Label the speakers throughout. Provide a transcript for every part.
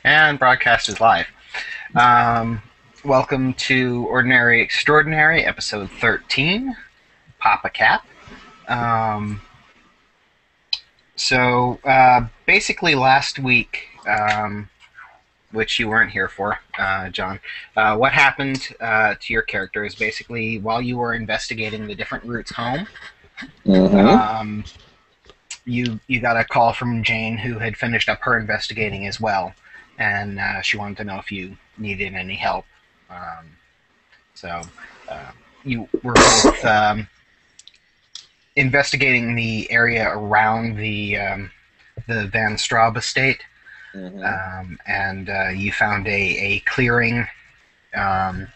Speaker 1: And broadcast is live. Um, Welcome to Ordinary Extraordinary, episode 13, Papa Cap. Um, Basically, last week, which you weren't here for, John, what happened to your character is basically while you were investigating the different routes home,
Speaker 2: Mm-hmm.
Speaker 1: um, you got a call from Jane, who had finished up her investigating as well, and she wanted to know if you needed any help. Um, so uh, you were both investigating the area around the Van Straub estate,
Speaker 2: Mm-hmm.
Speaker 1: and you found a clearing um,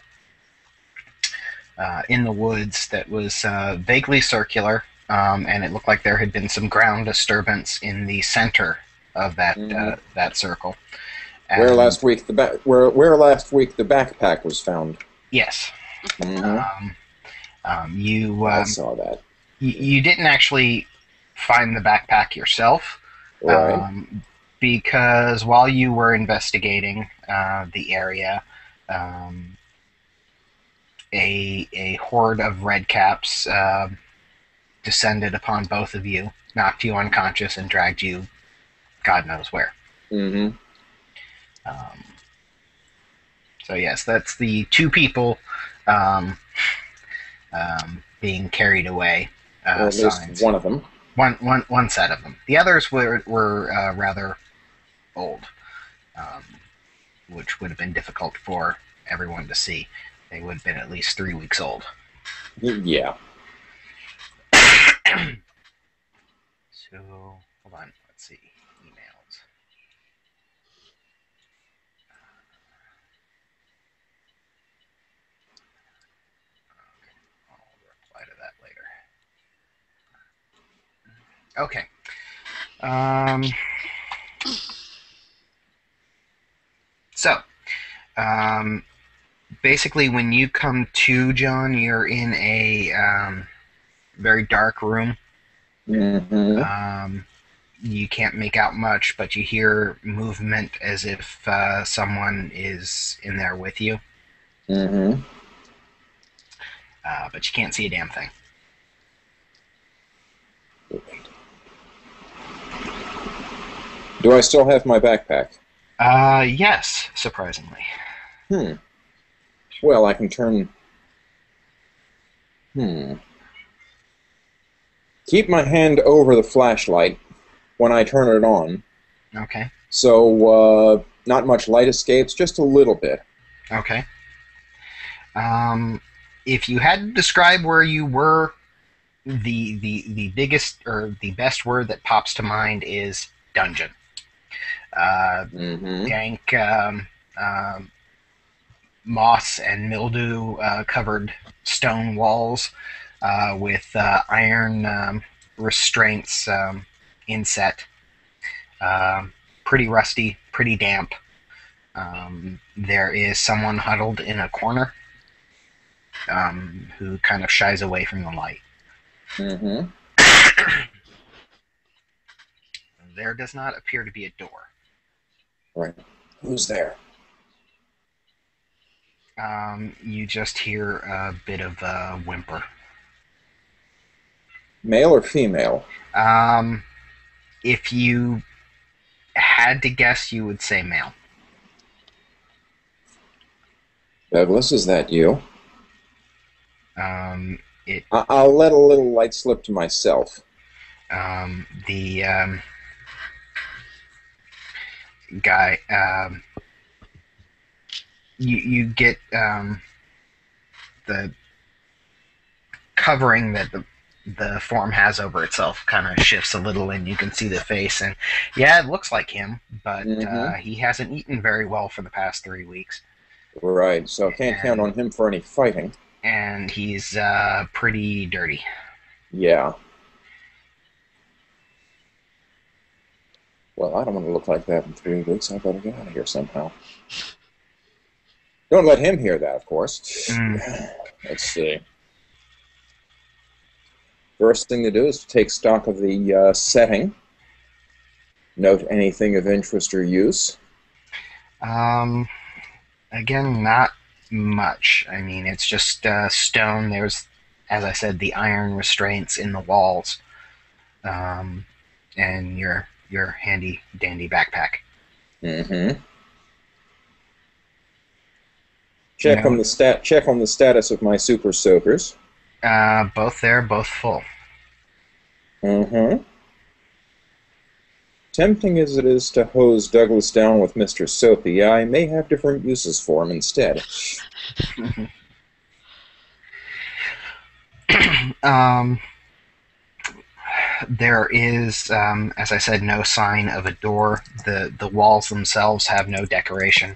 Speaker 1: in the woods that was vaguely circular, and it looked like there had been some ground disturbance in the center of
Speaker 2: Mm-hmm.
Speaker 1: that circle.
Speaker 2: Where
Speaker 1: And
Speaker 2: last week the where last week the backpack was found.
Speaker 1: yes,
Speaker 2: Mm-hmm.
Speaker 1: um, you
Speaker 2: I saw that.
Speaker 1: you didn't actually find the backpack yourself,
Speaker 2: Right.
Speaker 1: um, because while you were investigating the area, um, a horde of redcaps descended upon both of you, knocked you unconscious, and dragged you God knows where.
Speaker 2: Mm-hmm.
Speaker 1: Um, so yes, that's the two people um, being carried away.
Speaker 2: Or at least
Speaker 1: Signs.
Speaker 2: one of them.
Speaker 1: One set of them. The others were rather old, um, which would have been difficult for everyone to see. They would have been at least 3 weeks old.
Speaker 2: Yeah.
Speaker 1: So, hold on. Let's see. Emails. I'll reply to that later. Okay. Um, so, um, basically, when you come to, John, you're in a very dark room.
Speaker 2: Mm-hmm.
Speaker 1: Um, you can't make out much, but you hear movement as if someone is in there with you.
Speaker 2: Mm-hmm.
Speaker 1: But you can't see a damn thing.
Speaker 2: Do I still have my backpack?
Speaker 1: Yes, surprisingly.
Speaker 2: Hmm. Well, I can turn. Hmm. Keep my hand over the flashlight when I turn it on,
Speaker 1: Okay.
Speaker 2: so not much light escapes, just a little bit.
Speaker 1: Okay. Um, if you had to describe where you were, the biggest or the best word that pops to mind is dungeon. Uh,
Speaker 2: Mm-hmm.
Speaker 1: Dank moss and mildew covered stone walls with iron restraints inset. Pretty rusty, pretty damp. There is someone huddled in a corner who kind of shies away from the light.
Speaker 2: Mm-hmm.
Speaker 1: There does not appear to be a door.
Speaker 2: Right. Who's there?
Speaker 1: You just hear a bit of a whimper.
Speaker 2: Male or female?
Speaker 1: Um, if you had to guess, you would say male.
Speaker 2: Douglas, is that you?
Speaker 1: It
Speaker 2: I'll let a little light slip to myself.
Speaker 1: the guy you get the covering that the form has over itself kind of shifts a little, and you can see the face. And yeah, it looks like him, but
Speaker 2: Mm-hmm.
Speaker 1: he hasn't eaten very well for the past 3 weeks,
Speaker 2: Right, so can't count
Speaker 1: and
Speaker 2: on him for any fighting.
Speaker 1: he's pretty dirty.
Speaker 2: Yeah. Well, I don't want to look like that in 3 weeks. I better get out of here somehow. Don't let him hear that, of course.
Speaker 1: Mm,
Speaker 2: Let's see. First thing to do is to take stock of the setting. Note anything of interest or use.
Speaker 1: Um, Again, not much. I mean, it's just stone. There's, as I said, the iron restraints in the walls, um, and your handy dandy backpack.
Speaker 2: Mm-hmm.
Speaker 1: No,
Speaker 2: Check on the status of my super soakers.
Speaker 1: both there, both full.
Speaker 2: Mm-hmm. Tempting as it is to hose Douglas down with Mr. Soapy, I may have different uses for him instead.
Speaker 1: um, there is, as I said, no sign of a door. The walls themselves have no decoration.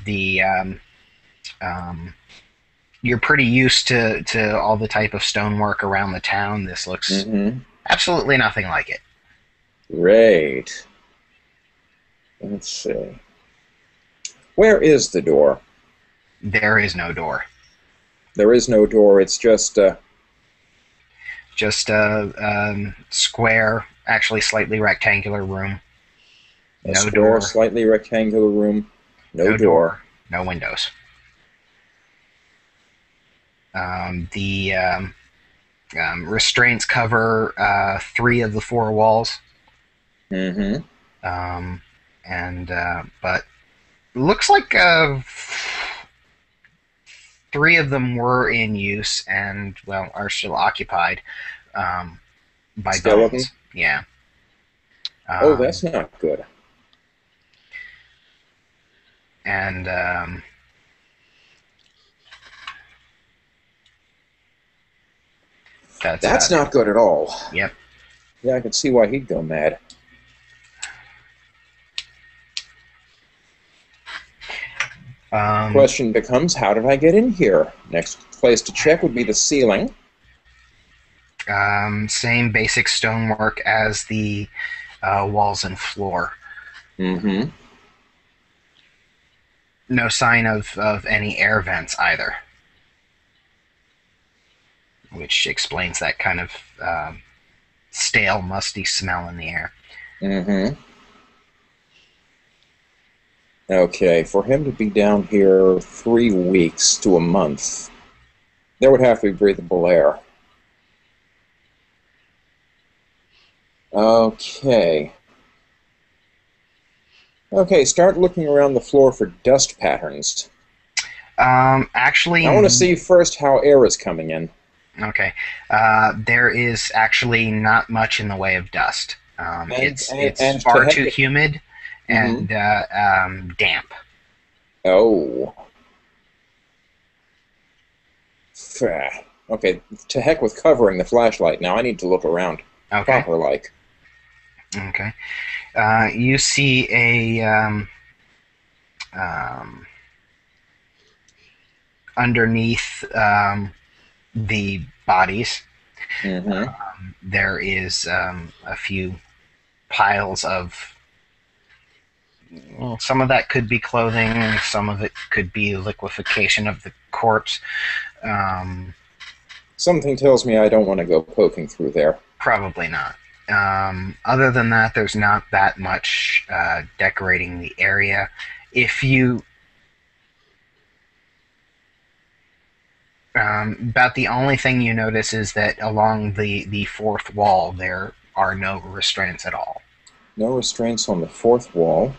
Speaker 1: The um, you're pretty used to all the type of stonework around the town. This looks
Speaker 2: Mm-hmm.
Speaker 1: absolutely nothing like it.
Speaker 2: Great. Let's see. Where is the door?
Speaker 1: There is no door.
Speaker 2: There is no door. It's
Speaker 1: Just a square, actually slightly rectangular room.
Speaker 2: a
Speaker 1: No
Speaker 2: square,
Speaker 1: door.
Speaker 2: slightly rectangular room. No
Speaker 1: No
Speaker 2: door.
Speaker 1: door. No windows. The restraints cover three of the four walls,
Speaker 2: Mm-hmm.
Speaker 1: um, and but looks like three of them were in use and well are still occupied um, by
Speaker 2: Skeleton?
Speaker 1: bones. Yeah.
Speaker 2: Oh,
Speaker 1: Um,
Speaker 2: that's not good.
Speaker 1: and that's
Speaker 2: That's
Speaker 1: about it.
Speaker 2: not good at all.
Speaker 1: Yep.
Speaker 2: Yeah, I can see why he'd go mad.
Speaker 1: Um,
Speaker 2: Question becomes, how did I get in here? Next place to check would be the ceiling.
Speaker 1: Same basic stonework as the walls and floor.
Speaker 2: Mm-hmm.
Speaker 1: No sign of any air vents either, which explains that kind of stale, musty smell in the air.
Speaker 2: Mm-hmm. Okay, for him to be down here 3 weeks to a month, there would have to be breathable air. Okay. Okay, start looking around the floor for dust patterns. I want to
Speaker 1: Actually,
Speaker 2: see first how air is coming in.
Speaker 1: okay. There is actually not much in the way of dust.
Speaker 2: And, and,
Speaker 1: It's
Speaker 2: and to
Speaker 1: far
Speaker 2: heck
Speaker 1: too
Speaker 2: with...
Speaker 1: humid
Speaker 2: Mm-hmm.
Speaker 1: and damp.
Speaker 2: Oh. Pfft. Okay, to heck with covering the flashlight. Now I need to look around.
Speaker 1: Okay.
Speaker 2: Proper like.
Speaker 1: Okay. You see a um, underneath the bodies.
Speaker 2: Mm-hmm.
Speaker 1: There is a few piles of. Well, some of that could be clothing. Some of it could be liquefaction of the corpse. Um,
Speaker 2: Something tells me I don't want to go poking through there.
Speaker 1: Probably not. Other than that, there's not that much decorating the area. If you About the only thing you notice is that along the fourth wall there are no restraints at all.
Speaker 2: No restraints on the fourth wall.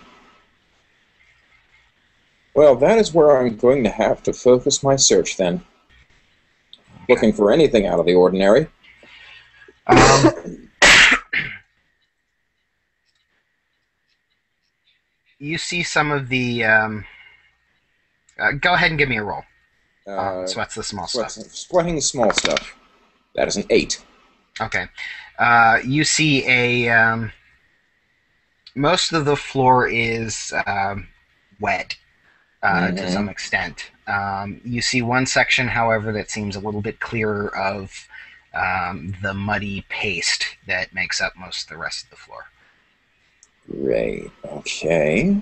Speaker 2: Well, that is where I'm going to have to focus my search then.
Speaker 1: Okay.
Speaker 2: Looking for anything out of the ordinary.
Speaker 1: Um, you see some of the. Go ahead and give me a roll.
Speaker 2: Uh,
Speaker 1: So that's the small stuff.
Speaker 2: Sweating small stuff. That is an 8.
Speaker 1: Okay. You see a. Most of the floor is wet to some
Speaker 2: Mm-hmm.
Speaker 1: extent. You see one section, however, that seems a little bit clearer of the muddy paste that makes up most of the rest of the floor.
Speaker 2: Great. Okay.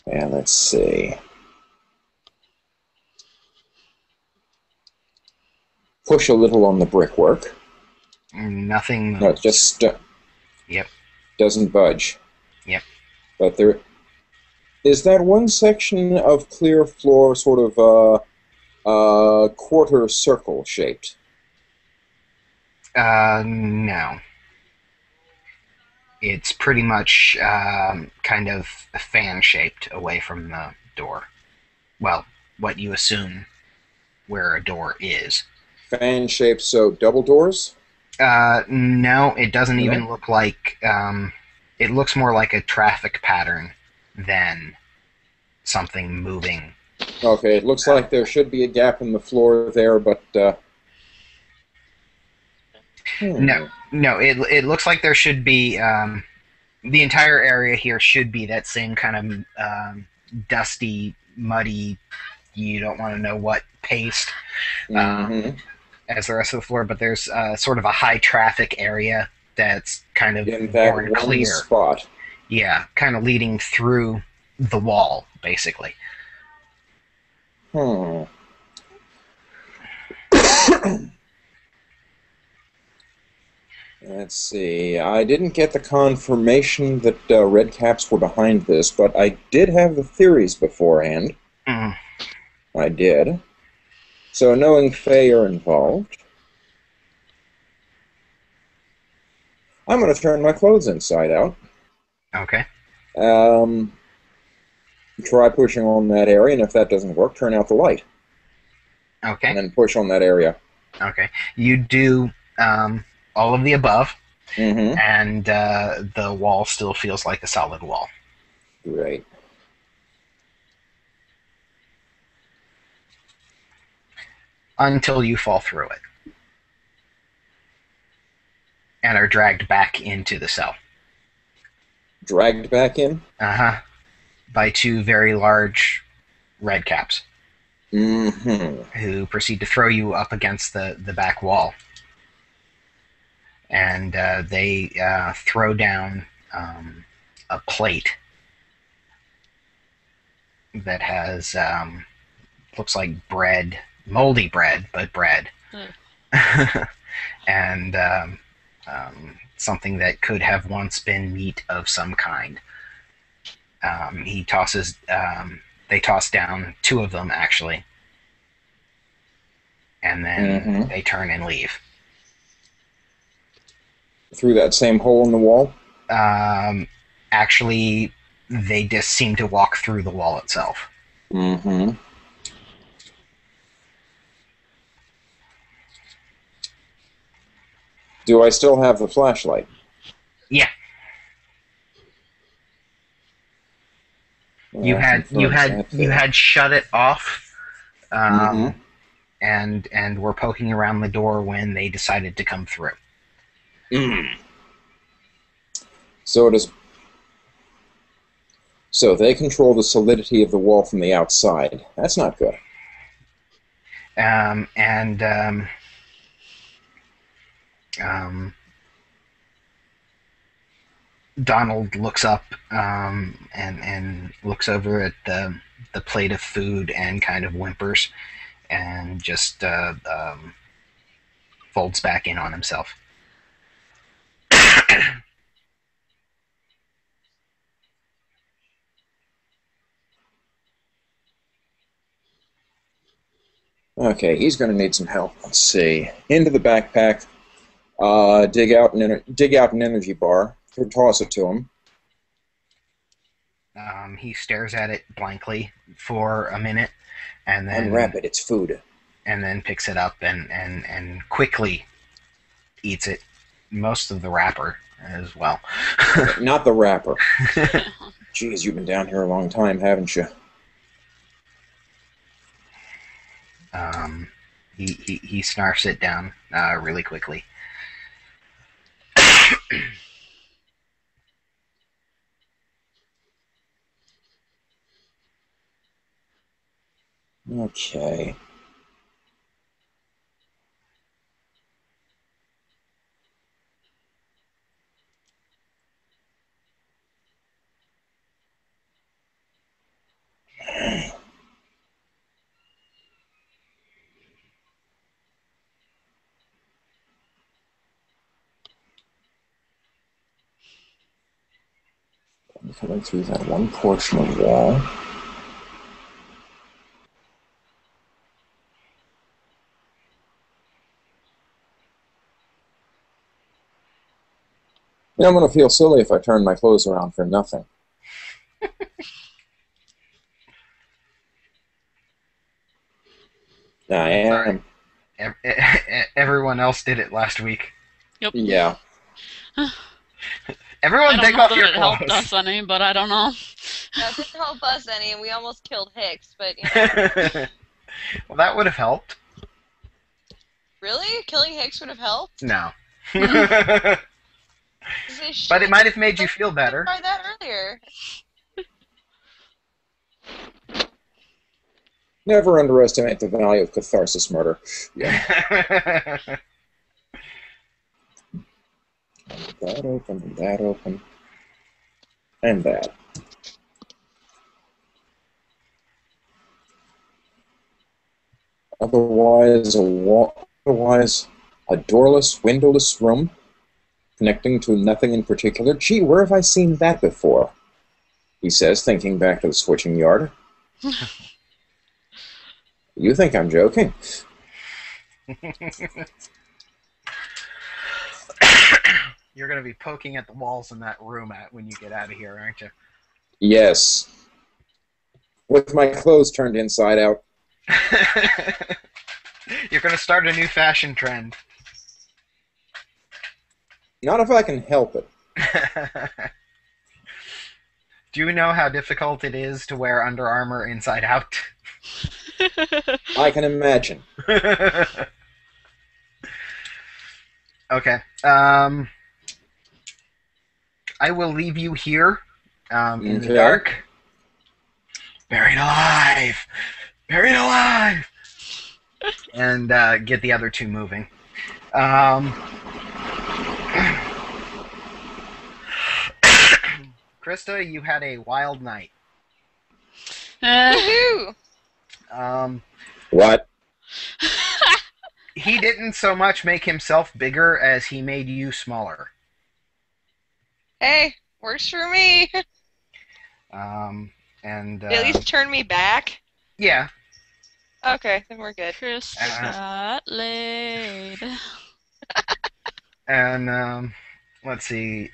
Speaker 2: And let's see. Push a little on the brickwork.
Speaker 1: Nothing
Speaker 2: No, it
Speaker 1: moves.
Speaker 2: just
Speaker 1: Yep,
Speaker 2: doesn't budge.
Speaker 1: yep.
Speaker 2: But there Is that one section of clear floor sort of quarter circle shaped?
Speaker 1: No. It's pretty much kind of fan shaped away from the door. Well, what you assume where a door is.
Speaker 2: Fan shaped, so double doors?
Speaker 1: No, it doesn't
Speaker 2: No?
Speaker 1: even look like. It looks more like a traffic pattern than something moving.
Speaker 2: Okay, it looks like there should be a gap in the floor there, but
Speaker 1: No,
Speaker 2: hmm.
Speaker 1: no, it looks like there should be. The entire area here should be that same kind of dusty, muddy. You don't want to know what paste
Speaker 2: Hmm.
Speaker 1: as the rest of the floor, but there's sort of a high traffic area that's kind of
Speaker 2: In that
Speaker 1: worn
Speaker 2: one
Speaker 1: clear.
Speaker 2: spot.
Speaker 1: Yeah, kind of leading through the wall, basically.
Speaker 2: Hmm. Let's see. I didn't get the confirmation that Red Caps were behind this, but I did have the theories beforehand.
Speaker 1: Mm,
Speaker 2: I did. So knowing Faye are involved, I'm going to turn my clothes inside out.
Speaker 1: okay,
Speaker 2: Um, Try pushing on that area, and if that doesn't work, turn out the light, and
Speaker 1: okay,
Speaker 2: then push on that area.
Speaker 1: okay. You do all of the above,
Speaker 2: Mm-hmm.
Speaker 1: and the wall still feels like a solid wall
Speaker 2: Great.
Speaker 1: until you fall through it and are dragged back into the cell.
Speaker 2: Dragged back in.
Speaker 1: Uh huh. By two very large red caps
Speaker 2: Mm-hmm.
Speaker 1: who proceed to throw you up against the back wall. And they throw down a plate that has looks like bread, moldy bread, but bread,
Speaker 3: Mm.
Speaker 1: and something that could have once been meat of some kind. He tosses. They toss down two of them actually, and then
Speaker 2: Mm-hmm.
Speaker 1: they turn and leave.
Speaker 2: Through that same hole in the wall.
Speaker 1: Um, Actually, they just seem to walk through the wall itself.
Speaker 2: Mm-hmm. Do I still have the flashlight?
Speaker 1: Yeah,
Speaker 2: Well, that confirms that
Speaker 1: you
Speaker 2: theory.
Speaker 1: had shut it off,
Speaker 2: Mm-hmm.
Speaker 1: um, and were poking around the door when they decided to come through.
Speaker 2: Mm. So it is. So they control the solidity of the wall from the outside. That's not good.
Speaker 1: And um, Donald looks up and looks over at the plate of food and kind of whimpers and just folds back in on himself.
Speaker 2: Okay, he's going to need some help. Let's see. Into the backpack. Dig out an energy bar. Toss it to him.
Speaker 1: He stares at it blankly for a minute
Speaker 2: Unwrap it. It's food.
Speaker 1: and then picks it up and quickly eats it, most of the wrapper as well.
Speaker 2: Okay, not the wrapper. Geez, you've been down here a long time, haven't you?
Speaker 1: um, he snarfs it down really quickly.
Speaker 2: Okay. Coming through that one portion of wall. You know, I'm going to feel silly if I turn my clothes around for nothing. I
Speaker 1: Sorry.
Speaker 2: am.
Speaker 1: Everyone else did it last week.
Speaker 3: Yep.
Speaker 2: Yeah.
Speaker 3: I
Speaker 1: Everyone
Speaker 3: don't
Speaker 1: take
Speaker 3: know
Speaker 1: off
Speaker 3: that
Speaker 1: your
Speaker 3: it helped
Speaker 1: clothes.
Speaker 3: us any, but I don't know.
Speaker 4: That didn't help us any, and we almost killed Hicks, but, you know.
Speaker 1: Well, that would have helped.
Speaker 4: Really? Killing Hicks would have helped?
Speaker 1: No.
Speaker 4: But
Speaker 1: But it might have made you feel better.
Speaker 4: Tried that earlier.
Speaker 2: Never underestimate the value of catharsis murder. Yeah. That open, and that open, and that. Otherwise, a doorless, windowless room connecting to nothing in particular. Gee, where have I seen that before? He says, thinking back to the switching yard. You think I'm joking?
Speaker 1: You're going to be poking at the walls in that room when you get out of here, aren't you?
Speaker 2: Yes. With my clothes turned inside out.
Speaker 1: You're going to start a new fashion trend.
Speaker 2: Not if I can help it.
Speaker 1: Do you know how difficult it is to wear Under Armour inside out?
Speaker 2: I can imagine.
Speaker 1: Okay. I will leave you here in the dark. Buried alive! Buried alive! And get the other two moving. Krista, you had a wild night.
Speaker 4: Woohoo!
Speaker 2: What?
Speaker 1: He didn't so much make himself bigger as he made you smaller.
Speaker 4: Hey, works for me.
Speaker 1: And
Speaker 4: They at least turn me back.
Speaker 1: yeah.
Speaker 4: Okay, then we're good.
Speaker 3: Chris got laid.
Speaker 1: And let's see.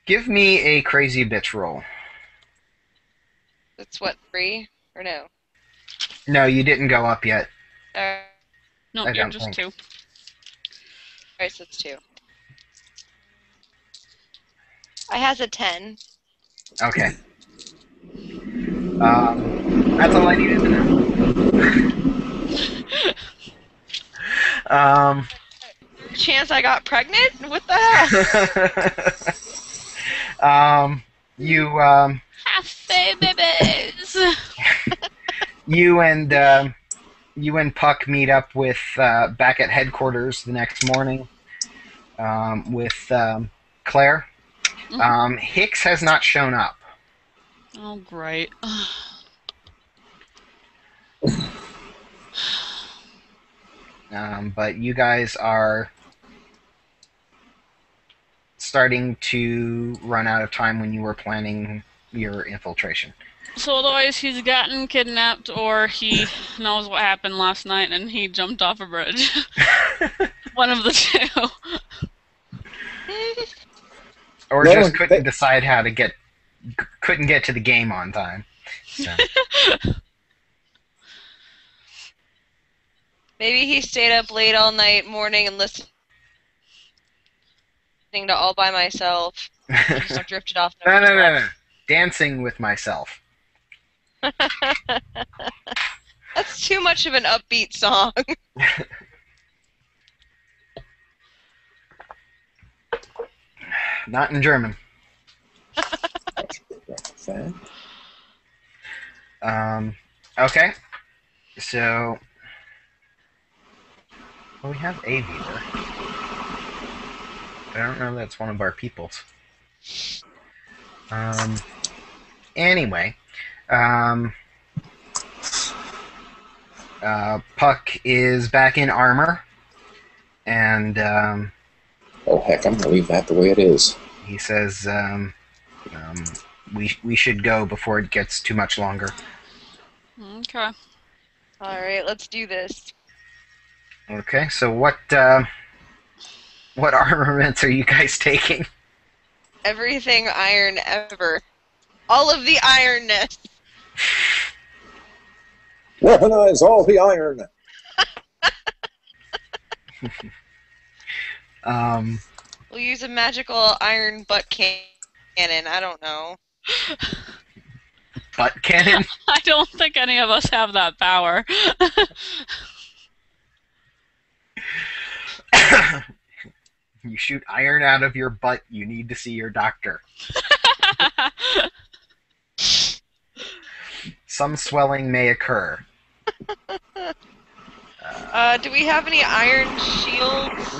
Speaker 1: Give me a crazy bitch roll.
Speaker 4: That's what, 3? Or no?
Speaker 1: No, you didn't go up yet.
Speaker 3: No,
Speaker 1: I
Speaker 3: you're
Speaker 1: don't
Speaker 3: just
Speaker 1: think.
Speaker 3: 2.
Speaker 4: Alright, so it's 2. I has a 10.
Speaker 1: Okay. That's all I needed to know.
Speaker 4: Chance I got pregnant? What the hell?
Speaker 1: You
Speaker 3: Happy babies!
Speaker 1: you and Puck meet up with back at headquarters the next morning with Claire. Hicks has not shown up.
Speaker 3: Oh, great.
Speaker 1: But you guys are starting to run out of time when you were planning your infiltration.
Speaker 3: So otherwise he's gotten kidnapped, or he knows what happened last night and he jumped off a bridge. One of the two.
Speaker 1: Or
Speaker 2: No,
Speaker 1: just couldn't decide how to couldn't get to the game on time. So.
Speaker 4: Maybe he stayed up late all night, morning, and listening to All By Myself. And just drifted off.
Speaker 1: No. Dancing with myself.
Speaker 4: That's too much of an upbeat song.
Speaker 1: Not in German. Okay. So, well, we have a viewer. I don't know if that's one of our peoples. Anyway, Puck is back in armor, and
Speaker 2: Oh, heck, I'm going to leave that the way it is.
Speaker 1: he says, we should go before it gets too much longer.
Speaker 3: Okay.
Speaker 4: Alright, let's do this.
Speaker 1: Okay, so what armaments are you guys taking?
Speaker 4: Everything iron ever. All of the ironness.
Speaker 2: Weaponize all the iron!
Speaker 4: We'll use a magical iron butt cannon. I don't know.
Speaker 1: Butt cannon?
Speaker 3: I don't think any of us have that power.
Speaker 1: You shoot iron out of your butt, you need to see your doctor. Some swelling may occur.
Speaker 4: Do we have any iron shields?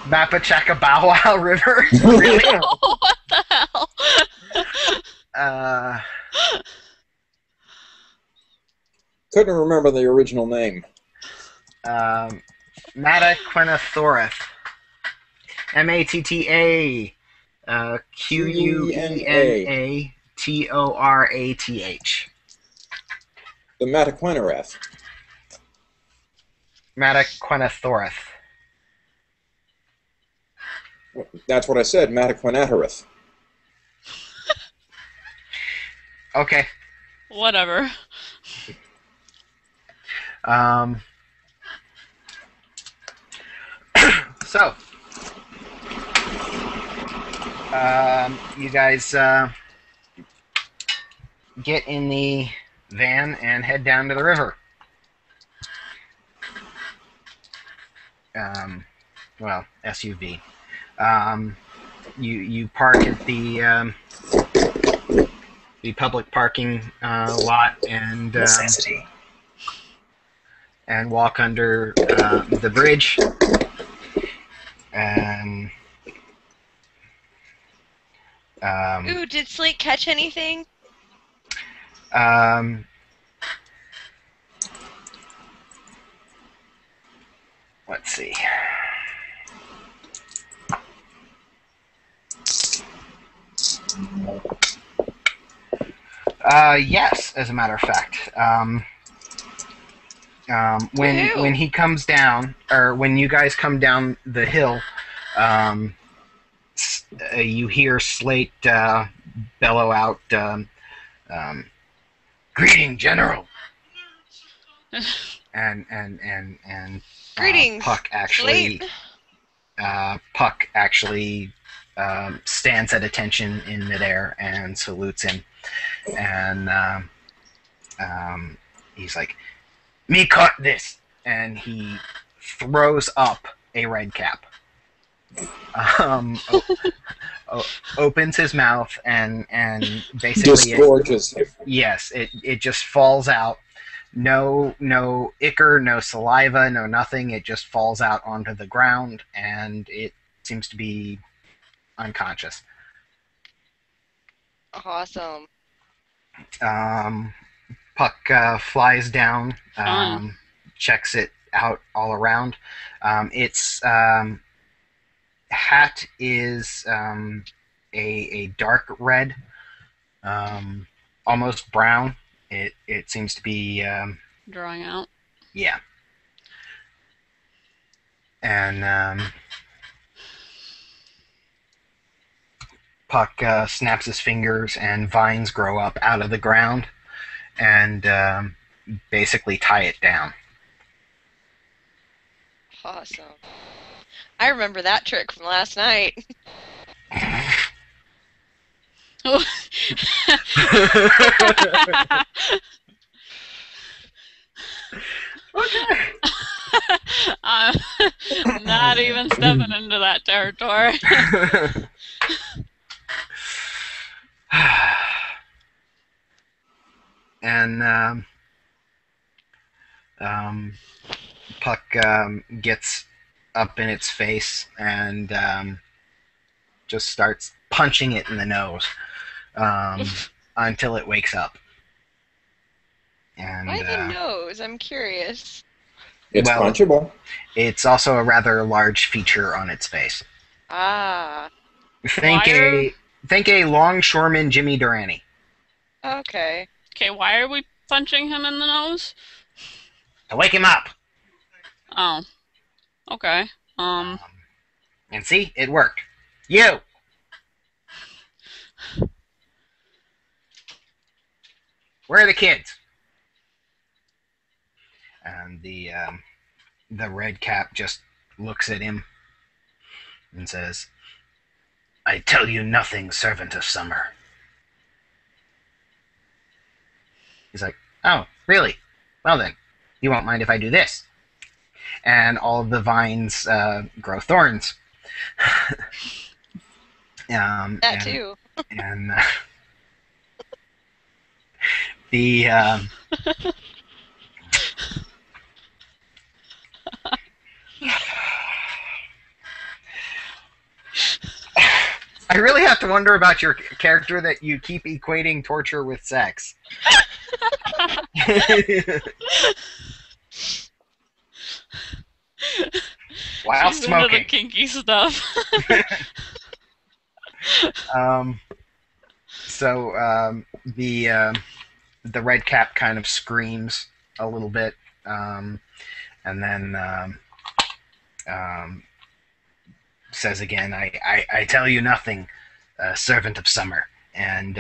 Speaker 1: Mapachaka Bow Wow River? Really?
Speaker 3: What the hell?
Speaker 2: Couldn't remember the original name.
Speaker 1: Mataquenathorath. Matta Quenatorath.
Speaker 2: The Mataquenarath.
Speaker 1: Mataquenathorath.
Speaker 2: That's what I said, Mataquenatarath.
Speaker 1: Okay.
Speaker 3: Whatever.
Speaker 1: So, you guys get in the van and head down to the river. Well, SUV. You park at the public parking lot and
Speaker 2: Necessity.
Speaker 1: And walk under the bridge. And
Speaker 4: Ooh, did Slate catch anything?
Speaker 1: Let's see. Yes, as a matter of fact. When he comes down, or when you guys come down the hill, you hear Slate bellow out, "Greeting, General!" and
Speaker 4: Greetings,
Speaker 1: Puck actually stands at attention in midair and salutes him, and he's like, "Me caught this," and he throws up a red cap. Opens his mouth and basically
Speaker 2: Disgorges him.
Speaker 1: yes, it just falls out. No ichor, no saliva, no nothing. It just falls out onto the ground, and it seems to be unconscious.
Speaker 4: Awesome.
Speaker 1: Puck flies down, checks it out all around. Its hat is a dark red, almost brown. It seems to be
Speaker 3: Drawing out.
Speaker 1: yeah. And Puck snaps his fingers, and vines grow up out of the ground and basically tie it down.
Speaker 4: Awesome. I remember that trick from last night.
Speaker 1: Okay.
Speaker 3: I'm not even stepping into that territory.
Speaker 1: And Puck gets up in its face and just starts punching it in the nose until it wakes up. And
Speaker 4: Why the nose? I'm curious.
Speaker 2: It's
Speaker 1: Well-
Speaker 2: punchable.
Speaker 1: it's also a rather large feature on its face.
Speaker 4: Ah,
Speaker 1: Think
Speaker 3: Why
Speaker 1: a longshoreman Jimmy Durante.
Speaker 4: okay.
Speaker 3: Okay, why are we punching him in the nose?
Speaker 1: To wake him up.
Speaker 3: Oh, okay.
Speaker 1: And see, it worked. You. Where are the kids? And the red cap just looks at him and says, "I tell you nothing, servant of summer." He's like, "Oh, really? Well then, you won't mind if I do this." And all of the vines grow thorns.
Speaker 4: That too.
Speaker 1: And the I really have to wonder about your character that you keep equating torture with sex. While
Speaker 3: She's into the
Speaker 1: smoking.
Speaker 3: kinky stuff.
Speaker 1: So the red cap kind of screams a little bit, and then says again, I tell you nothing, servant of summer. And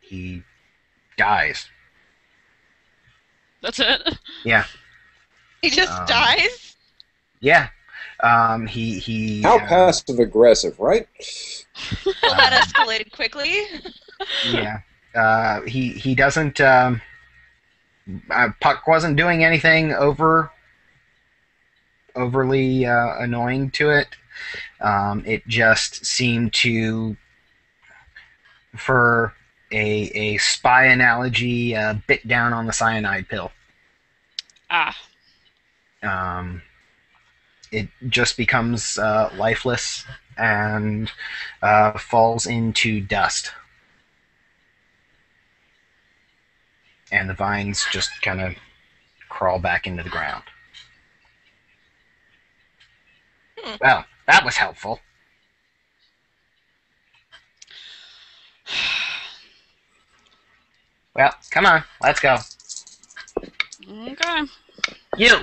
Speaker 1: he dies.
Speaker 3: That's it.
Speaker 1: Yeah.
Speaker 4: He just dies?
Speaker 1: Yeah. He
Speaker 2: How passive aggressive, right?
Speaker 4: Well, that escalated quickly.
Speaker 1: Yeah. He doesn't Puck wasn't doing anything overly annoying to it. It just seemed to, for a spy analogy, bit down on the cyanide pill.
Speaker 3: Ah.
Speaker 1: It just becomes lifeless and falls into dust. And the vines just kind of crawl back into the ground. Well, that was helpful. Well, come on, let's go.
Speaker 3: Okay.
Speaker 1: You,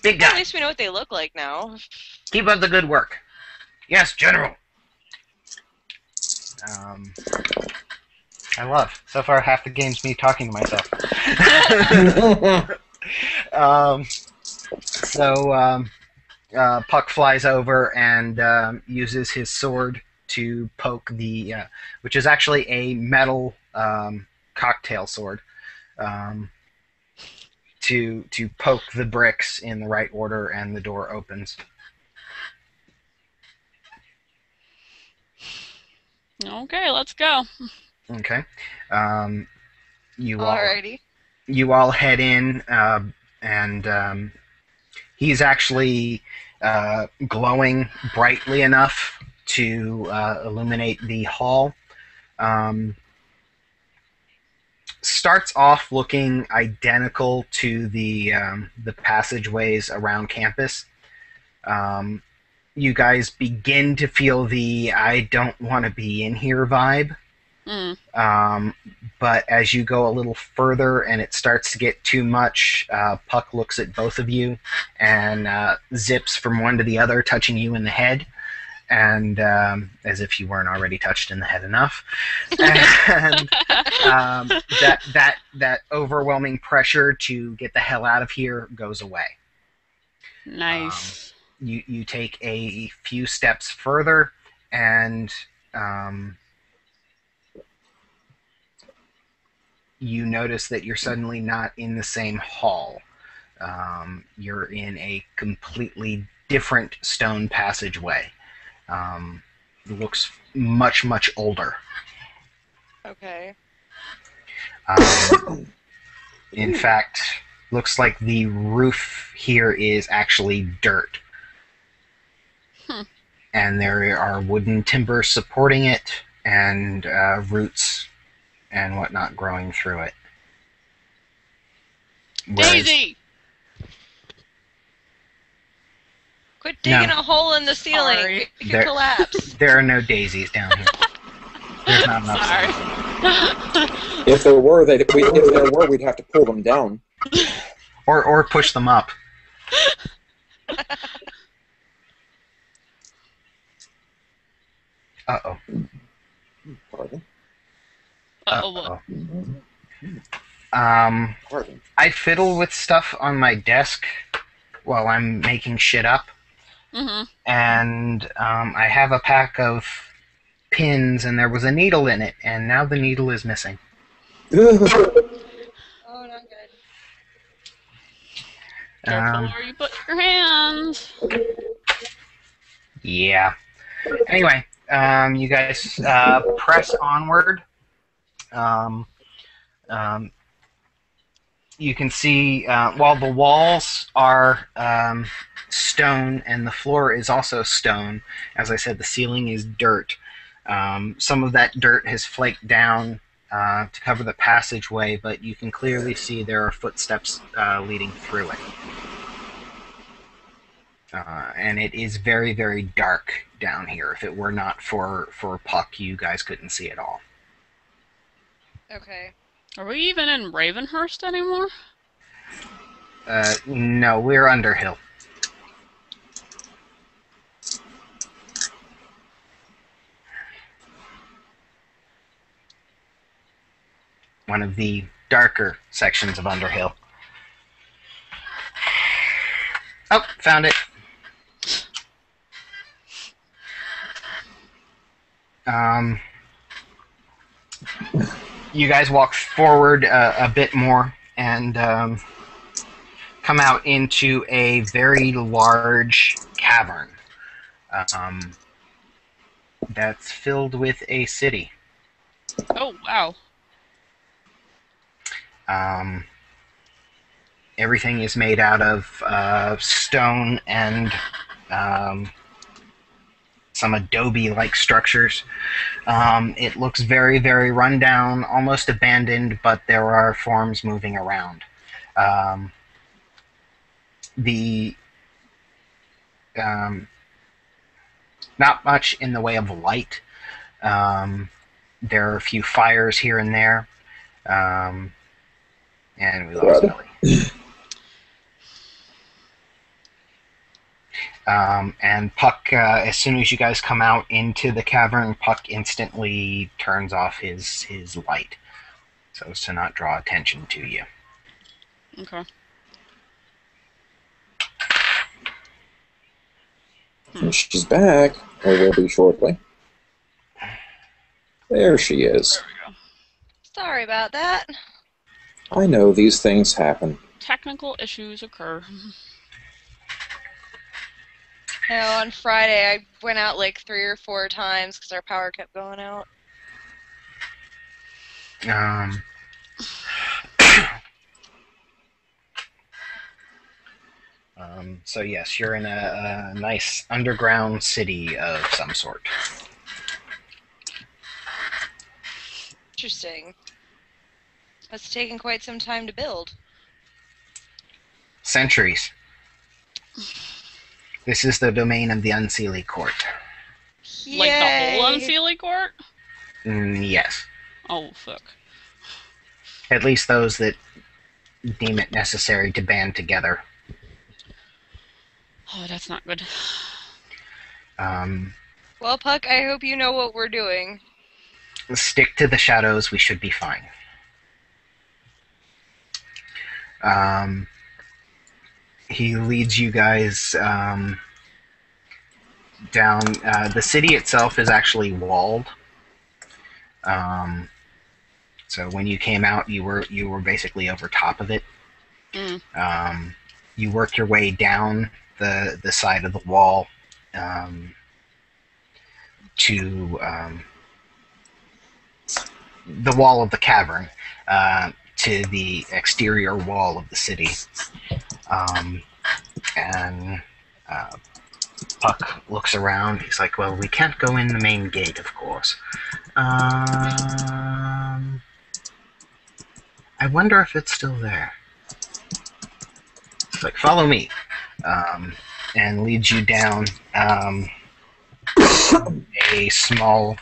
Speaker 1: big
Speaker 4: At
Speaker 1: guy,
Speaker 4: least we know what they look like now.
Speaker 1: keep up the good work. Yes, General. I love. So far, half the game's me talking to myself. Puck flies over and uses his sword to poke which is actually a metal cocktail sword, to poke the bricks in the right order, and the door opens.
Speaker 3: Okay, let's go.
Speaker 1: Okay.
Speaker 4: Alrighty.
Speaker 1: You all head in, and he's actually glowing brightly enough to illuminate the hall. Starts off looking identical to the passageways around campus. You guys begin to feel the "I don't want to be in here" vibe. But as you go a little further and it starts to get too much, Puck looks at both of you and zips from one to the other, touching you in the head, and as if you weren't already touched in the head enough. And that overwhelming pressure to get the hell out of here goes away.
Speaker 3: Nice.
Speaker 1: You take a few steps further, and you notice that you're suddenly not in the same hall. You're in a completely different stone passageway. It looks much, much older.
Speaker 4: Okay.
Speaker 1: In fact, looks like the roof here is actually dirt. And there are wooden timbers supporting it, and roots and whatnot growing through it. Whereas,
Speaker 3: Daisy!
Speaker 4: Quit digging
Speaker 1: No.
Speaker 4: a hole in the ceiling.
Speaker 3: Sorry.
Speaker 4: It could
Speaker 1: There-
Speaker 4: collapse.
Speaker 1: There are no daisies down here. There's not enough.
Speaker 3: Sorry.
Speaker 2: If there were, we'd have to pull them down.
Speaker 1: Or push them up. Uh-oh.
Speaker 2: Pardon?
Speaker 3: Uh-oh, what?
Speaker 2: Pardon.
Speaker 1: I fiddle with stuff on my desk while I'm making shit up,
Speaker 3: Mm-hmm.
Speaker 1: and I have a pack of pins, and there was a needle in it, and now the needle is missing.
Speaker 4: Oh, not good.
Speaker 3: Careful where you put your hands.
Speaker 1: Yeah. Anyway, you guys press onward. You can see while the walls are stone and the floor is also stone, as I said, the ceiling is dirt. Some of that dirt has flaked down to cover the passageway, but you can clearly see there are footsteps leading through it. And it is very, very dark down here. If it were not for Puck, you guys couldn't see at all.
Speaker 4: Okay.
Speaker 3: Are we even in Ravenhurst anymore?
Speaker 1: No, we're Underhill. One of the darker sections of Underhill. Oh, found it. You guys walk forward a bit more and come out into a very large cavern that's filled with a city.
Speaker 3: Oh, wow.
Speaker 1: Everything is made out of stone and some adobe-like structures. It looks very, very rundown, almost abandoned, but there are forms moving around. Not much in the way of light. There are a few fires here and there. And we lost Billy. And Puck, as soon as you guys come out into the cavern, Puck instantly turns off his light so as to not draw attention to you.
Speaker 3: Okay.
Speaker 2: And she's back, or will be shortly. There she is.
Speaker 3: There we go.
Speaker 4: Sorry about that.
Speaker 2: I know these things happen.
Speaker 3: Technical issues occur.
Speaker 4: You know, on Friday I went out like 3 or 4 times because our power kept going out.
Speaker 1: So yes, you're in a nice underground city of some sort.
Speaker 4: Interesting. That's taken quite some time to build.
Speaker 1: Centuries. This is the domain of the Unseelie court.
Speaker 3: Like the whole
Speaker 4: Yay.
Speaker 3: Unseelie court?
Speaker 1: Yes.
Speaker 3: Oh, fuck.
Speaker 1: At least those that deem it necessary to band together.
Speaker 3: Oh, that's not good.
Speaker 4: Well, Puck, I hope you know what we're doing.
Speaker 1: Stick to the shadows, we should be fine. He leads you guys down. The city itself is actually walled. So when you came out, you were basically over top of it.
Speaker 3: Mm.
Speaker 1: You work your way down the side of the wall to the wall of the cavern, to the exterior wall of the city. And Puck looks around. He's like, well, we can't go in the main gate, of course. wonder if it's still there. It's like, follow me. And leads you down a small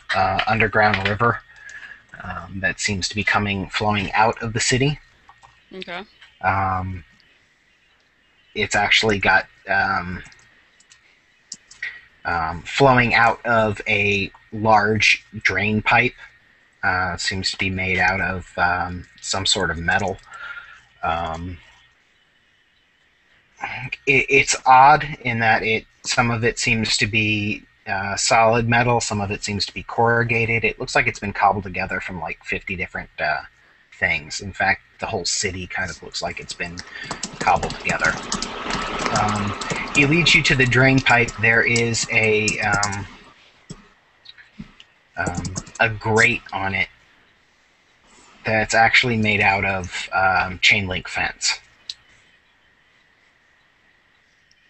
Speaker 1: underground river that seems to be flowing out of the city.
Speaker 3: Okay.
Speaker 1: It's actually got flowing out of a large drain pipe. Seems to be made out of some sort of metal. It's odd in that some of it seems to be solid metal, some of it seems to be corrugated. It looks like it's been cobbled together from like 50 different things. In fact, the whole city kind of looks like it's been cobbled together. He leads you to the drain pipe. There is a grate on it that's actually made out of chain link fence.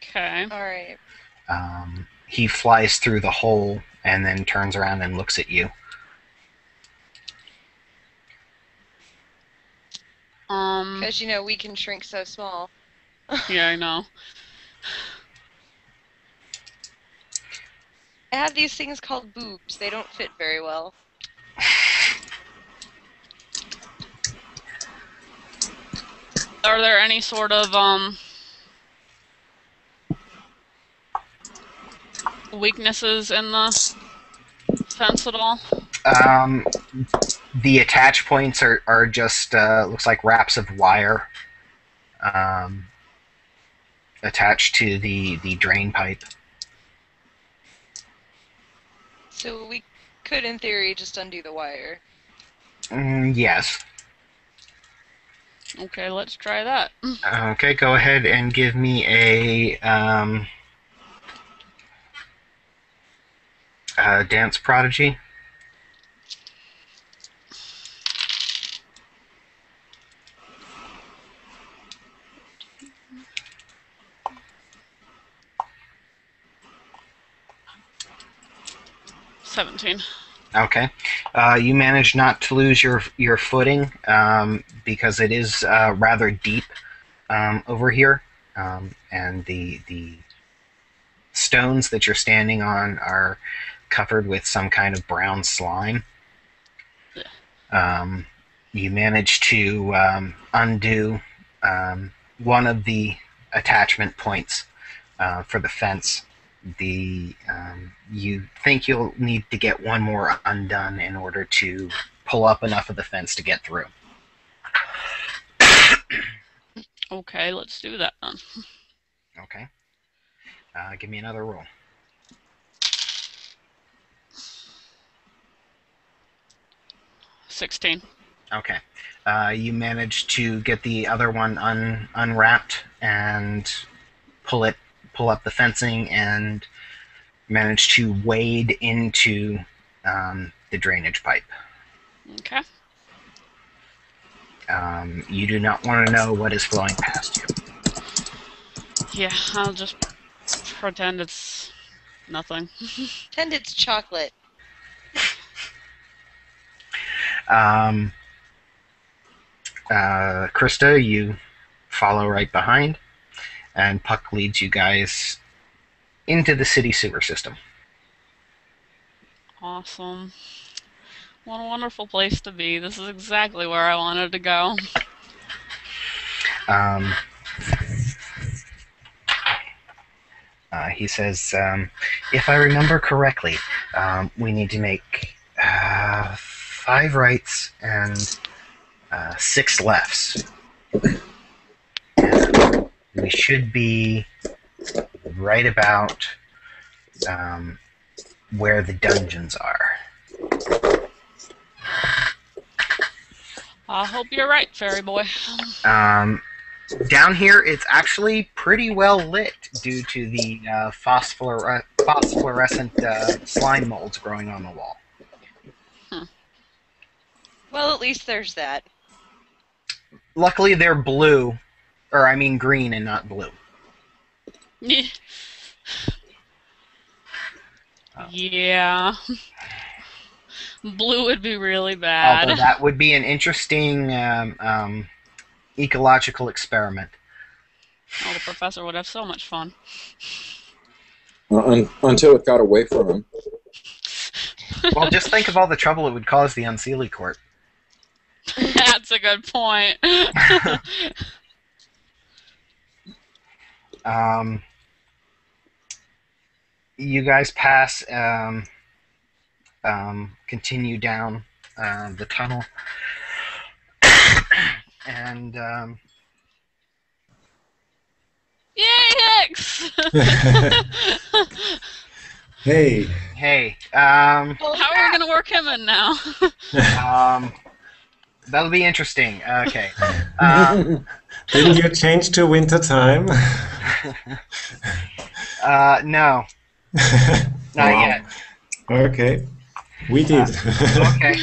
Speaker 3: Okay.
Speaker 4: All right.
Speaker 1: He flies through the hole and then turns around and looks at you.
Speaker 4: Because, we can shrink so small.
Speaker 3: Yeah, I know.
Speaker 4: I have these things called boobs. They don't fit very well.
Speaker 3: Are there any sort of weaknesses in the fence at all?
Speaker 1: The attach points are just looks like wraps of wire attached to the drain pipe.
Speaker 4: So we could, in theory, just undo the wire.
Speaker 1: Yes.
Speaker 3: Okay, let's try that.
Speaker 1: Okay, go ahead and give me a dance prodigy.
Speaker 3: $17.
Speaker 1: Okay. You manage not to lose your footing because it is rather deep over here, and the stones that you're standing on are covered with some kind of brown slime. You manage to undo one of the attachment points for the fence. You think you'll need to get one more undone in order to pull up enough of the fence to get through.
Speaker 3: Okay, let's do that then.
Speaker 1: Okay. Give me another roll.
Speaker 3: $16.
Speaker 1: Okay. You manage to get the other one unwrapped and pull up the fencing and manage to wade into the drainage pipe.
Speaker 3: Okay.
Speaker 1: You do not want to know what is flowing past you.
Speaker 3: Yeah, I'll just pretend it's nothing.
Speaker 4: Pretend it's chocolate.
Speaker 1: Krista, you follow right behind, and Puck leads you guys into the city sewer system.
Speaker 3: Awesome. What a wonderful place to be. This is exactly where I wanted to go.
Speaker 1: He says, if I remember correctly, we need to make 5 rights and 6 lefts. And we should be right about where the dungeons are.
Speaker 3: I hope you're right, fairy boy.
Speaker 1: Down here, it's actually pretty well lit due to the phosphorescent slime molds growing on the wall.
Speaker 4: Well, at least there's that.
Speaker 1: Luckily, they're blue, or I mean green and not blue.
Speaker 3: Yeah. Blue would be really
Speaker 1: Although
Speaker 3: bad.
Speaker 1: that would be an interesting ecological experiment.
Speaker 3: Oh, the professor would have so much fun.
Speaker 2: Until it got away from him.
Speaker 1: Well, just think of all the trouble it would cause the Unseelie court.
Speaker 3: That's a good point.
Speaker 1: You guys pass, continue down the tunnel, and
Speaker 3: Yay, Hicks!
Speaker 5: Hey.
Speaker 1: hey,
Speaker 3: How are we gonna work him in now?
Speaker 1: that'll be interesting. Okay.
Speaker 5: Didn't you change to winter time?
Speaker 1: No, not yet.
Speaker 5: Okay. We did.
Speaker 1: Okay.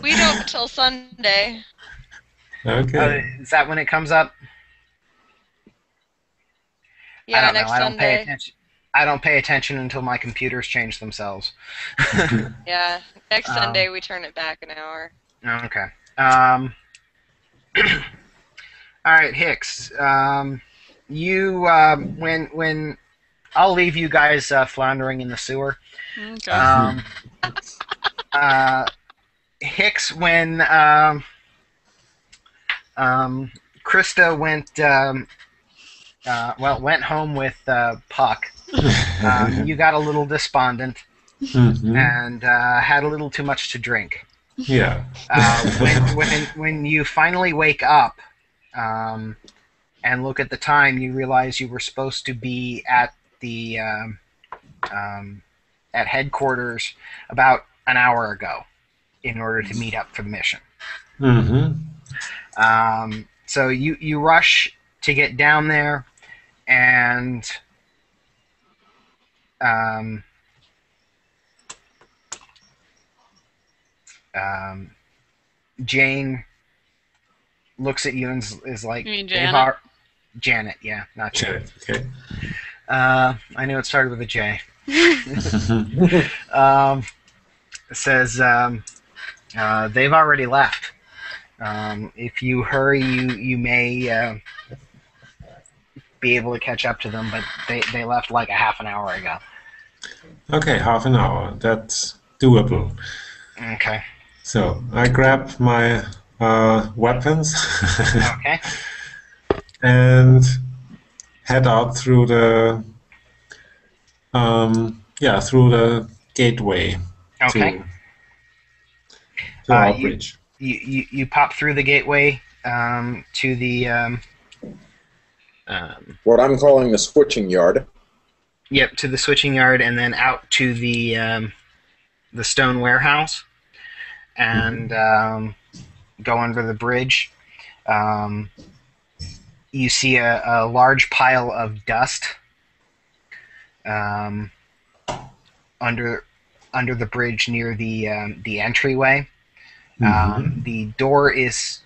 Speaker 4: We don't till Sunday.
Speaker 5: Okay.
Speaker 1: Is that when it comes up?
Speaker 4: Yeah,
Speaker 1: I don't
Speaker 4: next
Speaker 1: know. I don't pay
Speaker 4: Sunday.
Speaker 1: attention. I don't pay attention until my computers change themselves.
Speaker 4: Yeah, next
Speaker 1: Um,
Speaker 4: Sunday we turn it back an hour.
Speaker 1: Okay. All right, Hicks. You when I'll leave you guys floundering in the sewer.
Speaker 3: Okay.
Speaker 1: Hicks, when Krista went home with Puck. You got a little despondent and had a little too much to drink.
Speaker 5: Yeah.
Speaker 1: When you finally wake up and look at the time, you realize you were supposed to be at the at headquarters about an hour ago in order to meet up for the mission. So you rush to get down there, and Jane looks at you and is like,
Speaker 3: You mean Janet?
Speaker 1: Janet, yeah, not Jane.
Speaker 5: Okay.
Speaker 1: I knew it started with a J. Says they've already left. If you hurry, you may be able to catch up to them, but they left like a half an hour ago.
Speaker 5: Okay, half an hour. That's doable.
Speaker 1: Okay.
Speaker 5: So I grab my weapons
Speaker 1: Okay.
Speaker 5: and head out through the through the gateway
Speaker 1: Okay.
Speaker 5: to our
Speaker 1: you-
Speaker 5: bridge.
Speaker 1: You pop through the gateway to the
Speaker 2: What I'm calling the switching yard.
Speaker 1: yep, to the switching yard, and then out to the stone warehouse, and go under the bridge. You see a large pile of dust under the bridge near the entryway. The door is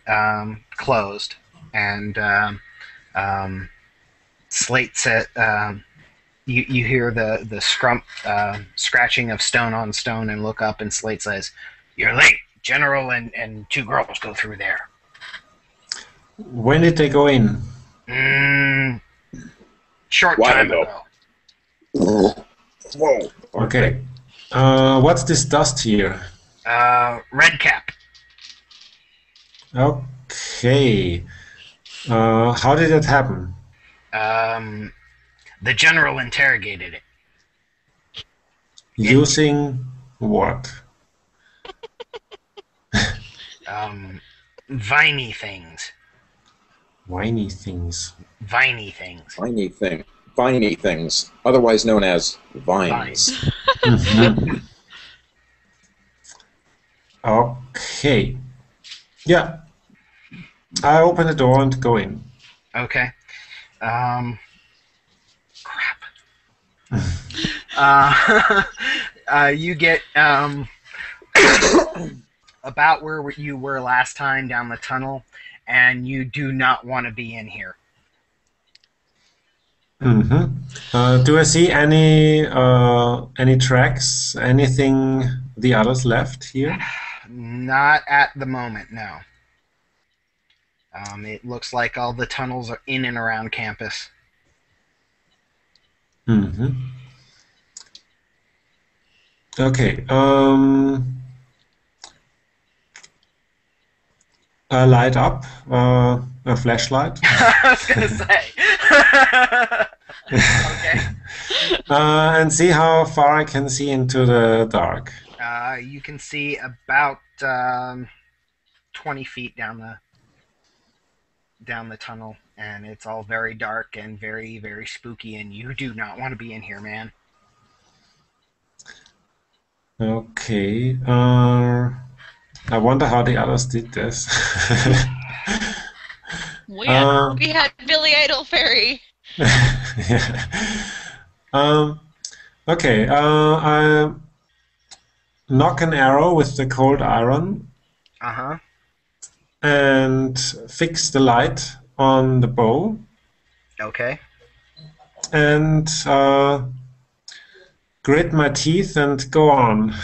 Speaker 1: closed, and Slate said, you hear the scratching of stone on stone, and look up, and Slate says, "You're late. General and two girls go through there."
Speaker 5: When did they go in?
Speaker 1: Short
Speaker 2: While
Speaker 1: time
Speaker 2: ago.
Speaker 1: ago.
Speaker 2: Whoa.
Speaker 5: Okay. What's this dust here?
Speaker 1: Red cap.
Speaker 5: Okay. How did it happen?
Speaker 1: The general interrogated it.
Speaker 5: Using what?
Speaker 1: Viney things.
Speaker 5: Whiny things.
Speaker 1: Viney things.
Speaker 2: Viney things, otherwise known as vines.
Speaker 5: Okay. Yeah. I open the door and go in.
Speaker 1: Okay. Crap. You get about where you were last time down the tunnel, and you do not want to be in here.
Speaker 5: Do I see any tracks? Anything the others left here?
Speaker 1: Not at the moment, no. It looks like all the tunnels are in and around campus.
Speaker 5: Okay. Light up a flashlight.
Speaker 1: I was gonna say. Okay.
Speaker 5: And see how far I can see into the dark.
Speaker 1: You can see about 20 feet down the tunnel, and it's all very dark and very, very spooky, and you do not want to be in here, man.
Speaker 5: Okay. I wonder how the others did this.
Speaker 3: We had
Speaker 4: We had Billy Idol Fairy.
Speaker 5: Yeah. Okay. I knock an arrow with the cold iron
Speaker 1: Uh-huh.
Speaker 5: and fix the light on the bow
Speaker 1: Okay.
Speaker 5: and grit my teeth and go on.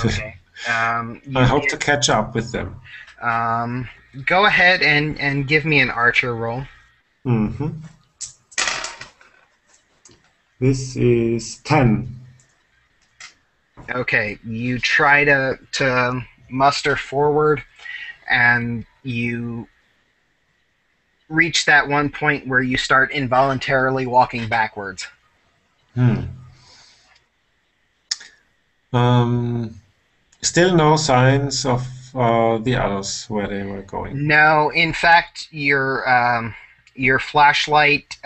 Speaker 1: Okay.
Speaker 5: I hope to catch up with them.
Speaker 1: Go ahead and give me an archer roll.
Speaker 5: This is 10.
Speaker 1: Okay, you try to muster forward, and you reach that one point where you start involuntarily walking backwards.
Speaker 5: Still no signs of the others where they were going.
Speaker 1: No, in fact, your flashlight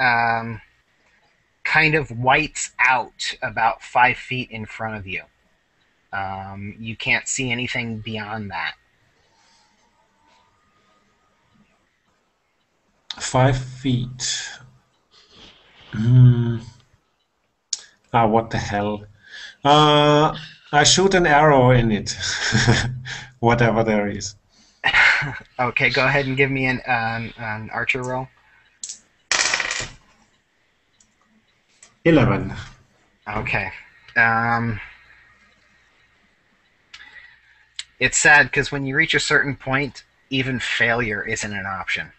Speaker 1: kind of whites out about 5 feet in front of you. You can't see anything beyond that.
Speaker 5: 5 feet. What the hell? I shoot an arrow in it, whatever there is.
Speaker 1: Okay, go ahead and give me an archer roll.
Speaker 5: 11.
Speaker 1: Okay. It's sad because when you reach a certain point, even failure isn't an option.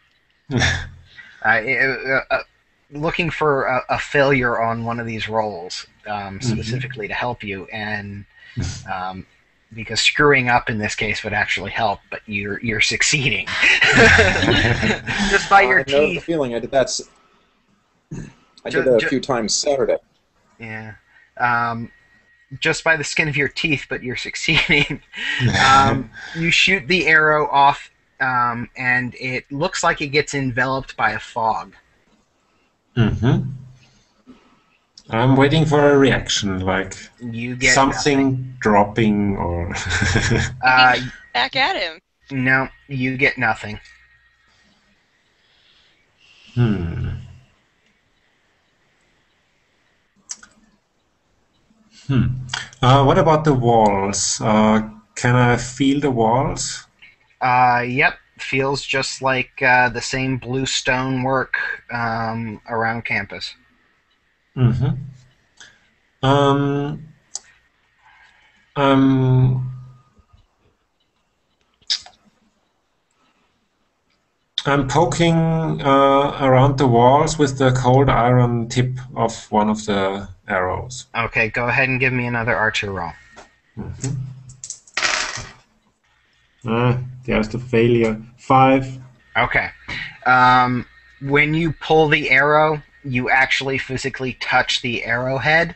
Speaker 1: Looking for a failure on one of these rolls specifically to help you, and because screwing up in this case would actually help, but you're succeeding just by your
Speaker 2: I know the
Speaker 1: teeth.
Speaker 2: feeling. I did that. I did that a few times Saturday.
Speaker 1: Yeah. Just by the skin of your teeth, but you're succeeding. You shoot the arrow off, and it looks like it gets enveloped by a fog.
Speaker 5: I'm waiting for a reaction, like
Speaker 1: You get
Speaker 5: something dropping or.
Speaker 4: Back at him.
Speaker 1: No, you get nothing.
Speaker 5: What about the walls? Can I feel the walls?
Speaker 1: Yep, feels just like the same blue stonework around campus.
Speaker 5: I'm poking around the walls with the cold iron tip of one of the arrows.
Speaker 1: Okay, go ahead and give me another archer roll.
Speaker 5: There's the failure. 5.
Speaker 1: Okay. When you pull the arrow, you actually physically touch the arrowhead,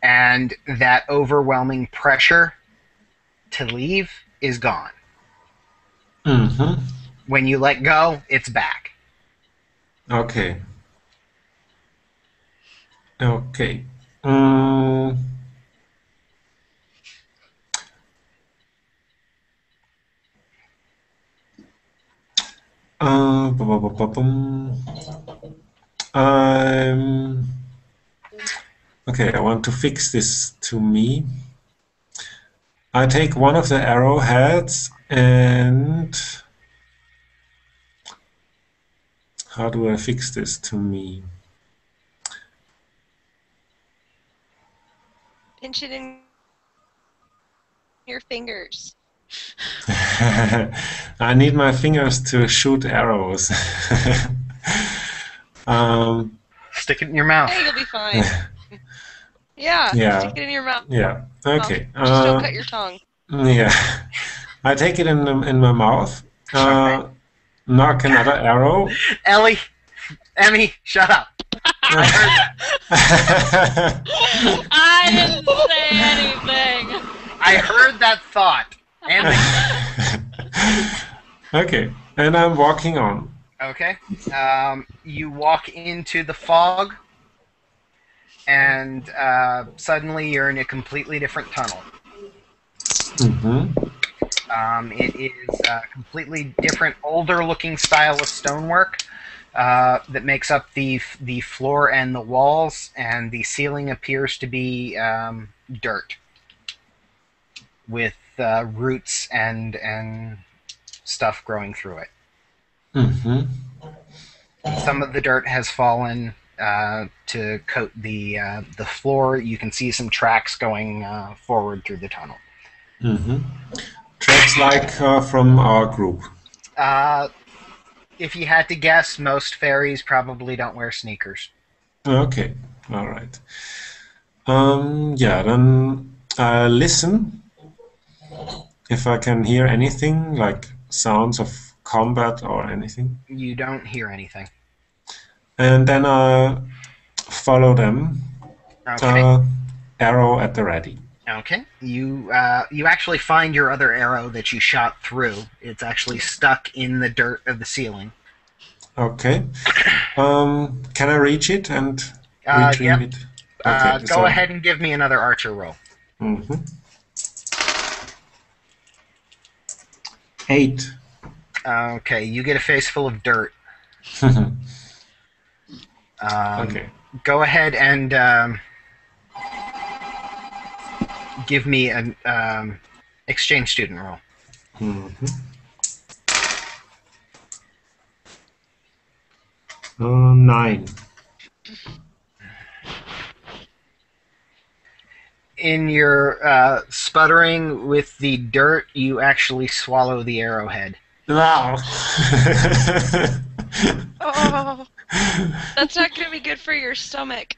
Speaker 1: and that overwhelming pressure to leave is gone. When you let go, it's back.
Speaker 5: Okay. Okay. Okay, I want to fix this to me. I take one of the arrowheads and how do I fix this to me?
Speaker 4: Pinch it in your fingers.
Speaker 5: I need my fingers to shoot arrows.
Speaker 1: Stick it in your mouth.
Speaker 4: Hey, you'll be fine. Yeah,
Speaker 5: Yeah.
Speaker 4: stick it in your mouth.
Speaker 5: Yeah. Okay.
Speaker 4: Just don't cut your tongue.
Speaker 5: Yeah. I take it in my mouth.
Speaker 1: Okay.
Speaker 5: Knock another arrow.
Speaker 1: Emmy, shut up. I heard that.
Speaker 3: I didn't say anything.
Speaker 1: I heard that thought. Emmy.
Speaker 5: Okay. And I'm walking on.
Speaker 1: Okay. You walk into the fog, and suddenly you're in a completely different tunnel.
Speaker 5: Mm-hmm.
Speaker 1: It is a completely different, older-looking style of stonework that makes up the floor and the walls, and the ceiling appears to be dirt with roots and stuff growing through it.
Speaker 5: Mm-hmm.
Speaker 1: Some of the dirt has fallen to coat the floor. You can see some tracks going forward through the tunnel.
Speaker 5: Mm-hmm. Tracks like from our group.
Speaker 1: If you had to guess, most fairies probably don't wear sneakers.
Speaker 5: Okay. All right. Yeah, then listen if I can hear anything like sounds of combat or anything.
Speaker 1: You don't hear anything.
Speaker 5: And then follow them.
Speaker 1: Okay.
Speaker 5: Arrow at the ready.
Speaker 1: Okay. You actually find your other arrow that you shot through. It's actually stuck in the dirt of the ceiling.
Speaker 5: Okay. Can I reach it and retrieve
Speaker 1: yep.
Speaker 5: it? Okay.
Speaker 1: Go ahead and give me another archer roll.
Speaker 5: Mm-hmm. 8.
Speaker 1: Okay. You get a face full of dirt.
Speaker 5: Okay.
Speaker 1: Go ahead and give me an exchange student roll.
Speaker 5: Mm-hmm. 9.
Speaker 1: In your sputtering with the dirt, you actually swallow the arrowhead.
Speaker 5: Wow.
Speaker 4: Oh, that's not going to be good for your stomach.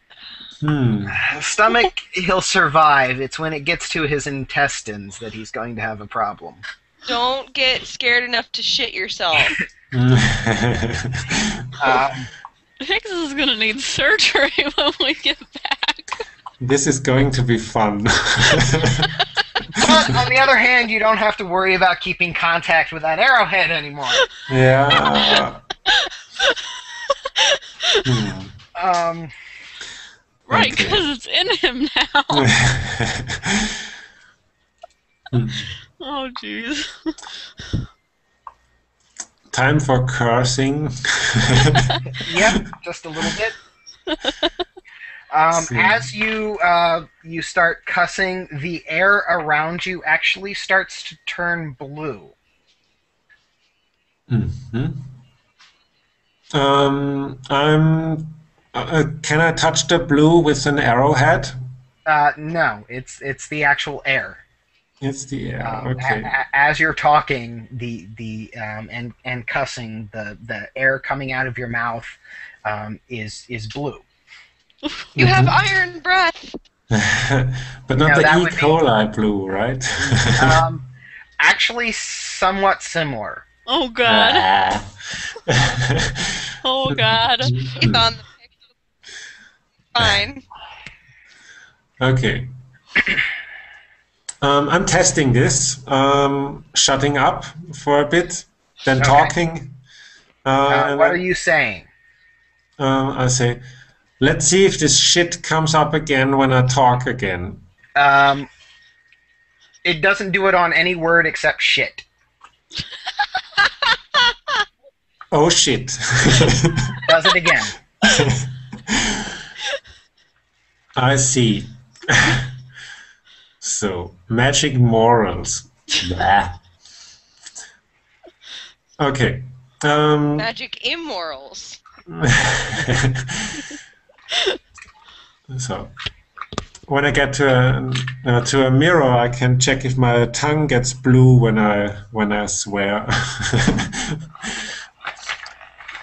Speaker 1: Stomach, he'll survive. It's when it gets to his intestines that he's going to have a problem.
Speaker 4: Don't get scared enough to shit yourself.
Speaker 3: I think this is gonna need surgery when we get back.
Speaker 5: This is going to be fun.
Speaker 1: But on the other hand, you don't have to worry about keeping contact with that arrowhead anymore.
Speaker 5: Yeah.
Speaker 3: Right,
Speaker 5: Okay.
Speaker 3: because it's in him now. Oh, jeez.
Speaker 5: Time for cursing.
Speaker 1: Yep, just a little bit. As you start cussing, the air around you actually starts to turn blue.
Speaker 5: Mm-hmm. Can I touch the blue with an arrowhead?
Speaker 1: No, it's the actual air.
Speaker 5: It's the air. Okay.
Speaker 1: As you're talking, and cussing, the air coming out of your mouth is blue.
Speaker 4: You have iron breath.
Speaker 5: But not
Speaker 1: No,
Speaker 5: the
Speaker 1: that
Speaker 5: E.
Speaker 1: would be-
Speaker 5: coli blue, right?
Speaker 1: Actually, somewhat similar.
Speaker 3: Oh, God. Oh, God.
Speaker 4: It's on the picture. Fine.
Speaker 5: Okay. I'm testing this, shutting up for a bit, then
Speaker 1: Okay.
Speaker 5: talking. And
Speaker 1: What
Speaker 5: then,
Speaker 1: are you saying?
Speaker 5: I say, let's see if this shit comes up again when I talk again.
Speaker 1: It doesn't do it on any word except shit.
Speaker 5: Oh shit.
Speaker 1: Does it again.
Speaker 5: I see. So, magic morals. Blah. Okay.
Speaker 4: Magic immorals.
Speaker 5: So, when I get to a mirror, I can check if my tongue gets blue when I swear.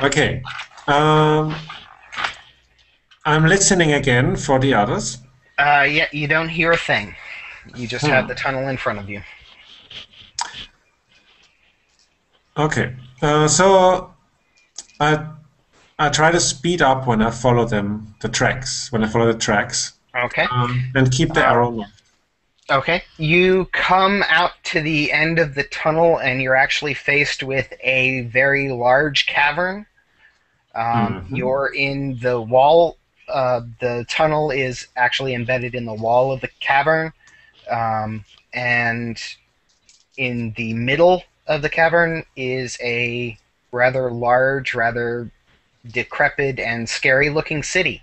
Speaker 5: Okay. I'm listening again for the others.
Speaker 1: Yeah, you don't hear a thing. You just have the tunnel in front of you.
Speaker 5: Okay. So I try to speed up when I follow the tracks.
Speaker 1: Okay.
Speaker 5: And keep the arrow left.
Speaker 1: Okay. You come out to the end of the tunnel, and you're actually faced with a very large cavern. You're in the wall. The tunnel is actually embedded in the wall of the cavern, and in the middle of the cavern is a rather large, rather decrepit, and scary-looking city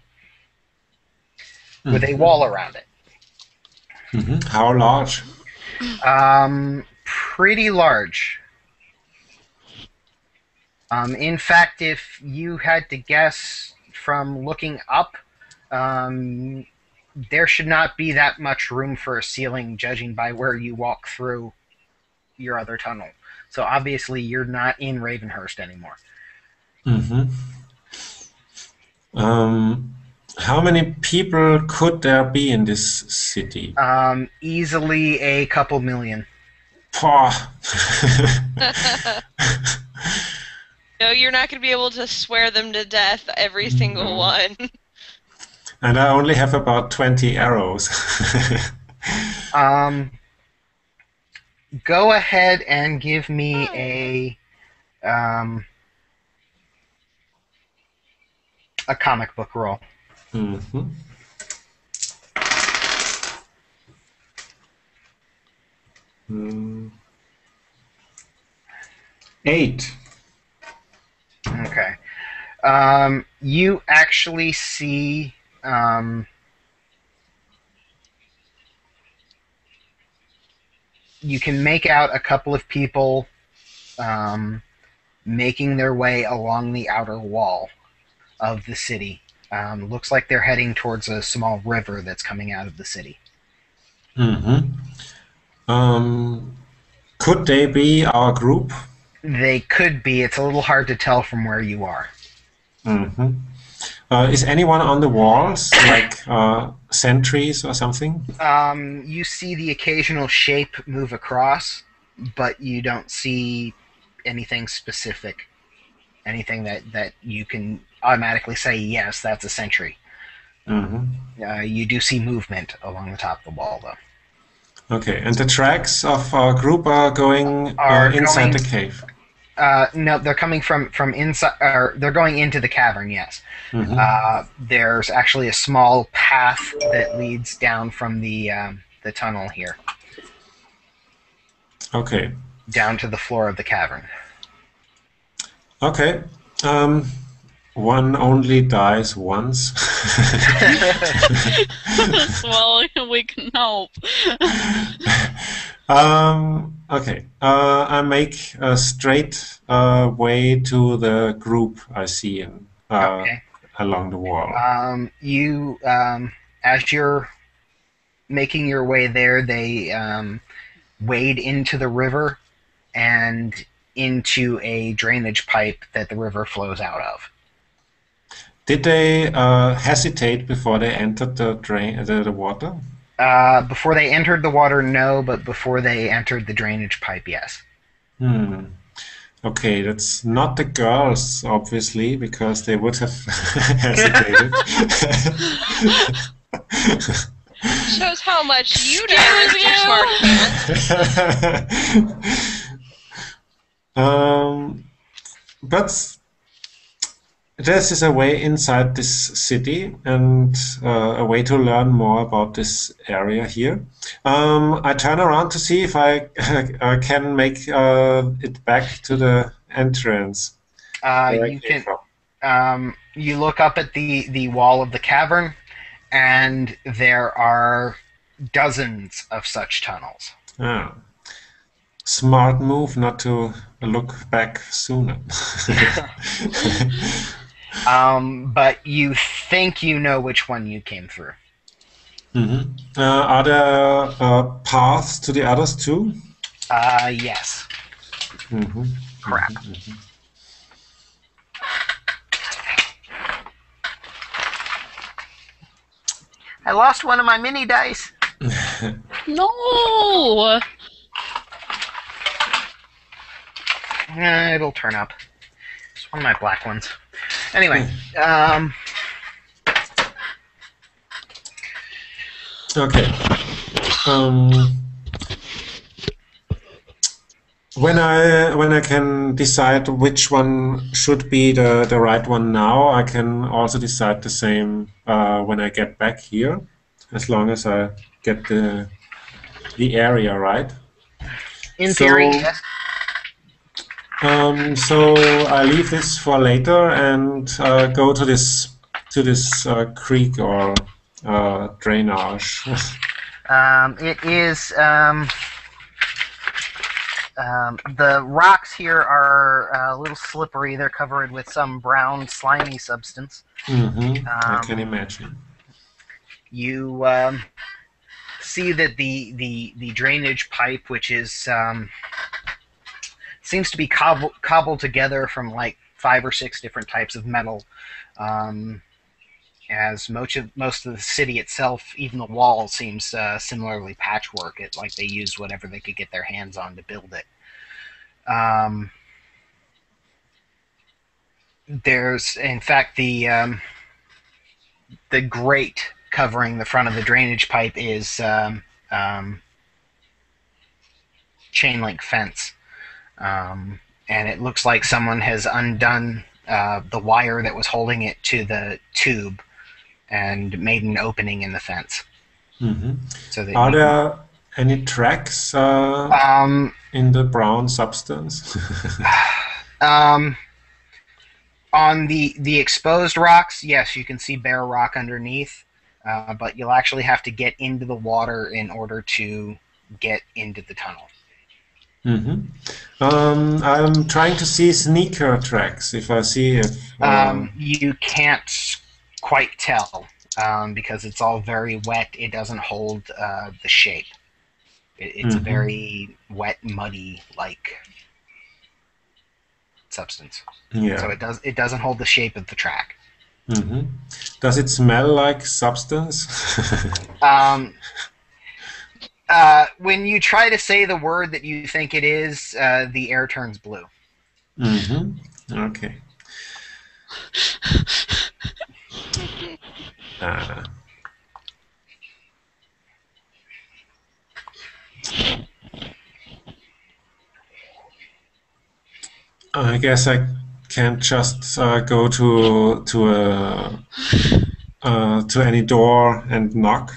Speaker 1: with a wall around it.
Speaker 5: How large?
Speaker 1: Pretty large. In fact, if you had to guess from looking up, there should not be that much room for a ceiling, judging by where you walk through your other tunnel. So obviously, you're not in Ravenhurst anymore.
Speaker 5: How many people could there be in this city?
Speaker 1: Easily a couple million.
Speaker 5: Pah.
Speaker 4: No, you're not going to be able to swear them to death, every single one.
Speaker 5: And I only have about 20 arrows.
Speaker 1: Go ahead and give me a comic book roll.
Speaker 5: Mm-hmm. Mm. 8.
Speaker 1: Okay. You actually see you can make out a couple of people making their way along the outer wall of the city. Looks like they're heading towards a small river that's coming out of the city.
Speaker 5: Could they be our group?
Speaker 1: They could be. It's a little hard to tell from where you are.
Speaker 5: Is anyone on the walls, like sentries or something?
Speaker 1: You see the occasional shape move across, but you don't see anything specific. Anything that you can automatically say, yes, that's a sentry. You do see movement along the top of the wall, though.
Speaker 5: Okay, and the tracks of our group are going inside the cave.
Speaker 1: No, they're coming from inside. Or they're going into the cavern. Yes. There's actually a small path that leads down from the tunnel here.
Speaker 5: Okay.
Speaker 1: Down to the floor of the cavern.
Speaker 5: Okay. One only dies once.
Speaker 3: Well, we can hope.
Speaker 5: Okay. I make a straight way to the group I see along the wall.
Speaker 1: You, as you're making your way there, they wade into the river and into a drainage pipe that the river flows out of.
Speaker 5: Did they hesitate before they entered the water?
Speaker 1: Before they entered the water, no, but before they entered the drainage pipe, yes.
Speaker 5: Okay, that's not the girls, obviously, because they would have hesitated.
Speaker 4: Shows how much you know, Mr. Smart.
Speaker 5: But this is a way inside this city and a way to learn more about this area here. I turn around to see if I can make it back to the entrance.
Speaker 1: You can. You look up at the wall of the cavern, and there are dozens of such tunnels.
Speaker 5: Ah. Smart move not to look back sooner.
Speaker 1: But you think you know which one you came through.
Speaker 5: Are there paths to the others too?
Speaker 1: Yes.
Speaker 5: Mm-hmm.
Speaker 1: Crap. I lost one of my mini dice.
Speaker 3: No!
Speaker 1: It'll turn up. It's one of my black ones. Anyway,
Speaker 5: Okay. When I can decide which one should be the right one now, I can also decide the same when I get back here, as long as I get the area right.
Speaker 1: in theory, yes.
Speaker 5: So I leave this for later and go to this creek or drainage.
Speaker 1: It is. The rocks here are a little slippery. They're covered with some brown, slimy substance.
Speaker 5: I can imagine.
Speaker 1: You see that the drainage pipe, which is seems to be cobbled together from like 5 or 6 different types of metal. As most of the city itself, even the wall, seems similarly patchwork. Like they used whatever they could get their hands on to build it. There's, in fact, the grate covering the front of the drainage pipe is chain link fence, and it looks like someone has undone the wire that was holding it to the tube and made an opening in the fence. So that
Speaker 5: Are there any tracks in the brown substance?
Speaker 1: On the exposed rocks, yes, you can see bare rock underneath, but you'll actually have to get into the water in order to get into the tunnel.
Speaker 5: I'm trying to see sneaker tracks. If I see if
Speaker 1: you can't quite tell because it's all very wet. It doesn't hold the shape. It's a very wet, muddy like substance.
Speaker 5: Yeah.
Speaker 1: So it doesn't hold the shape of the track.
Speaker 5: Does it smell like substance?
Speaker 1: When you try to say the word that you think it is, the air turns blue.
Speaker 5: Okay. I guess I can't just go to any door and knock.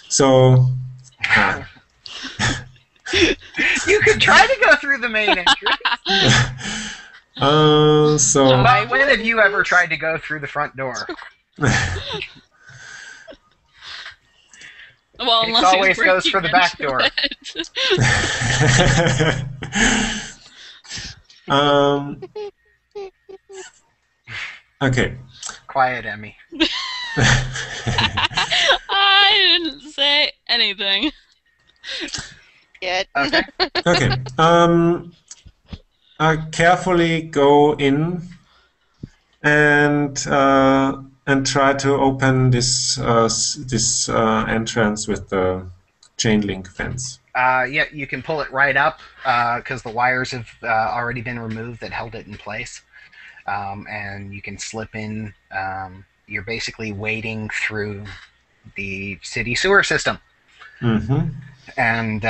Speaker 5: So
Speaker 1: you could try to go through the main entrance. But when have you ever tried to go through the front door?
Speaker 3: Well,
Speaker 1: it always goes for the back door.
Speaker 5: Okay.
Speaker 1: Quiet, Emmy.
Speaker 3: I didn't say anything.
Speaker 4: Yet.
Speaker 1: Okay.
Speaker 5: Okay. I carefully go in and try to open this entrance with the chain link fence.
Speaker 1: Yeah, you can pull it right up because the wires have already been removed that held it in place, and you can slip in. You're basically wading through the city sewer system, and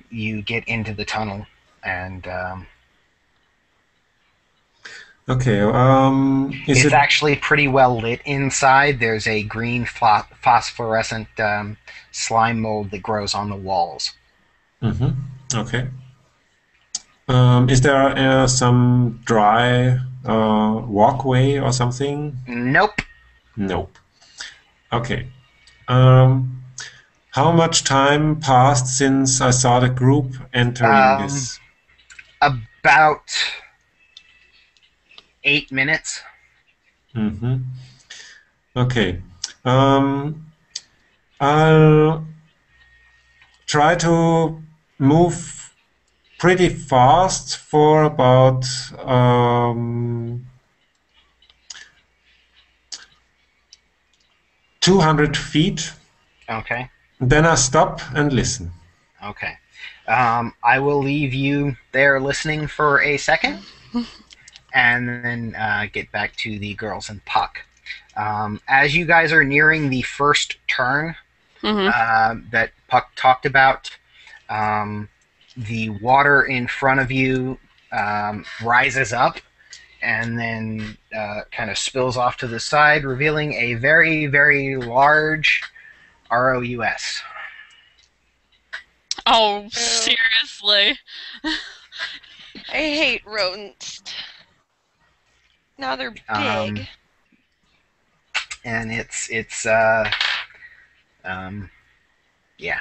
Speaker 1: you get into the tunnel. And
Speaker 5: okay,
Speaker 1: it's actually pretty well lit inside. There's a green phosphorescent slime mold that grows on the walls.
Speaker 5: Okay. Is there some dry walkway or something?
Speaker 1: Nope.
Speaker 5: Nope. Okay. How much time passed since I saw the group entering this?
Speaker 1: About 8 minutes.
Speaker 5: Okay. I'll try to move pretty fast for about 200 feet.
Speaker 1: Okay.
Speaker 5: Then I stop and listen.
Speaker 1: Okay. I will leave you there listening for a second, and then get back to the girls and Puck. As you guys are nearing the first turn that Puck talked about, the water in front of you rises up and then kind of spills off to the side, revealing a very, very large ROUS.
Speaker 3: Oh, seriously.
Speaker 4: I hate rodents. Now they're big.
Speaker 1: And it's yeah,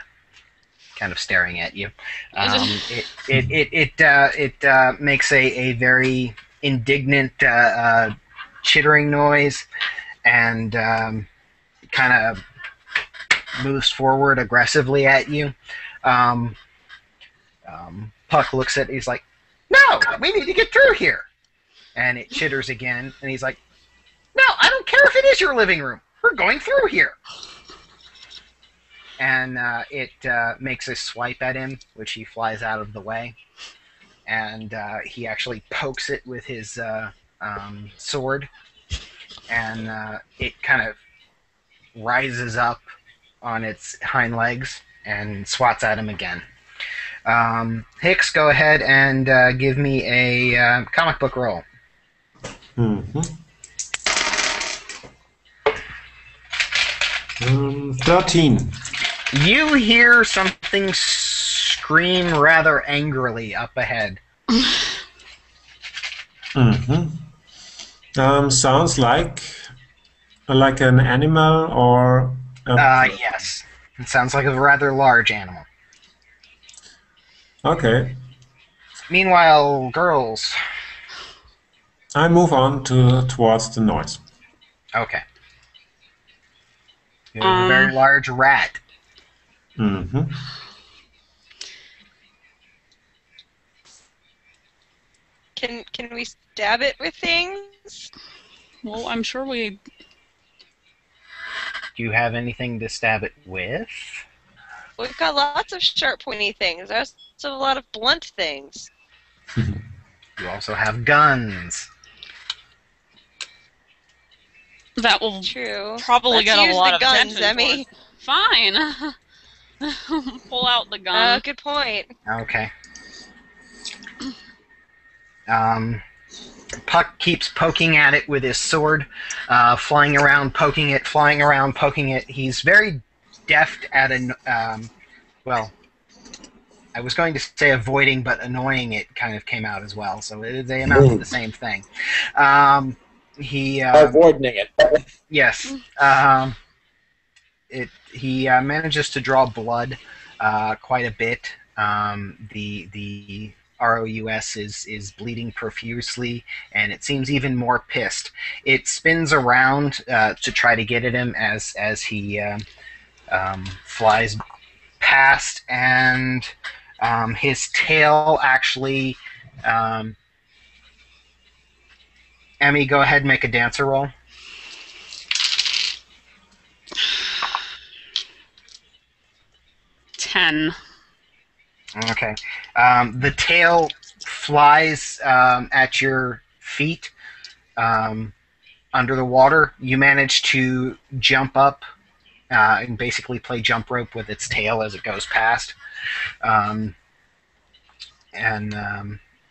Speaker 1: kind of staring at you. It makes a very indignant chittering noise, and kind of moves forward aggressively at you. Puck looks at it, he's like, "No, we need to get through here." And it chitters again, and he's like, "No, I don't care if it is your living room. We're going through here." And it makes a swipe at him, which he flies out of the way. And he actually pokes it with his sword, and it kind of rises up on its hind legs and swats at him again. Hicks, go ahead and give me a comic book roll.
Speaker 5: 13.
Speaker 1: You hear something scream rather angrily up ahead.
Speaker 5: Sounds like an animal or
Speaker 1: Yes. It sounds like a rather large animal.
Speaker 5: Okay.
Speaker 1: Meanwhile, girls.
Speaker 5: I move on towards the noise.
Speaker 1: Okay. You have a very large rat.
Speaker 5: Mm-hmm.
Speaker 4: Can we stab it with things?
Speaker 3: Well, I'm sure we...
Speaker 1: Do you have anything to stab it with?
Speaker 4: We've got lots of sharp, pointy things. There's also a lot of blunt things.
Speaker 1: You also have guns.
Speaker 3: That will
Speaker 4: True.
Speaker 3: probably
Speaker 4: Let's
Speaker 3: get a
Speaker 4: use
Speaker 3: lot
Speaker 4: the
Speaker 3: of
Speaker 4: guns,
Speaker 3: attention.
Speaker 4: Emmy.
Speaker 3: For us. Fine. Pull out the gun.
Speaker 4: Good point.
Speaker 1: Okay. Puck keeps poking at it with his sword, flying around, poking it, flying around, poking it. He's very deft at well, I was going to say avoiding, but annoying it kind of came out as well, so they amount to the same thing.
Speaker 2: Avoiding it.
Speaker 1: Yes. He manages to draw blood quite a bit. The ROUS is bleeding profusely, and it seems even more pissed. It spins around to try to get at him as he flies past, and his tail actually... Emmy, go ahead and make a dancer roll.
Speaker 3: Ten.
Speaker 1: Okay. The tail flies at your feet under the water. You manage to jump up and basically play jump rope with its tail as it goes past.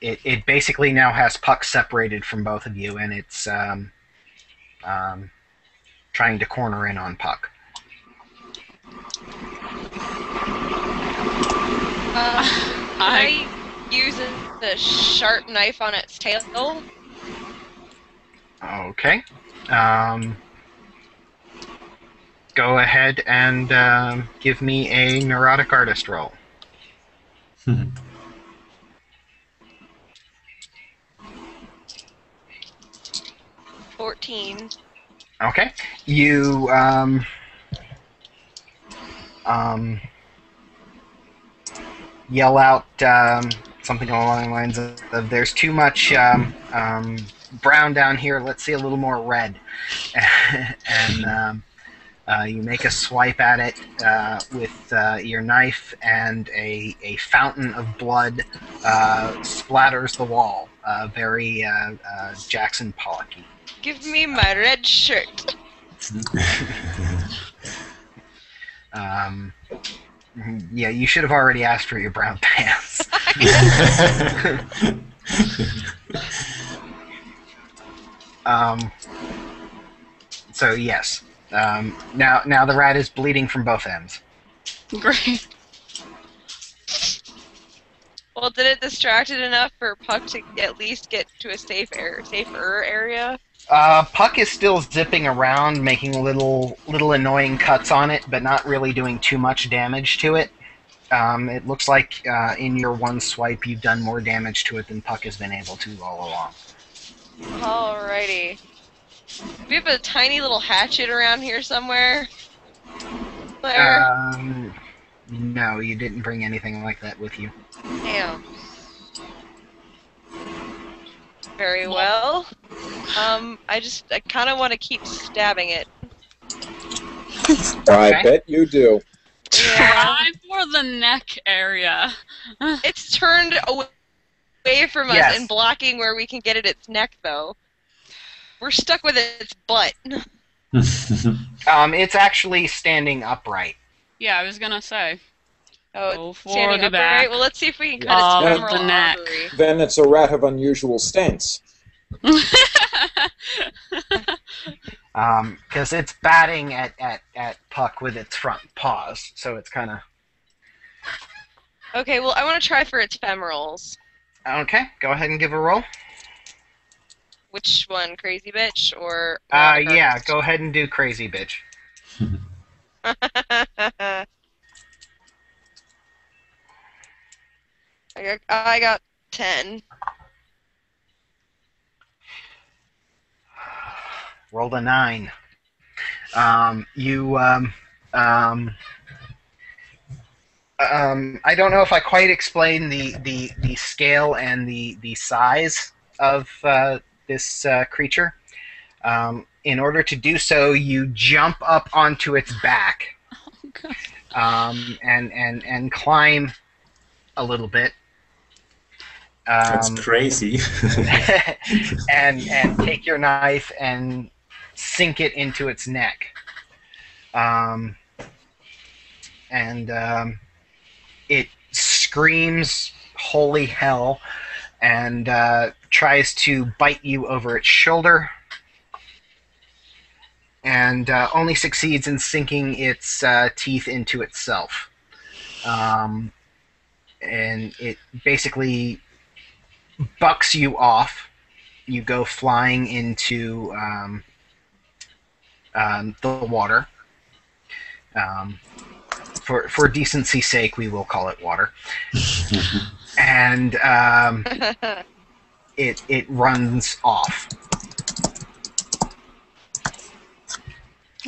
Speaker 1: It basically now has Puck separated from both of you, and it's trying to corner in on Puck.
Speaker 4: I use the sharp knife on its tail.
Speaker 1: Okay. Go ahead and give me a neurotic artist roll.
Speaker 4: 14.
Speaker 1: Okay. You um, yell out something along the lines of "There's too much brown down here. Let's see a little more red." And you make a swipe at it with your knife, and a fountain of blood splatters the wall. Very Jackson Pollocky.
Speaker 4: Give me my red shirt.
Speaker 1: Yeah, you should have already asked for your brown pants. So yes. Now the rat is bleeding from both ends.
Speaker 3: Great.
Speaker 4: Well, did it distract it enough for Puck to at least get to a safer area?
Speaker 1: Puck is still zipping around, making little annoying cuts on it, but not really doing too much damage to it. It looks like in your one swipe you've done more damage to it than Puck has been able to all along.
Speaker 4: Alrighty. Do we have a tiny little hatchet around here somewhere? Claire?
Speaker 1: No, you didn't bring anything like that with you.
Speaker 4: Damn. Very well. I kind of want to keep stabbing it.
Speaker 2: I bet you do.
Speaker 4: Yeah.
Speaker 3: Try for the neck area.
Speaker 4: It's turned away from us
Speaker 1: Yes.
Speaker 4: and blocking where we can get at its neck, though. We're stuck with its butt.
Speaker 1: It's actually standing upright.
Speaker 3: Yeah, I was gonna say.
Speaker 4: Oh,
Speaker 3: Go
Speaker 4: it's
Speaker 3: for
Speaker 4: standing
Speaker 3: the
Speaker 4: upright.
Speaker 3: back.
Speaker 4: Well, let's see if we can
Speaker 3: Of
Speaker 4: cut its
Speaker 3: the
Speaker 4: femoral
Speaker 3: neck.
Speaker 4: artery.
Speaker 2: Then it's a rat of unusual stance.
Speaker 1: Because it's batting at Puck with its front paws, so it's kind of...
Speaker 4: Okay, well, I want to try for its femorals.
Speaker 1: Okay, go ahead and give a roll.
Speaker 4: Which one, Crazy Bitch or?
Speaker 1: Yeah, go ahead and do Crazy Bitch.
Speaker 4: I got 10.
Speaker 1: Rolled a 9. I don't know if I quite explained the scale and the size of this creature. In order to do so, you jump up onto its back and climb a little bit.
Speaker 5: That's crazy.
Speaker 1: and take your knife and sink it into its neck. It screams holy hell and tries to bite you over its shoulder, and only succeeds in sinking its teeth into itself. And it basically bucks you off. You go flying into the water. For decency's sake, we will call it water. And it runs off.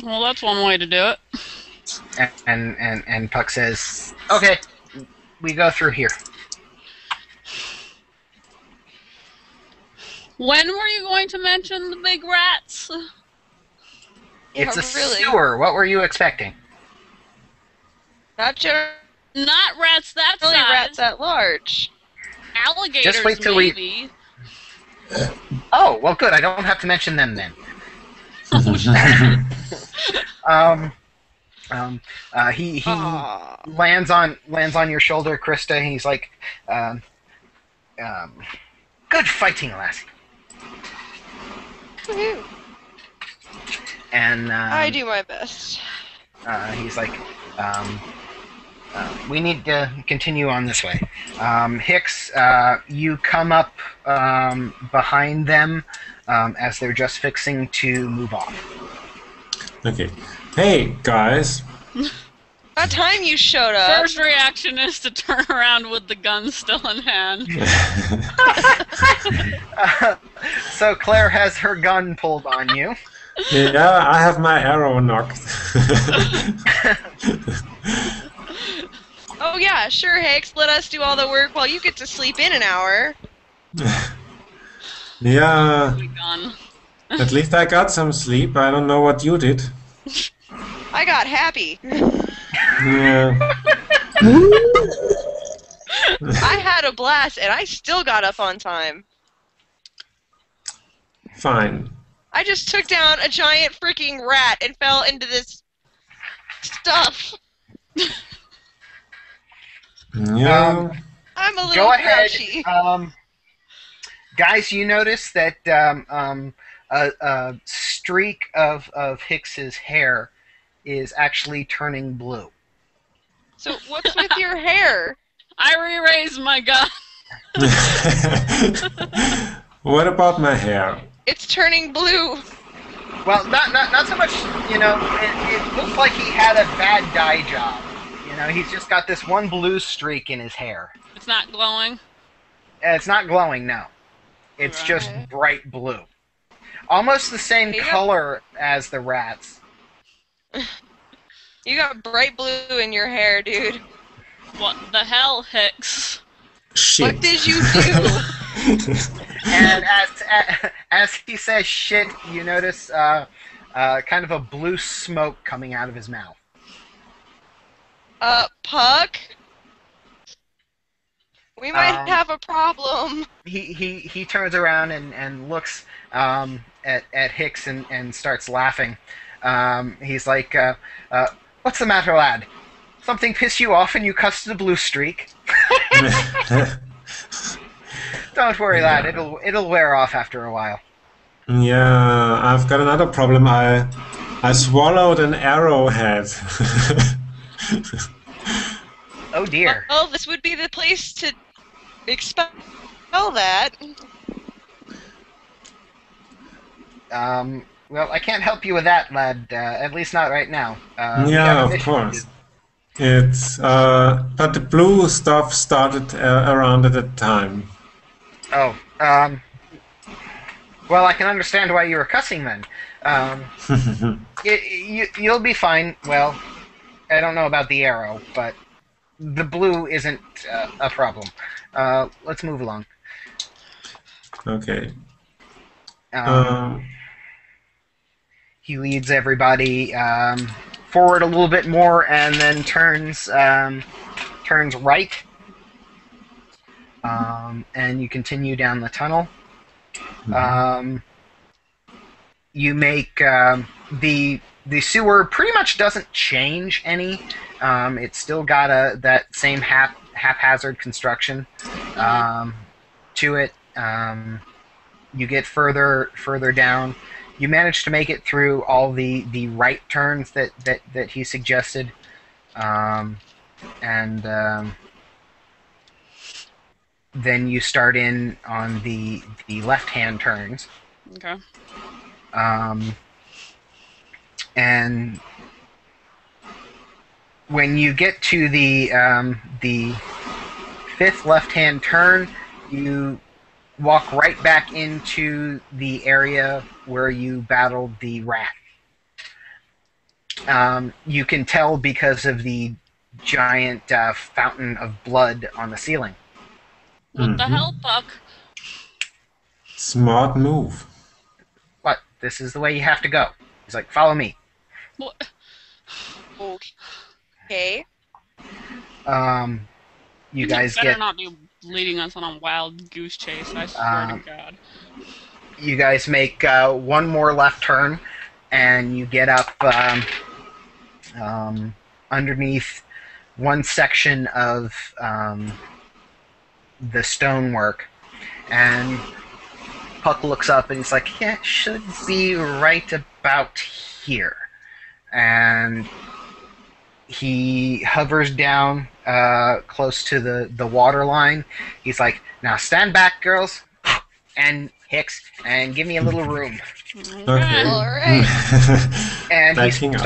Speaker 3: Well, that's one way to do it.
Speaker 1: And Puck says, "Okay, we go through here."
Speaker 3: When were you going to mention the big rats?
Speaker 1: It's a
Speaker 4: really.
Speaker 1: sewer. What were you expecting?
Speaker 4: Not generally
Speaker 3: Not rats that size.
Speaker 4: rats that large.
Speaker 3: Alligators,
Speaker 1: Just wait till we-
Speaker 3: maybe.
Speaker 1: Oh, well, good. I don't have to mention them then. He
Speaker 4: Aw.
Speaker 1: lands on your shoulder, Krista. And he's like, "Good fighting, lassie."
Speaker 4: Woohoo.
Speaker 1: And
Speaker 4: I do my best.
Speaker 1: he's like, "We need to continue on this way." Hicks, you come up behind them as they're just fixing to move off.
Speaker 5: Okay. Hey, guys.
Speaker 4: About time you showed up.
Speaker 3: First reaction is to turn around with the gun still in hand.
Speaker 1: So Claire has her gun pulled on you.
Speaker 5: Yeah, I have my arrow knocked.
Speaker 4: Oh yeah, sure, Hicks. Let us do all the work while you get to sleep in an hour.
Speaker 5: Yeah,
Speaker 3: We gone.
Speaker 5: at least I got some sleep. I don't know what you did.
Speaker 4: I got happy.
Speaker 5: Yeah.
Speaker 4: I had a blast, and I still got up on time.
Speaker 5: Fine.
Speaker 4: I just took down a giant freaking rat and fell into this stuff.
Speaker 5: Yeah.
Speaker 4: I'm a little
Speaker 1: Go ahead.
Speaker 4: grouchy.
Speaker 1: Guys, you notice that a streak of Hicks's hair is actually turning blue.
Speaker 4: So what's with your hair?
Speaker 3: I re-raised my gun.
Speaker 5: What about my hair?
Speaker 4: It's turning blue.
Speaker 1: Well, not so much. It looks like he had a bad dye job. He's just got this one blue streak in his hair.
Speaker 3: It's not glowing.
Speaker 1: It's not glowing, no. It's just
Speaker 4: Right.
Speaker 1: bright blue. Almost the same
Speaker 4: Yeah.
Speaker 1: color as the rats.
Speaker 4: You got bright blue in your hair, dude.
Speaker 3: What the hell, Hicks?
Speaker 5: Shit.
Speaker 4: What did you do?
Speaker 1: And as he says shit, you notice kind of a blue smoke coming out of his mouth.
Speaker 4: Puck? We might
Speaker 1: Um,
Speaker 4: have a problem.
Speaker 1: He turns around and looks at Hicks and starts laughing. He's like, "What's the matter, lad? Something pissed you off and you cussed a blue streak? Don't worry, lad. It'll wear off after a while."
Speaker 5: Yeah, I've got another problem. I swallowed an arrowhead.
Speaker 1: Oh dear.
Speaker 4: Well, this would be the place to expel that.
Speaker 1: Well, I can't help you with that, lad. At least not right now. We
Speaker 5: Yeah,
Speaker 1: got a
Speaker 5: of
Speaker 1: mission to
Speaker 5: course.
Speaker 1: do.
Speaker 5: It's but the blue stuff started around at that time.
Speaker 1: Oh, well, I can understand why you were cussing then. You'll be fine. Well, I don't know about the arrow, but the blue isn't a problem. Let's move along.
Speaker 5: Okay.
Speaker 1: Um, he leads everybody forward a little bit more, and then turns right, and you continue down the tunnel. You make the sewer pretty much doesn't change any. It's still got that same haphazard construction to it. You get further down. You manage to make it through all the right turns that he suggested, and then you start in on the left-hand turns.
Speaker 3: Okay.
Speaker 1: And when you get to the fifth left-hand turn, you walk right back into the area where you battled the rat. You can tell because of the giant fountain of blood on the ceiling.
Speaker 3: What the
Speaker 5: Mhm.
Speaker 3: hell, Puck?
Speaker 5: Smart move.
Speaker 1: But this is the way you have to go. He's like, follow me.
Speaker 3: What?
Speaker 4: Okay.
Speaker 1: You guys
Speaker 3: better
Speaker 1: get
Speaker 3: not be leading us on a wild goose chase. I swear to God.
Speaker 1: you guys make one more left turn, and you get up underneath one section of the stonework, and Puck looks up and he's like, "Yeah, it should be right about here." And he hovers down close to the water line. He's like, "Now stand back, girls, and Hicks, and give me a little room."
Speaker 5: Okay.
Speaker 4: All right.
Speaker 1: And he
Speaker 5: Backing up.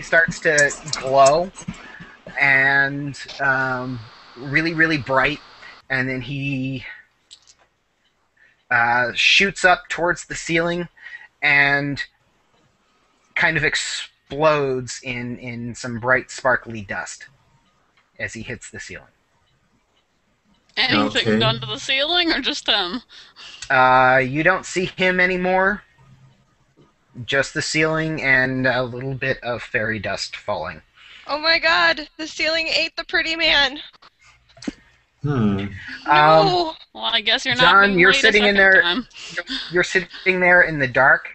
Speaker 1: starts to glow, and really bright, and then he shoots up towards the ceiling, and kind of explodes in some bright, sparkly dust as he hits the ceiling.
Speaker 3: Anything
Speaker 5: Okay.
Speaker 3: done to the ceiling, or just him?
Speaker 1: You don't see him anymore. Just the ceiling and a little bit of fairy dust falling.
Speaker 4: Oh my god, the ceiling ate the pretty man.
Speaker 5: Hmm.
Speaker 4: No.
Speaker 3: Well, I guess you're not
Speaker 1: John,
Speaker 3: being
Speaker 1: you're
Speaker 3: late a
Speaker 1: sitting in
Speaker 3: second
Speaker 1: there.
Speaker 3: time.
Speaker 1: You're sitting there in the dark,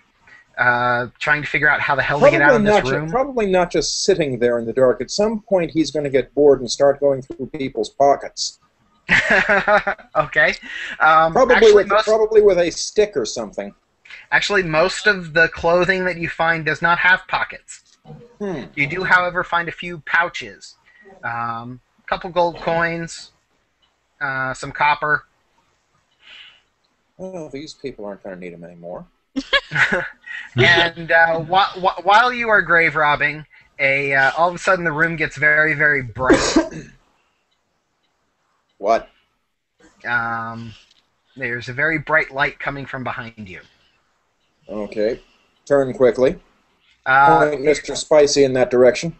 Speaker 1: trying to figure out how the hell to get out of this room.
Speaker 2: Probably not just sitting there in the dark. At some point, he's going to get bored and start going through people's pockets.
Speaker 1: Okay.
Speaker 2: Probably with a stick or something.
Speaker 1: Actually, most of the clothing that you find does not have pockets. You do, however, find a few pouches. A couple gold coins, some copper.
Speaker 2: Well, these people aren't going to need them anymore.
Speaker 1: And while you are grave robbing, all of a sudden the room gets very, very bright.
Speaker 2: What?
Speaker 1: There's a very bright light coming from behind you.
Speaker 2: Okay. Turn quickly. Point Mr. Spicy in that direction.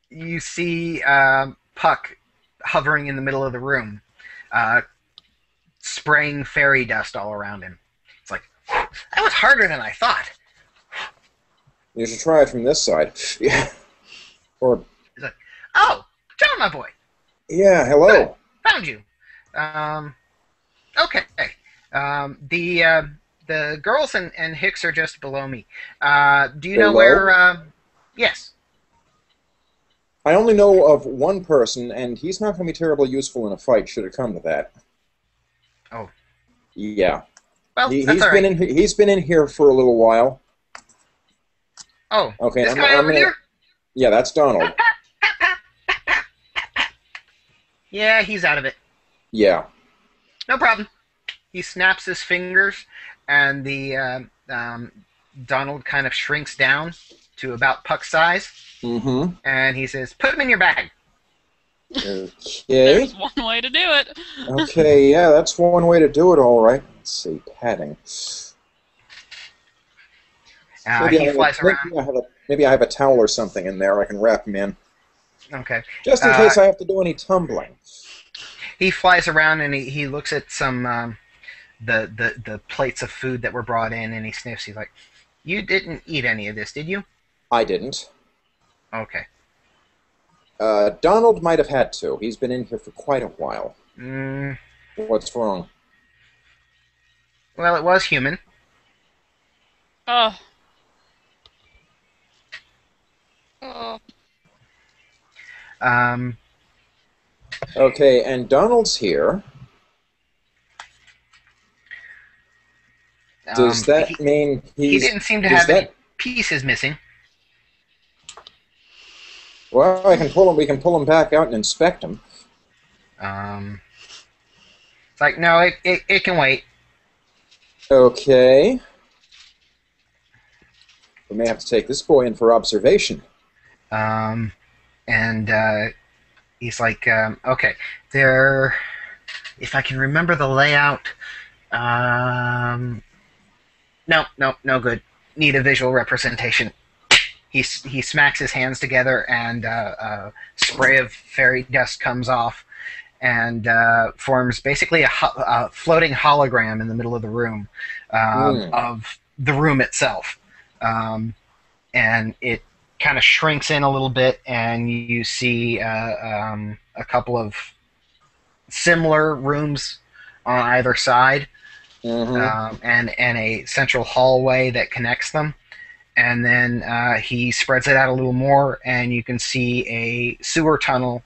Speaker 1: You see Puck hovering in the middle of the room, spraying fairy dust all around him. It's like, that was harder than I thought.
Speaker 2: You should try it from this side. Yeah. Or,
Speaker 1: He's like, oh, John, my boy.
Speaker 2: yeah, hello.
Speaker 1: Found you. Okay. The girls and Hicks are just below me. Do you know
Speaker 2: Below?
Speaker 1: where? Yes.
Speaker 2: I only know of one person, and he's not going to be terribly useful in a fight should it come to that.
Speaker 1: Oh.
Speaker 2: Yeah.
Speaker 1: Well,
Speaker 2: He's
Speaker 1: that's all right.
Speaker 2: been in here for a little while.
Speaker 1: Oh.
Speaker 2: Okay.
Speaker 1: This guy over here.
Speaker 2: Yeah, that's Donald.
Speaker 1: Yeah, he's out of it.
Speaker 2: Yeah.
Speaker 1: No problem. He snaps his fingers, and the Donald kind of shrinks down to about Puck's size,
Speaker 2: Mm-hmm.
Speaker 1: and he says, "Put him in your bag."
Speaker 2: Okay.
Speaker 3: There's one way to do it.
Speaker 2: Okay, yeah, that's one way to do it, all right. Let's see, padding.
Speaker 1: He flies around.
Speaker 2: Maybe I have a towel or something in there I can wrap him in.
Speaker 1: Okay.
Speaker 2: Just in case I have to do any tumbling.
Speaker 1: He flies around and he looks at some the plates of food that were brought in, and he sniffs. He's like, "You didn't eat any of this, did you?"
Speaker 2: I didn't.
Speaker 1: Okay.
Speaker 2: Donald might have had to. He's been in here for quite a while. What's wrong?
Speaker 1: Well, it was human.
Speaker 3: Oh,
Speaker 4: Oh.
Speaker 2: Okay, and Donald's here. Does that mean
Speaker 1: he
Speaker 2: he's...
Speaker 1: didn't seem to have any pieces missing.
Speaker 2: Well, we can pull him back out and inspect him.
Speaker 1: It's like, no, it can wait.
Speaker 2: Okay. We may have to take this boy in for observation.
Speaker 1: And he's like, okay, there. If I can remember the layout. No good. Need a visual representation. He smacks his hands together, and a spray of fairy dust comes off, and forms basically a floating hologram in the middle of the room, of the room itself, and it kind of shrinks in a little bit, and you see a couple of similar rooms on either side, and a central hallway that connects them. And then he spreads it out a little more, and you can see a sewer tunnel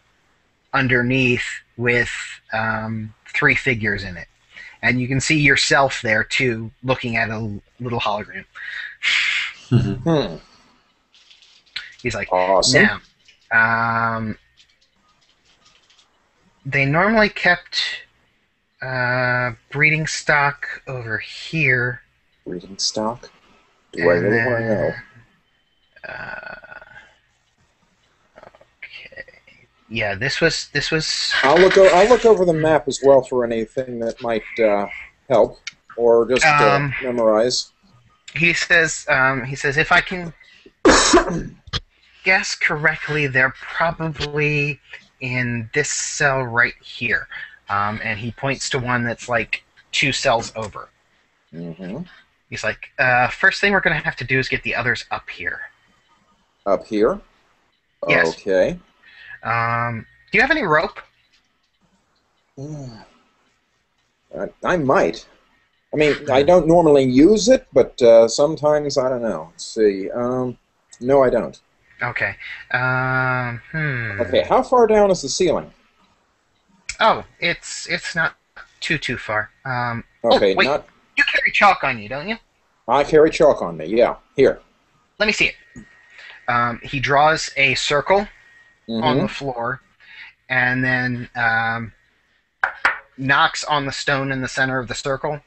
Speaker 1: underneath with 3 figures in it. And you can see yourself there, too, looking at a little hologram. He's like,
Speaker 2: awesome.
Speaker 1: Now, they normally kept breeding stock over here.
Speaker 2: Breeding stock? Do I really want to know?
Speaker 1: Okay. Yeah, this was.
Speaker 2: I'll look over the map as well for anything that might help, or just memorize.
Speaker 1: he says if I can guess correctly, they're probably in this cell right here. And he points to one that's like 2 cells over.
Speaker 2: Mm-hmm.
Speaker 1: He's like, first thing we're going to have to do is get the others up here.
Speaker 2: Up here?
Speaker 1: Yes.
Speaker 2: Okay.
Speaker 1: Do you have any rope?
Speaker 2: I might. I mean, I don't normally use it, but sometimes, I don't know. Let's see. No, I don't.
Speaker 1: Okay.
Speaker 2: Okay, how far down is the ceiling?
Speaker 1: Oh, it's not too far.
Speaker 2: Okay,
Speaker 1: wait.
Speaker 2: not...
Speaker 1: You carry chalk on you, don't you?
Speaker 2: I carry chalk on me, yeah. Here.
Speaker 1: Let me see it. He draws a circle on the
Speaker 2: Mm-hmm.
Speaker 1: floor, and then knocks on the stone in the center of the circle,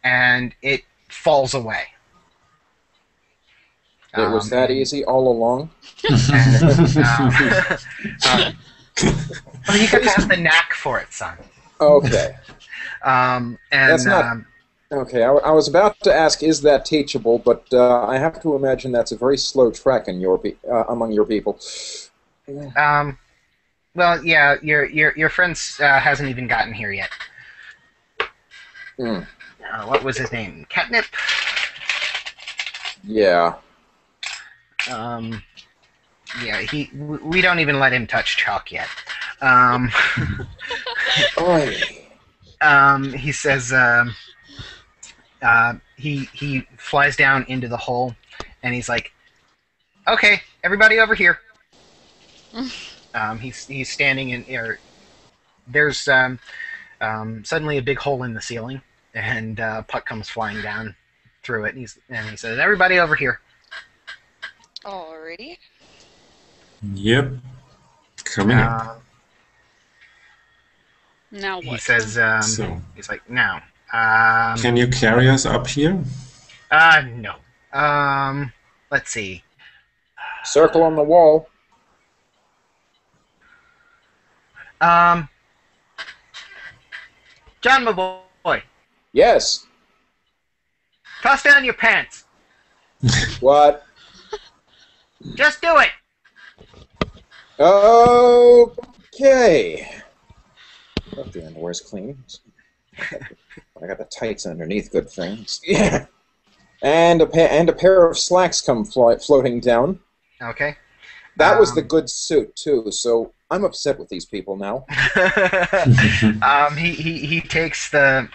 Speaker 1: and it falls away.
Speaker 2: It was that easy all along?
Speaker 1: Well, you got to have the knack for it, son.
Speaker 2: Okay.
Speaker 1: And
Speaker 2: That's not... Okay, I was about to ask, is that teachable? But I have to imagine that's a very slow trek in your among your people.
Speaker 1: well, yeah, your friend hasn't even gotten here yet.
Speaker 2: Hmm.
Speaker 1: What was his name? Catnip?
Speaker 2: Yeah.
Speaker 1: Yeah, we don't even let him touch chalk yet.
Speaker 2: Oy.
Speaker 1: He says he flies down into the hole, and he's like, "Okay, everybody over here." He's standing in there. There's suddenly a big hole in the ceiling, and Puck comes flying down through it, and he says, "Everybody over here."
Speaker 4: Alrighty.
Speaker 5: Yep. Coming up.
Speaker 3: Now what?
Speaker 1: He says,
Speaker 5: So,
Speaker 1: he's like, "Now,
Speaker 5: can you carry us up here?
Speaker 1: no. Let's see.
Speaker 2: Circle on the wall.
Speaker 1: John, my boy,
Speaker 2: Yes.
Speaker 1: toss down your pants.
Speaker 2: What?
Speaker 1: Just do it."
Speaker 2: Okay. Hope the underwear's clean. I got the tights underneath. Good things. Yeah. And a pair of slacks come floating down.
Speaker 1: Okay.
Speaker 2: That was the good suit too. So I'm upset with these people now.
Speaker 1: He takes the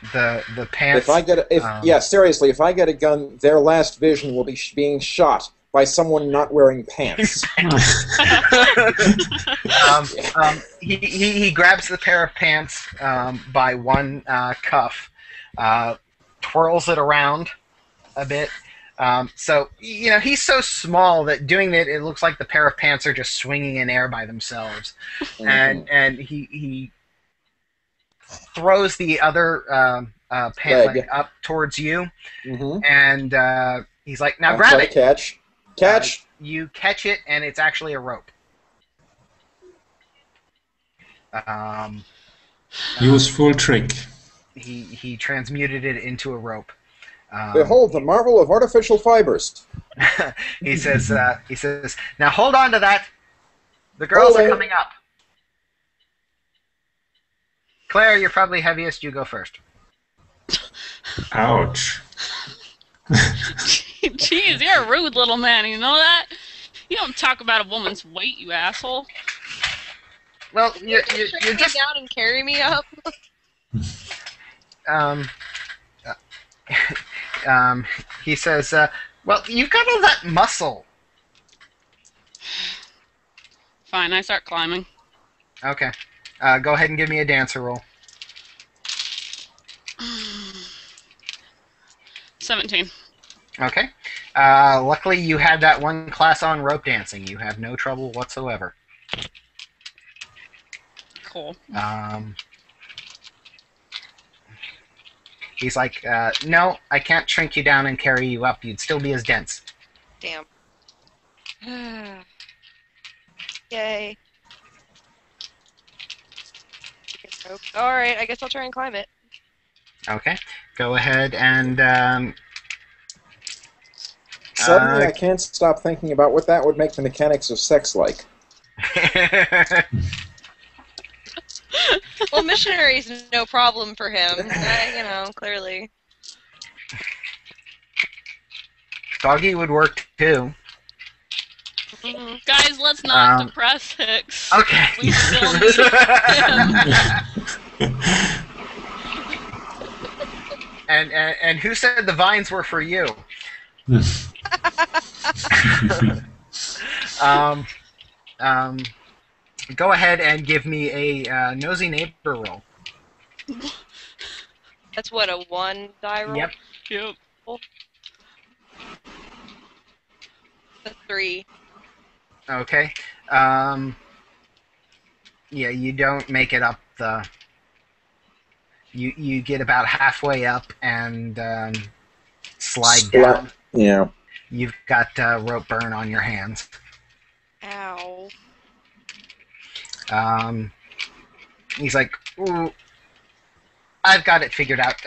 Speaker 1: pants.
Speaker 2: If I get seriously, if I get a gun, their last vision will be being shot by someone not wearing pants.
Speaker 1: He grabs the pair of pants by one cuff, twirls it around a bit. So he's so small that doing it looks like the pair of pants are just swinging in air by themselves, and he throws the other pant leg up towards you, and he's like, "Now grab it."
Speaker 2: Catch.
Speaker 1: You catch it, and it's actually a rope.
Speaker 5: Useful trick.
Speaker 1: He transmuted it into a rope.
Speaker 2: Behold the marvel of artificial fibers.
Speaker 1: he says, "Now hold on to that. The girls are coming up." Claire, you're probably heaviest. You go first.
Speaker 5: Ouch.
Speaker 3: Jeez, you're a rude little man, you know that? You don't talk about a woman's weight, you asshole.
Speaker 1: Well, you're
Speaker 4: Shrink me
Speaker 1: just
Speaker 4: down and carry me up.
Speaker 1: he says, "Well, you've got all that muscle."
Speaker 3: Fine, I start climbing.
Speaker 1: Okay. Go ahead and give me a dancer roll.
Speaker 3: 17.
Speaker 1: Okay. Luckily, you had that one class on rope dancing. You have no trouble whatsoever.
Speaker 3: Cool.
Speaker 1: He's like, "No, I can't shrink you down and carry you up. You'd still be as dense."
Speaker 4: Damn. Yay. Alright, I guess I'll try and climb it.
Speaker 1: Okay. Go ahead and
Speaker 2: Suddenly, I can't stop thinking about what that would make the mechanics of sex like.
Speaker 4: Well, missionary's no problem for him. You know, clearly.
Speaker 1: Doggy would work too.
Speaker 3: Guys, let's not depress Hicks.
Speaker 1: Okay.
Speaker 3: We still need him.
Speaker 1: And who said the vines were for you? Go ahead and give me a nosy neighbor roll.
Speaker 4: That's what, a 1 die roll?
Speaker 1: Yep.
Speaker 3: Yep.
Speaker 4: A 3.
Speaker 1: Okay. Yeah, you don't make it up the. You get about halfway up and slide down.
Speaker 2: Yeah.
Speaker 1: You've got rope burn on your hands.
Speaker 4: Ow.
Speaker 1: He's like, ooh, I've got it figured out.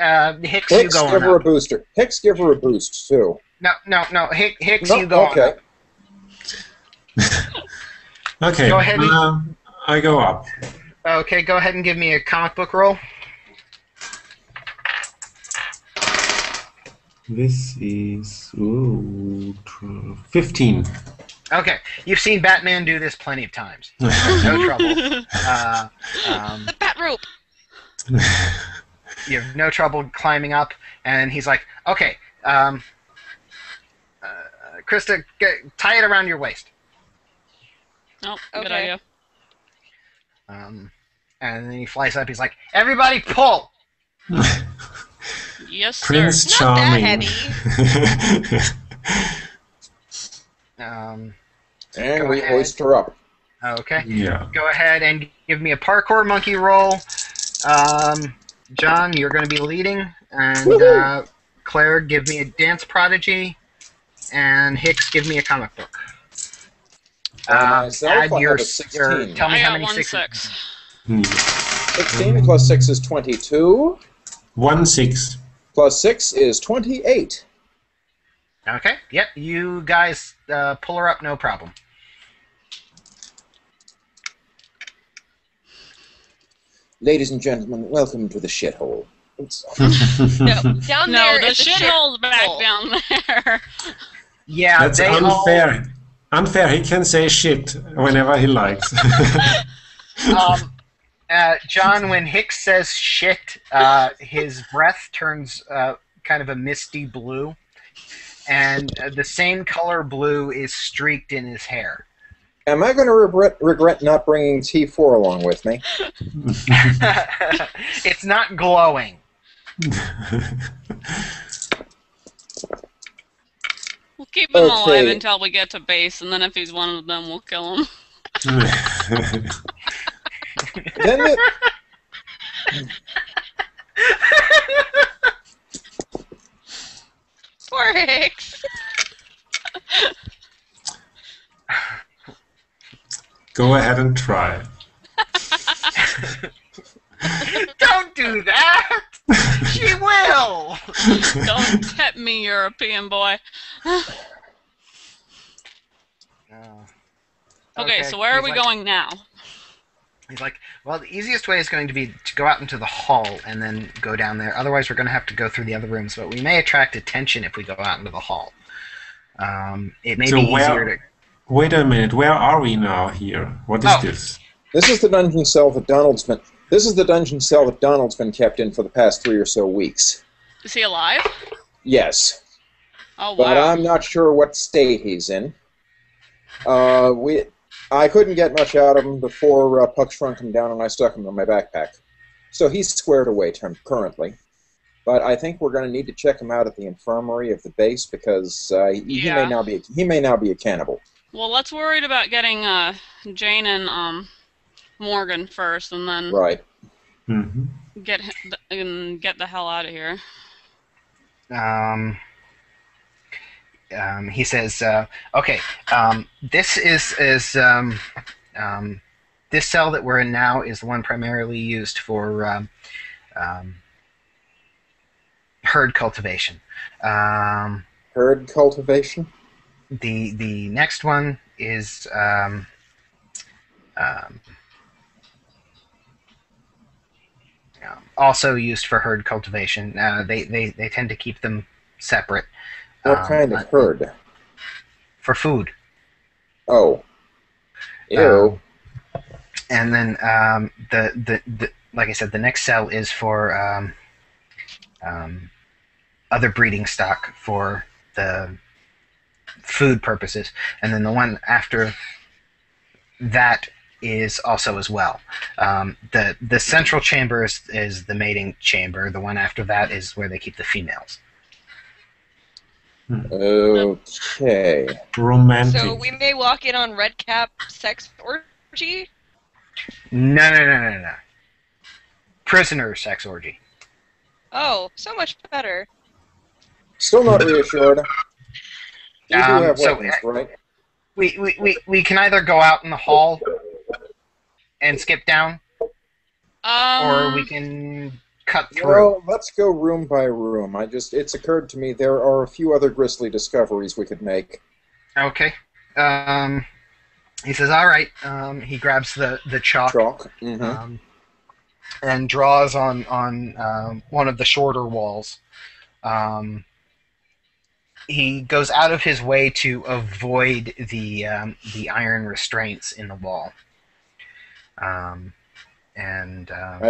Speaker 1: Hicks, you
Speaker 2: Hicks,
Speaker 1: go
Speaker 2: give
Speaker 1: on
Speaker 2: her
Speaker 1: up.
Speaker 2: a booster. Hicks, give her a boost, too.
Speaker 1: No. Hicks,
Speaker 2: No,
Speaker 1: you go
Speaker 2: okay.
Speaker 1: on up.
Speaker 5: Okay.
Speaker 1: Go ahead
Speaker 5: I go up.
Speaker 1: Okay, go ahead and give me a comic book roll.
Speaker 5: This is 15.
Speaker 1: Okay, you've seen Batman do this plenty of times. No trouble.
Speaker 4: The bat rope!
Speaker 1: You have no trouble climbing up, and he's like, okay, Krista, tie it around your waist.
Speaker 3: Oh, good
Speaker 4: Okay.
Speaker 3: idea.
Speaker 1: And then he flies up, he's like, everybody pull!
Speaker 3: Yes, sir.
Speaker 5: Prince
Speaker 4: Not that
Speaker 5: Charming.
Speaker 2: And
Speaker 1: Go
Speaker 2: we
Speaker 1: ahead.
Speaker 2: hoist her up.
Speaker 1: Okay.
Speaker 5: Yeah.
Speaker 1: Go ahead and give me a parkour monkey roll. John, you're going to be leading. And Claire, give me a dance prodigy. And Hicks, give me a comic book.
Speaker 2: Myself,
Speaker 1: Add
Speaker 2: I
Speaker 1: your
Speaker 2: have a 16.
Speaker 1: tell me
Speaker 3: I
Speaker 1: how
Speaker 3: got
Speaker 1: many
Speaker 3: 1
Speaker 1: sixes.
Speaker 3: 6.
Speaker 2: 16 plus 6 is 22.
Speaker 5: 1 6.
Speaker 2: Plus 6 is 28.
Speaker 1: Okay. Yep. You guys pull her up, no problem.
Speaker 2: Ladies and gentlemen, welcome to the shithole.
Speaker 4: No, down
Speaker 3: No,
Speaker 4: there
Speaker 3: the
Speaker 4: is a
Speaker 3: shithole's back
Speaker 4: shithole.
Speaker 3: down there.
Speaker 1: Yeah,
Speaker 5: That's
Speaker 1: they
Speaker 5: unfair. Unfair. He can say shit whenever he likes.
Speaker 1: all. John, when Hicks says shit, his breath turns kind of a misty blue, and the same color blue is streaked in his hair.
Speaker 2: Am I going to regret not bringing T4 along with me?
Speaker 1: It's not glowing.
Speaker 3: We'll keep him alive
Speaker 2: Okay.
Speaker 3: until we get to base, and then if he's one of them, we'll kill him.
Speaker 2: Then it,
Speaker 4: Poor Hicks.
Speaker 5: Go ahead and try.
Speaker 1: Don't do that! She will!
Speaker 3: Don't pet me, European boy. Okay, so where are
Speaker 1: he's
Speaker 3: we
Speaker 1: like-
Speaker 3: going now?
Speaker 1: He's like, well, the easiest way is going to be to go out into the hall and then go down there. Otherwise, we're going to have to go through the other rooms, but we may attract attention if we go out into the hall. It may
Speaker 5: So
Speaker 1: be
Speaker 5: where-
Speaker 1: easier to...
Speaker 5: Wait a minute. Where are we now here? What is
Speaker 1: Oh.
Speaker 5: this?
Speaker 2: this is the dungeon cell that Donald's been. This is the dungeon cell that Donald's been kept in for the past 3 or so weeks.
Speaker 3: Is he alive?
Speaker 2: Yes,
Speaker 3: Oh,
Speaker 2: but
Speaker 3: wow.
Speaker 2: I'm not sure what state he's in. I couldn't get much out of him before Puck shrunk him down and I stuck him in my backpack. So he's squared away currently. But I think we're going to need to check him out at the infirmary of the base because he
Speaker 3: Yeah.
Speaker 2: may now be a cannibal.
Speaker 3: Well, let's worried about getting Jane and Morgan first, and then
Speaker 2: Right.
Speaker 5: Hmm.
Speaker 3: get the hell out of here.
Speaker 1: He says, okay, this is this cell that we're in now is the one primarily used for herd cultivation.
Speaker 2: Herd cultivation?
Speaker 1: The next one is um, also used for herd cultivation. They tend to keep them separate.
Speaker 2: What kind of herd?
Speaker 1: For food.
Speaker 2: Oh. Ew.
Speaker 1: Um, and then the like I said, the next cell is for other breeding stock for the food purposes, and then the one after that is also as well. The central chamber is the mating chamber. The one after that is where they keep the females.
Speaker 2: Okay.
Speaker 5: Romantic.
Speaker 4: So we may walk in on Redcap sex orgy?
Speaker 1: No. Prisoner sex orgy.
Speaker 4: Oh, so much better.
Speaker 2: Still not reassured. You do have
Speaker 1: So
Speaker 2: weapons, right?
Speaker 1: we can either go out in the hall and skip down, or we can cut through.
Speaker 2: Well, let's go room by room. It's occurred to me there are a few other grisly discoveries we could make.
Speaker 1: Okay. He says, "All right." He grabs the chalk.
Speaker 2: Chalk. Mm-hmm.
Speaker 1: And draws on one of the shorter walls. He goes out of his way to avoid the iron restraints in the wall.
Speaker 2: I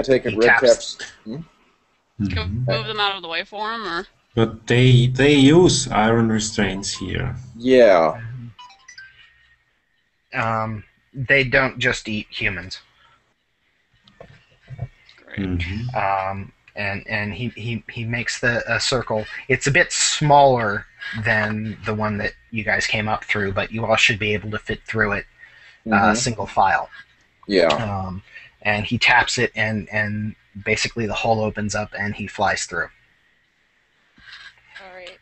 Speaker 2: take it Redcap's...
Speaker 3: Can we move them out of the way for him, or?
Speaker 5: But they use iron restraints here.
Speaker 2: Yeah.
Speaker 1: They don't just eat humans.
Speaker 3: Great.
Speaker 1: And he makes a circle. It's a bit smaller than the one that you guys came up through, but you all should be able to fit through it single file.
Speaker 2: Yeah.
Speaker 1: And he taps it, and basically the hole opens up, and he flies through.
Speaker 4: All right.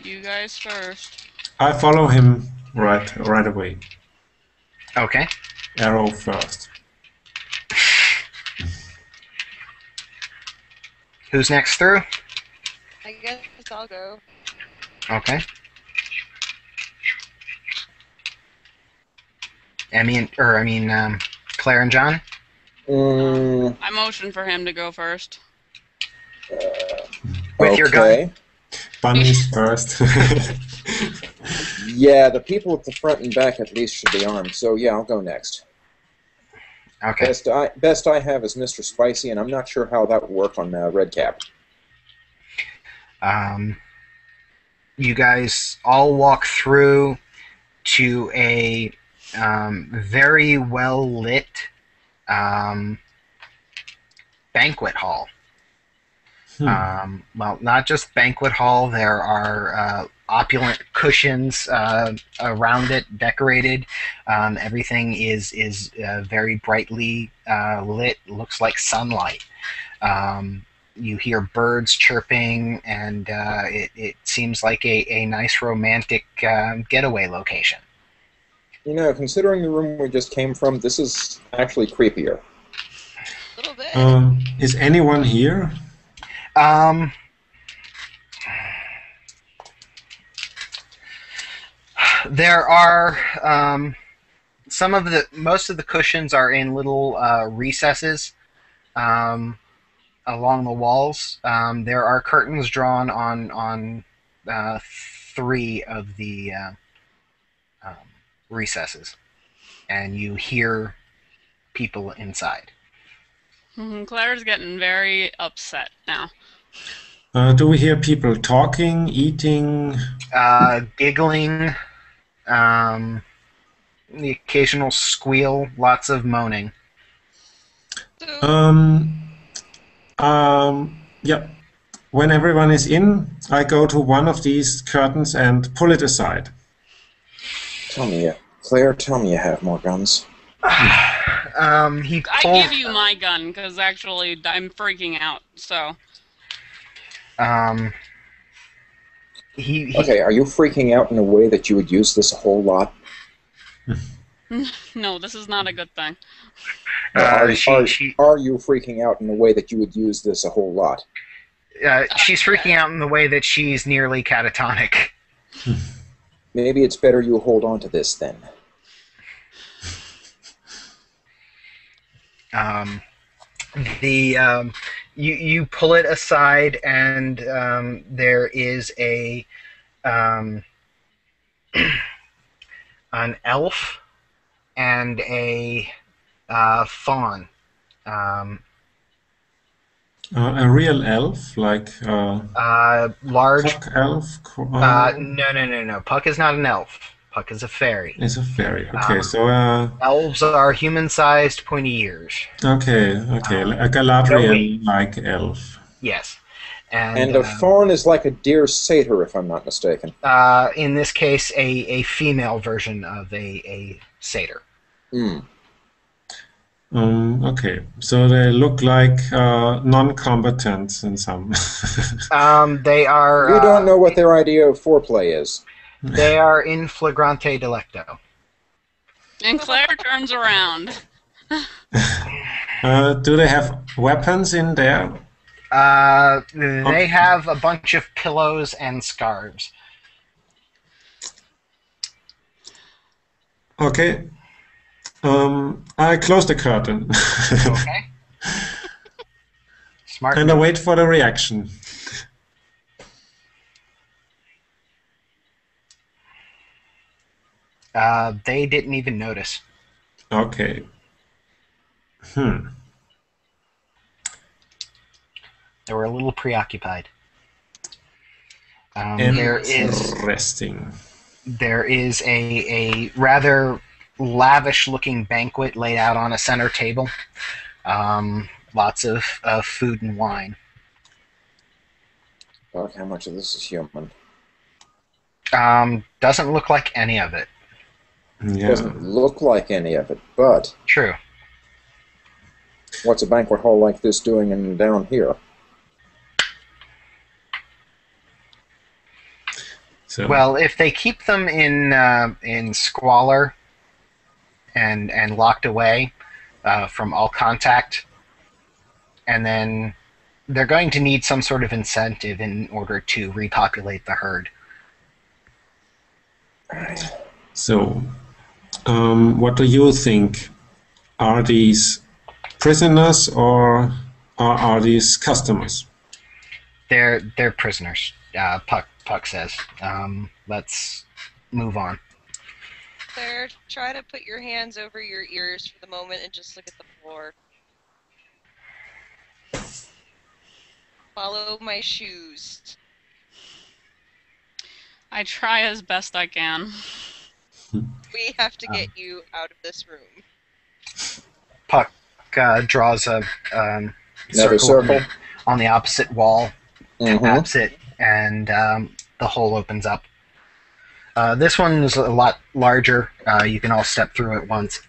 Speaker 3: You guys first.
Speaker 5: I follow him right away.
Speaker 1: Okay.
Speaker 5: Arrow first.
Speaker 1: Who's next through?
Speaker 4: I guess I'll go.
Speaker 1: Okay. Claire and John?
Speaker 3: I motion for him to go first.
Speaker 1: With your gun?
Speaker 5: Bunny's first.
Speaker 2: Yeah, the people at the front and back at least should be armed, so yeah, I'll go next.
Speaker 1: Okay.
Speaker 2: Best I have is Mr. Spicy, and I'm not sure how that would work on Redcap.
Speaker 1: You guys all walk through to a very well lit banquet hall. Well, not just banquet hall. There are opulent cushions around it, decorated. Everything is very brightly lit. Looks like sunlight. You hear birds chirping, and it seems like a nice romantic getaway location.
Speaker 2: You know, considering the room we just came from, this is actually creepier.
Speaker 4: A little bit.
Speaker 5: Is anyone here?
Speaker 1: There are most of the cushions are in little recesses along the walls. There are curtains drawn on 3 of the recesses, and you hear people inside.
Speaker 3: Claire's getting very upset now.
Speaker 5: Do we hear people talking, eating?
Speaker 1: Giggling, the occasional squeal, lots of moaning.
Speaker 5: Yeah. When everyone is in, I go to one of these curtains and pull it aside.
Speaker 2: Claire, tell me you have more guns.
Speaker 3: I give you my gun, because actually I'm freaking out, so...
Speaker 2: Okay, are you freaking out in a way that you would use this a whole lot?
Speaker 3: No, this is not a good thing.
Speaker 2: Are you freaking out in a way that you would use this a whole lot?
Speaker 1: She's freaking out in the way that she's nearly catatonic.
Speaker 2: Maybe it's better you hold on to this then.
Speaker 1: You pull it aside, and there is um, an elf and a fawn. Um,
Speaker 5: A real elf, like
Speaker 1: Large.
Speaker 5: puck elf.
Speaker 1: No. Puck is not an elf. Puck is a fairy.
Speaker 5: Is a fairy. Okay,
Speaker 1: Um,
Speaker 5: so
Speaker 1: Elves are human-sized, pointy ears.
Speaker 5: okay, a
Speaker 1: Zoe.
Speaker 5: Galadriel-like elf.
Speaker 1: Yes, and
Speaker 2: And a fawn is like a deer satyr, if I'm not mistaken.
Speaker 1: in this case, a female version of a satyr.
Speaker 2: Hmm.
Speaker 5: Okay, so they look like non-combatants in some.
Speaker 1: They are.
Speaker 2: You don't know what their idea of foreplay is.
Speaker 1: They are in flagrante delicto.
Speaker 3: And Claire turns around.
Speaker 5: Do they have weapons in there?
Speaker 1: They have a bunch of pillows and scarves.
Speaker 5: Okay. I close the curtain.
Speaker 1: Okay. Smart.
Speaker 5: And I wait for the reaction.
Speaker 1: They didn't even notice.
Speaker 5: Okay.
Speaker 1: They were a little preoccupied. There is a rather lavish-looking banquet laid out on a center table. Lots of food and wine.
Speaker 2: Fuck, how much of this is human?
Speaker 1: Doesn't look like any of it.
Speaker 5: Yeah.
Speaker 2: Doesn't look like any of it, but
Speaker 1: True.
Speaker 2: what's a banquet hall like this doing down here?
Speaker 5: So,
Speaker 1: Well, if they keep them in squalor and locked away from all contact, and then they're going to need some sort of incentive in order to repopulate the herd.
Speaker 5: so what do you think? Are these prisoners or are these customers?
Speaker 1: They're prisoners. Puck says. Let's move on.
Speaker 4: Claire, try to put your hands over your ears for the moment and just look at the floor. Follow my shoes.
Speaker 3: I try as best I can.
Speaker 4: We have to get you out of this room.
Speaker 1: Puck draws a
Speaker 2: Another circle.
Speaker 1: on the opposite wall,
Speaker 2: Mm-hmm.
Speaker 1: taps it, and the hole opens up. This one is a lot larger. You can all step through at once.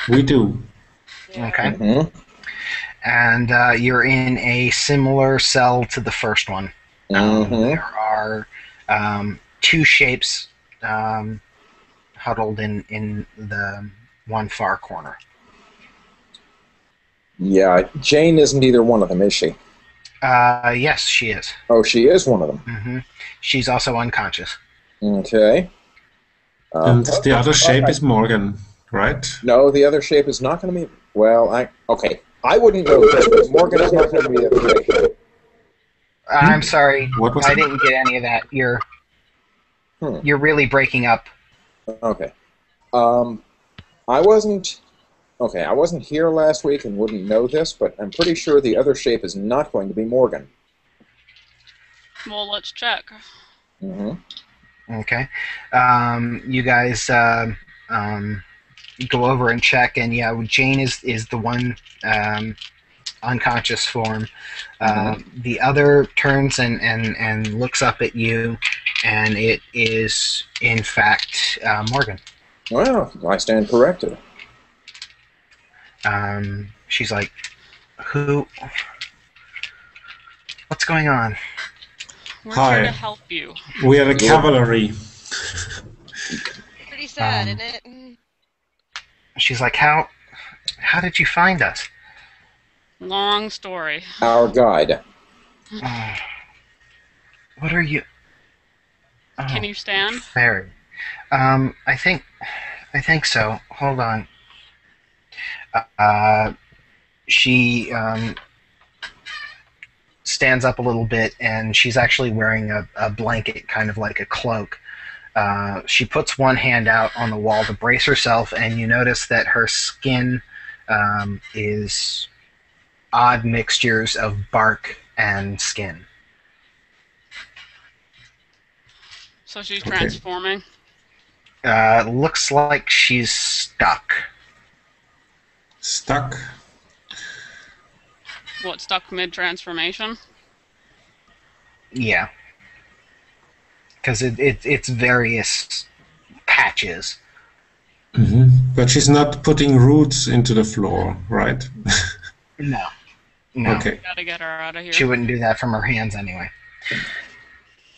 Speaker 5: We do.
Speaker 1: Okay.
Speaker 2: Mm-hmm.
Speaker 1: And you're in a similar cell to the first one.
Speaker 2: Mm-hmm.
Speaker 1: There are two shapes huddled in the one far corner.
Speaker 2: Yeah, Jane isn't either one of them, is she?
Speaker 1: Yes, she is.
Speaker 2: Oh, she is one of them.
Speaker 1: Mm-hmm. She's also unconscious.
Speaker 2: Okay.
Speaker 5: And the other shape is Morgan, right?
Speaker 2: No, the other shape is not going to be... Well, okay. I wouldn't know this, but Morgan is not going to be the other shape.
Speaker 1: I'm sorry.
Speaker 5: What was
Speaker 1: I
Speaker 5: it?
Speaker 1: didn't get any of that. You're really breaking up.
Speaker 2: Okay. I wasn't here last week and wouldn't know this, but I'm pretty sure the other shape is not going to be Morgan.
Speaker 3: Well, let's check.
Speaker 2: Mm-hmm.
Speaker 1: Okay. You guys go over and check, and yeah, Jane is the one unconscious form. The other turns and looks up at you, and it is, in fact, Morgan.
Speaker 2: Well, I stand corrected.
Speaker 1: She's like, who? What's going on?
Speaker 3: We're
Speaker 5: Hi.
Speaker 3: here to help you.
Speaker 5: We are the cavalry.
Speaker 4: Pretty sad, isn't it?
Speaker 1: She's like, how did you find us?
Speaker 3: Long story.
Speaker 2: Our guide.
Speaker 1: What are you? Oh,
Speaker 3: Can you stand?
Speaker 1: fairy. I think so. Hold on. Uh, she stands up a little bit, and she's actually wearing a blanket, kind of like a cloak. She puts one hand out on the wall to brace herself, and you notice that her skin is odd mixtures of bark and skin.
Speaker 3: So she's
Speaker 5: Okay.
Speaker 3: transforming.
Speaker 1: Looks like she's stuck.
Speaker 5: Stuck.
Speaker 3: What, stuck mid-transformation?
Speaker 1: Yeah. Because it's various patches.
Speaker 5: But she's not putting roots into the floor, right?
Speaker 1: No. No.
Speaker 5: Okay.
Speaker 3: Gotta get her out of here.
Speaker 1: She wouldn't do that from her hands anyway.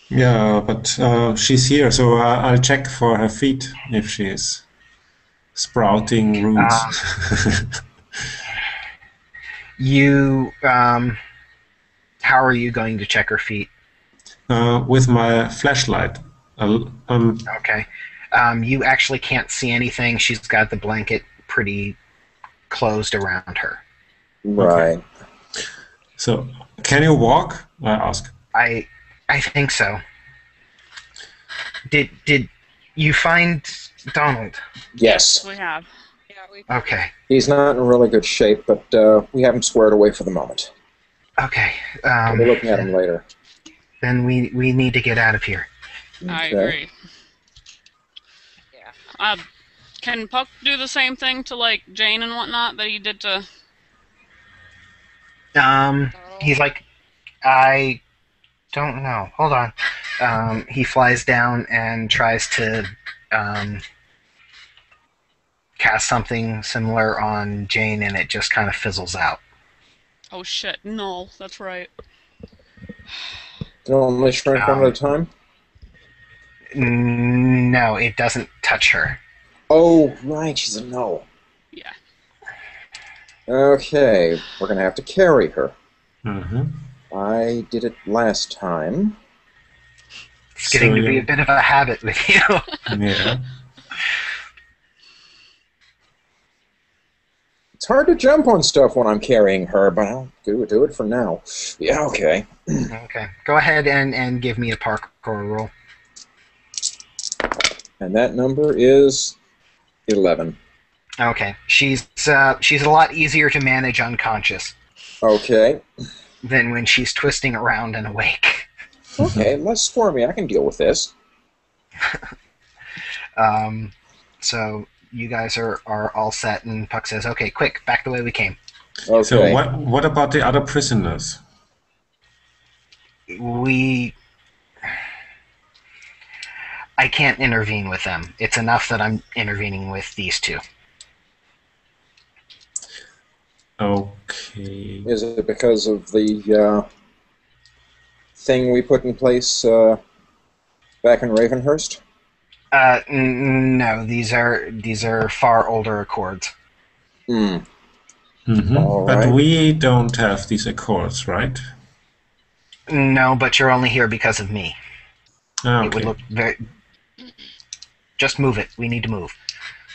Speaker 5: Yeah, but she's here, so I'll check for her feet if she's sprouting roots.
Speaker 1: You, how are you going to check her feet?
Speaker 5: With my flashlight.
Speaker 1: Okay. You actually can't see anything. She's got the blanket pretty closed around her.
Speaker 2: Right.
Speaker 5: So, can you walk? I ask.
Speaker 1: I think so. Did you find Donald?
Speaker 2: Yes.
Speaker 3: We have.
Speaker 4: Yeah, we.
Speaker 1: Okay.
Speaker 2: He's not in really good shape, but we have him squared away for the moment.
Speaker 1: Okay.
Speaker 2: We'll be looking at him later.
Speaker 1: Then we need to get out of here.
Speaker 3: I
Speaker 2: Okay.
Speaker 3: agree.
Speaker 4: Yeah.
Speaker 3: Can Puck do the same thing to, like, Jane and whatnot that he did to...
Speaker 1: He's like, I don't know. Hold on. He flies down and tries to cast something similar on Jane, and it just kind of fizzles out.
Speaker 3: Oh shit, no, that's right.
Speaker 2: Can only shrink one at a time?
Speaker 1: No, it doesn't touch her.
Speaker 2: Oh, right, she's a no.
Speaker 3: Yeah.
Speaker 2: Okay, we're going to have to carry her.
Speaker 5: Mm-hmm.
Speaker 2: I did it last time.
Speaker 1: It's getting to be a bit of a habit with you.
Speaker 5: Yeah.
Speaker 2: It's hard to jump on stuff when I'm carrying her, but I'll do it for now. Yeah, okay.
Speaker 1: Okay. Go ahead and give me a parkour roll.
Speaker 2: And that number is 11.
Speaker 1: Okay. She's a lot easier to manage unconscious
Speaker 2: Okay.
Speaker 1: than when she's twisting around and awake.
Speaker 2: Okay, less squirmy. I can deal with this.
Speaker 1: So you guys are all set, and Puck says, "Okay, quick, back the way we came."
Speaker 2: Okay.
Speaker 5: So what about the other prisoners?
Speaker 1: I can't intervene with them. It's enough that I'm intervening with these two.
Speaker 5: Okay.
Speaker 2: Is it because of the thing we put in place back in Ravenhurst?
Speaker 1: No, these are far older accords.
Speaker 2: Hmm.
Speaker 5: Mm-hmm.
Speaker 2: All
Speaker 5: But
Speaker 2: right.
Speaker 5: we don't have these accords, right?
Speaker 1: No, but you're only here because of me.
Speaker 5: Ah,
Speaker 1: It would
Speaker 5: okay.
Speaker 1: look very. Just move it. We need to move.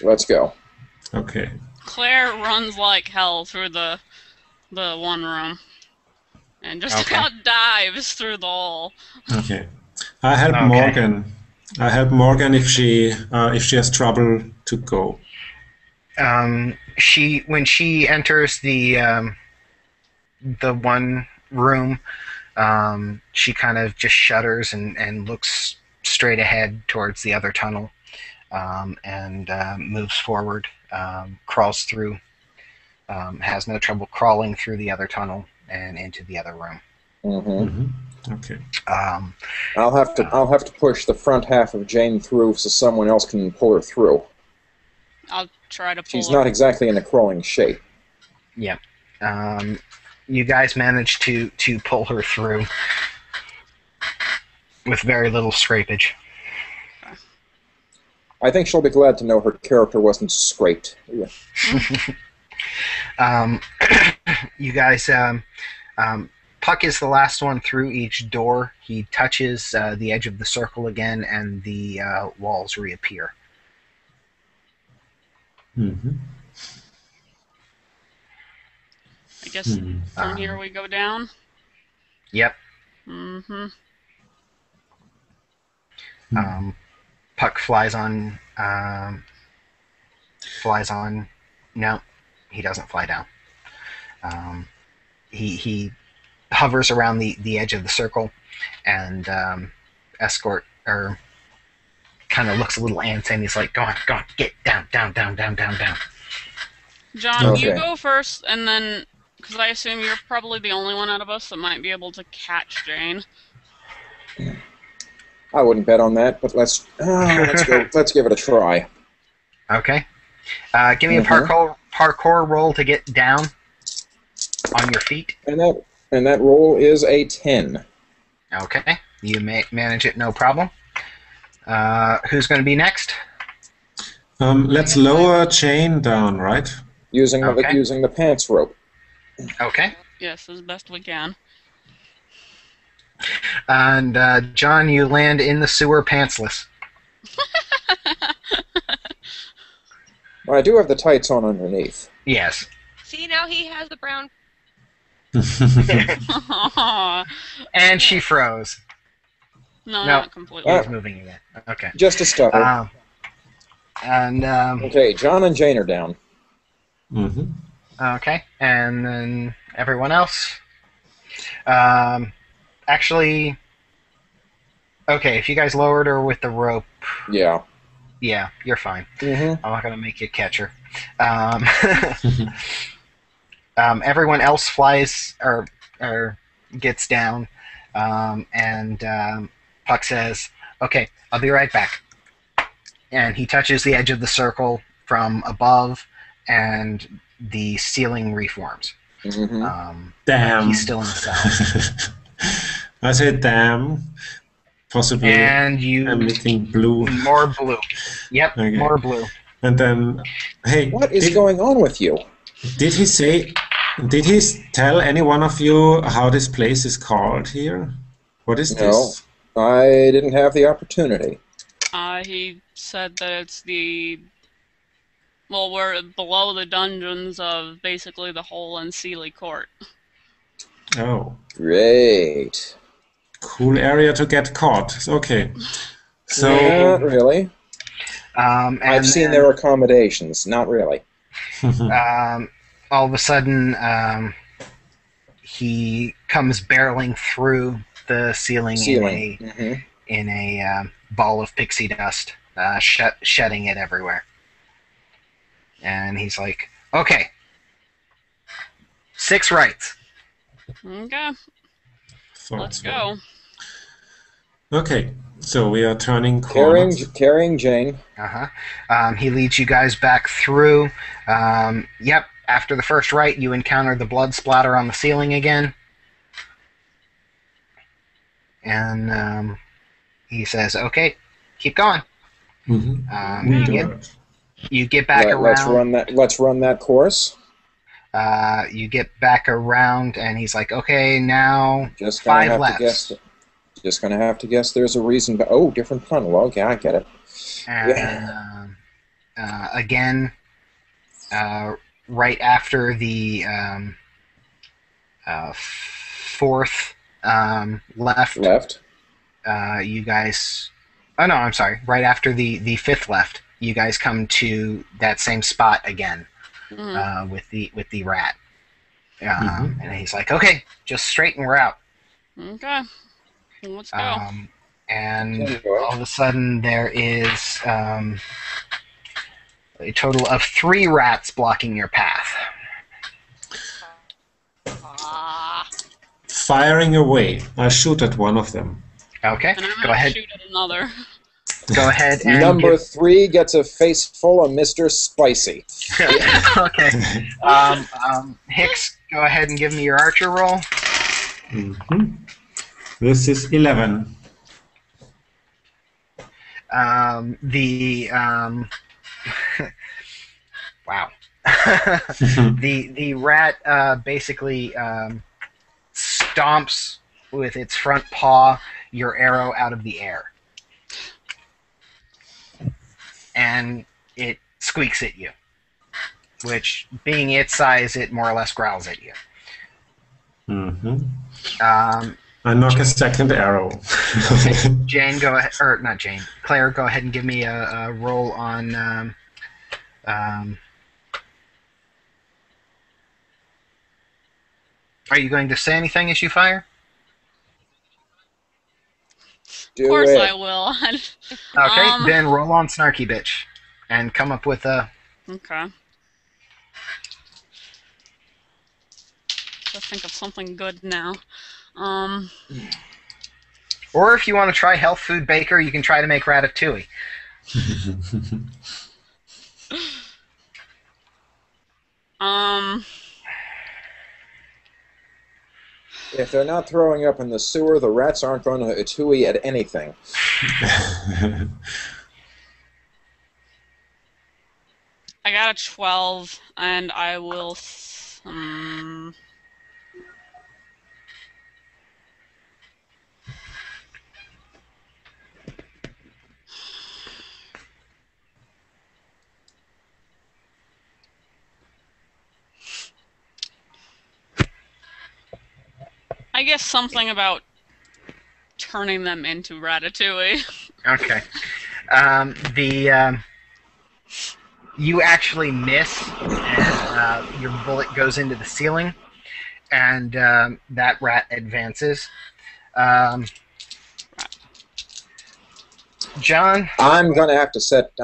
Speaker 2: Let's go.
Speaker 5: Okay.
Speaker 3: Claire runs like hell through the one room. And just
Speaker 1: Okay.
Speaker 3: about dives through the hall.
Speaker 5: Okay. I help
Speaker 1: Okay.
Speaker 5: Morgan. I help Morgan if she has trouble to go.
Speaker 1: When she enters the one room, she kind of just shudders and looks straight ahead towards the other tunnel, and moves forward, crawls through, has no trouble crawling through the other tunnel and into the other room.
Speaker 2: Mm-hmm.
Speaker 5: Mm-hmm. Okay.
Speaker 2: I'll have to push the front half of Jane through so someone else can pull her through.
Speaker 3: I'll try to pull
Speaker 2: She's
Speaker 3: her.
Speaker 2: not exactly in a crawling shape.
Speaker 1: Yeah. You guys managed to pull her through with very little scrapage.
Speaker 2: I think she'll be glad to know her character wasn't scraped. Yeah.
Speaker 1: You guys Puck is the last one through each door. He touches the edge of the circle again, and the walls reappear.
Speaker 5: Mm-hmm.
Speaker 3: I guess from here we go down.
Speaker 1: Yep.
Speaker 3: Mm-hmm.
Speaker 1: Puck flies on. No, he doesn't fly down. He hovers around the edge of the circle and escort or kind of looks a little antsy, and he's like, go on, get down.
Speaker 3: John,
Speaker 2: Okay.
Speaker 3: you go first, and then, because I assume you're probably the only one out of us that might be able to catch Jane.
Speaker 2: I wouldn't bet on that, but let's go. Let's give it a try.
Speaker 1: Okay. Give me a parkour roll to get down on your feet.
Speaker 2: And that roll is a 10.
Speaker 1: Okay. You may manage it, no problem. Who's going to be next?
Speaker 5: Let's lower Jane down, right?
Speaker 2: Using
Speaker 1: Okay.
Speaker 2: the pants rope.
Speaker 1: Okay.
Speaker 3: Yes, as best we can.
Speaker 1: And John, you land in the sewer pantsless.
Speaker 2: Well, I do have the tights on underneath.
Speaker 1: Yes.
Speaker 4: See, now he has the brown.
Speaker 1: And she froze.
Speaker 3: No,
Speaker 1: No.
Speaker 3: not completely.
Speaker 1: He's moving again. Okay.
Speaker 2: Just a stutter.
Speaker 1: Okay,
Speaker 2: John and Jane are down.
Speaker 5: Mm-hmm.
Speaker 1: okay, and then everyone else. Actually, okay, if you guys lowered her with the rope,
Speaker 2: Yeah.
Speaker 1: yeah, you're fine.
Speaker 2: Mm-hmm.
Speaker 1: I'm not gonna make you catch her. Everyone else flies or gets down, and Puck says, "Okay, I'll be right back." And he touches the edge of the circle from above, and the ceiling reforms.
Speaker 2: Mm-hmm.
Speaker 5: Damn.
Speaker 1: He's still in the cell.
Speaker 5: I said damn. Possibly
Speaker 1: And you
Speaker 5: emitting blue.
Speaker 1: more blue. Yep,
Speaker 5: Okay.
Speaker 1: more blue.
Speaker 5: And then, hey,
Speaker 2: What is going on with you?
Speaker 5: did he tell any one of you how this place is called here? What is
Speaker 2: No.
Speaker 5: this?
Speaker 2: I didn't have the opportunity.
Speaker 3: He said that it's we're below the dungeons of basically the whole Unseelie court.
Speaker 5: Oh,
Speaker 2: Great.
Speaker 5: cool area to get caught. Okay. So,
Speaker 2: Not really.
Speaker 1: And
Speaker 2: I've seen
Speaker 1: then,
Speaker 2: their accommodations. Not really.
Speaker 1: all of a sudden, he comes barreling through the ceiling.
Speaker 2: Mm-hmm.
Speaker 1: In a ball of pixie dust, shedding it everywhere. And he's like, "Okay, 6 rights."
Speaker 3: Okay,
Speaker 5: thought
Speaker 3: let's
Speaker 5: so.
Speaker 3: go.
Speaker 5: Okay, so we are turning corners.
Speaker 2: Carrying Jane.
Speaker 1: He leads you guys back through. Yep. After the first right, you encounter the blood splatter on the ceiling again. And he says, "Okay, keep going."
Speaker 5: Mm-hmm.
Speaker 1: You get You get back around.
Speaker 2: Let's run that course.
Speaker 1: You get back around, and he's like, "Okay, now
Speaker 2: Just gonna
Speaker 1: 5
Speaker 2: have
Speaker 1: left."
Speaker 2: to guess. Just gonna have to guess. There's a reason. Oh, different tunnel. Okay, I get it.
Speaker 1: And again, right after the 4th left. You guys. Oh no, I'm sorry. Right after the 5th left, you guys come to that same spot again with the rat. And he's like, "Okay, just straight and we're out."
Speaker 3: Okay, let's go.
Speaker 1: And all of a sudden, there is a total of 3 rats blocking your path.
Speaker 5: Firing away. I shoot at one of them.
Speaker 1: Okay,
Speaker 3: And I'm
Speaker 1: go
Speaker 3: gonna
Speaker 1: ahead.
Speaker 3: shoot at another.
Speaker 1: Go ahead and
Speaker 2: Number 3 gets a face full of Mr. Spicy.
Speaker 1: Okay. Hicks, go ahead and give me your archer roll.
Speaker 5: This is 11.
Speaker 1: Wow. The rat basically stomps with its front paw your arrow out of the air. And it squeaks at you, which, being its size, it more or less growls at you.
Speaker 5: I knock a second arrow.
Speaker 1: Jane, go ahead, or not Jane, Claire, go ahead and give me a roll on. Are you going to say anything as you fire?
Speaker 3: Of course I will.
Speaker 1: Okay, then roll on Snarky Bitch and come up with a.
Speaker 3: Okay. Let's think of something good now.
Speaker 1: Or if you want to try Health Food Baker, you can try to make ratatouille.
Speaker 2: If they're not throwing up in the sewer, the rats aren't going to etui at anything.
Speaker 3: I got a 12, and I will. I guess something about turning them into ratatouille.
Speaker 1: Okay. You actually miss, and your bullet goes into the ceiling, and that rat advances. John,
Speaker 2: I'm gonna have to set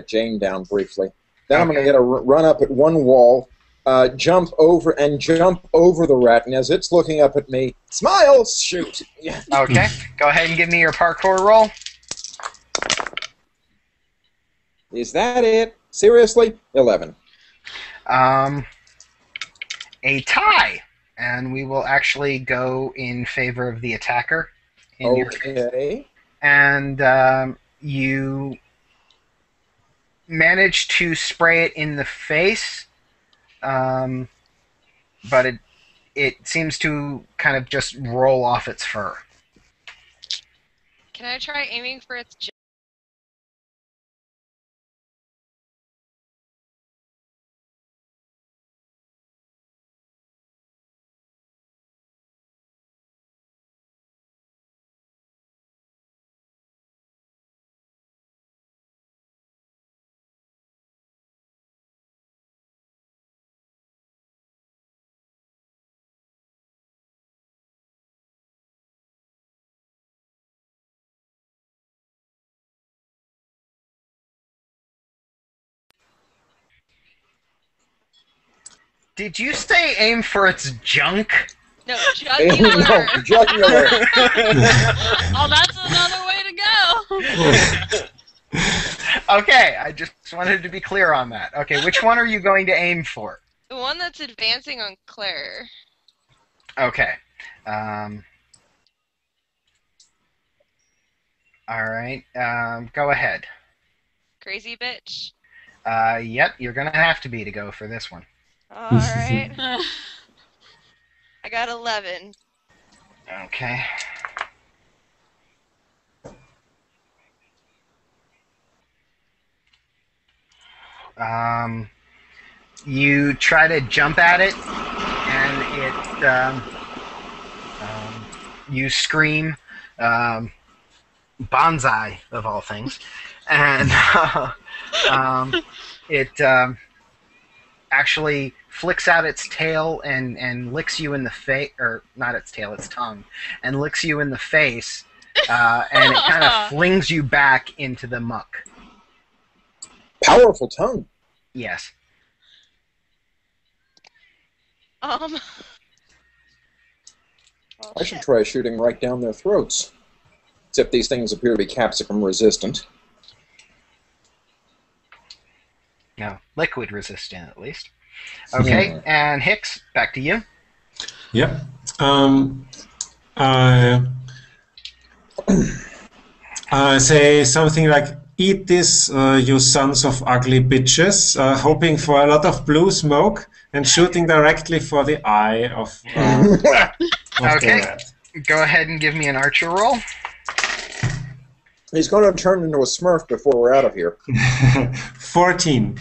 Speaker 2: Jane down briefly. Then I'm gonna get a run up at one wall, jump over the rat, and as it's looking up at me, smile, shoot. Yeah.
Speaker 1: Okay, go ahead and give me your parkour roll.
Speaker 2: Is that it? Seriously? 11.
Speaker 1: A tie, and we will actually go in favor of the attacker.
Speaker 2: Okay.
Speaker 1: And you manage to spray it in the face, but it seems to kind of just roll off its fur.
Speaker 4: Can I try aiming for its jaw?
Speaker 1: Did you say aim for its junk?
Speaker 4: No, jugular.
Speaker 2: No, jugular.
Speaker 3: Oh, that's another way to go.
Speaker 1: Okay, I just wanted to be clear on that. Okay, which one are you going to aim for?
Speaker 4: The one that's advancing on Claire.
Speaker 1: Okay. All right. Go ahead.
Speaker 4: Crazy bitch.
Speaker 1: Yep, you're gonna have to be to go for this one.
Speaker 4: Alright. I got 11.
Speaker 1: Okay. You try to jump at it, and you scream, bonsai of all things, and it actually flicks out its tail and licks you in the face, or not its tail, its tongue, and licks you in the face, and it kind of flings you back into the muck.
Speaker 2: Powerful tongue.
Speaker 1: Yes.
Speaker 4: Well,
Speaker 2: I should try shooting right down their throats. Except these things appear to be capsicum resistant.
Speaker 1: No, liquid resistant at least. Okay, and Hicks, back to you.
Speaker 5: Yep. I say something like, eat this, you sons of ugly bitches, hoping for a lot of blue smoke and shooting directly for the eye of the
Speaker 1: Okay.
Speaker 5: rat.
Speaker 1: Go ahead and give me an archer roll.
Speaker 2: He's going to turn into a smurf before we're out of here.
Speaker 5: 14.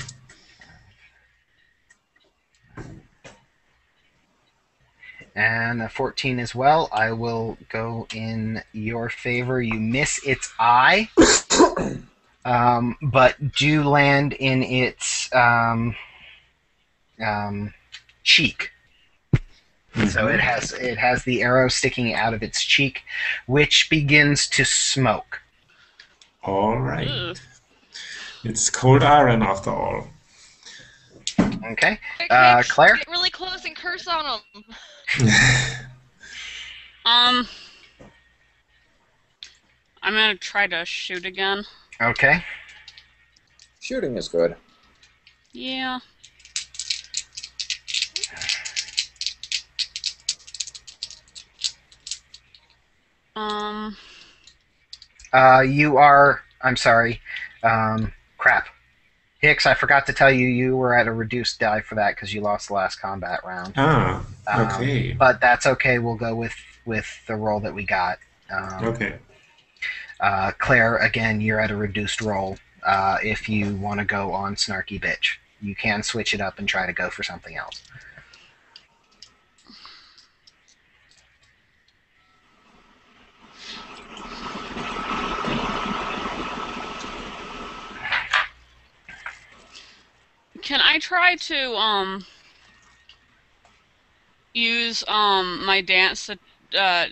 Speaker 1: And a 14 as well. I will go in your favor. You miss its eye, but do land in its cheek. So it has the arrow sticking out of its cheek, which begins to smoke.
Speaker 5: All right.
Speaker 3: Ugh.
Speaker 5: It's cold iron after all.
Speaker 1: Okay,
Speaker 4: Okay,
Speaker 1: Claire.
Speaker 4: get really close and curse on them.
Speaker 3: I'm gonna try to shoot again.
Speaker 1: Okay.
Speaker 2: Shooting is good.
Speaker 3: Yeah.
Speaker 1: You are. I'm sorry. Crap. Hicks, I forgot to tell you you were at a reduced die for that because you lost the last combat round.
Speaker 5: Ah, okay.
Speaker 1: But that's okay. We'll go with the roll that we got.
Speaker 5: Okay.
Speaker 1: Claire, again, you're at a reduced roll. If you want to go on Snarky Bitch, you can switch it up and try to go for something else.
Speaker 3: Can I try to use my dance to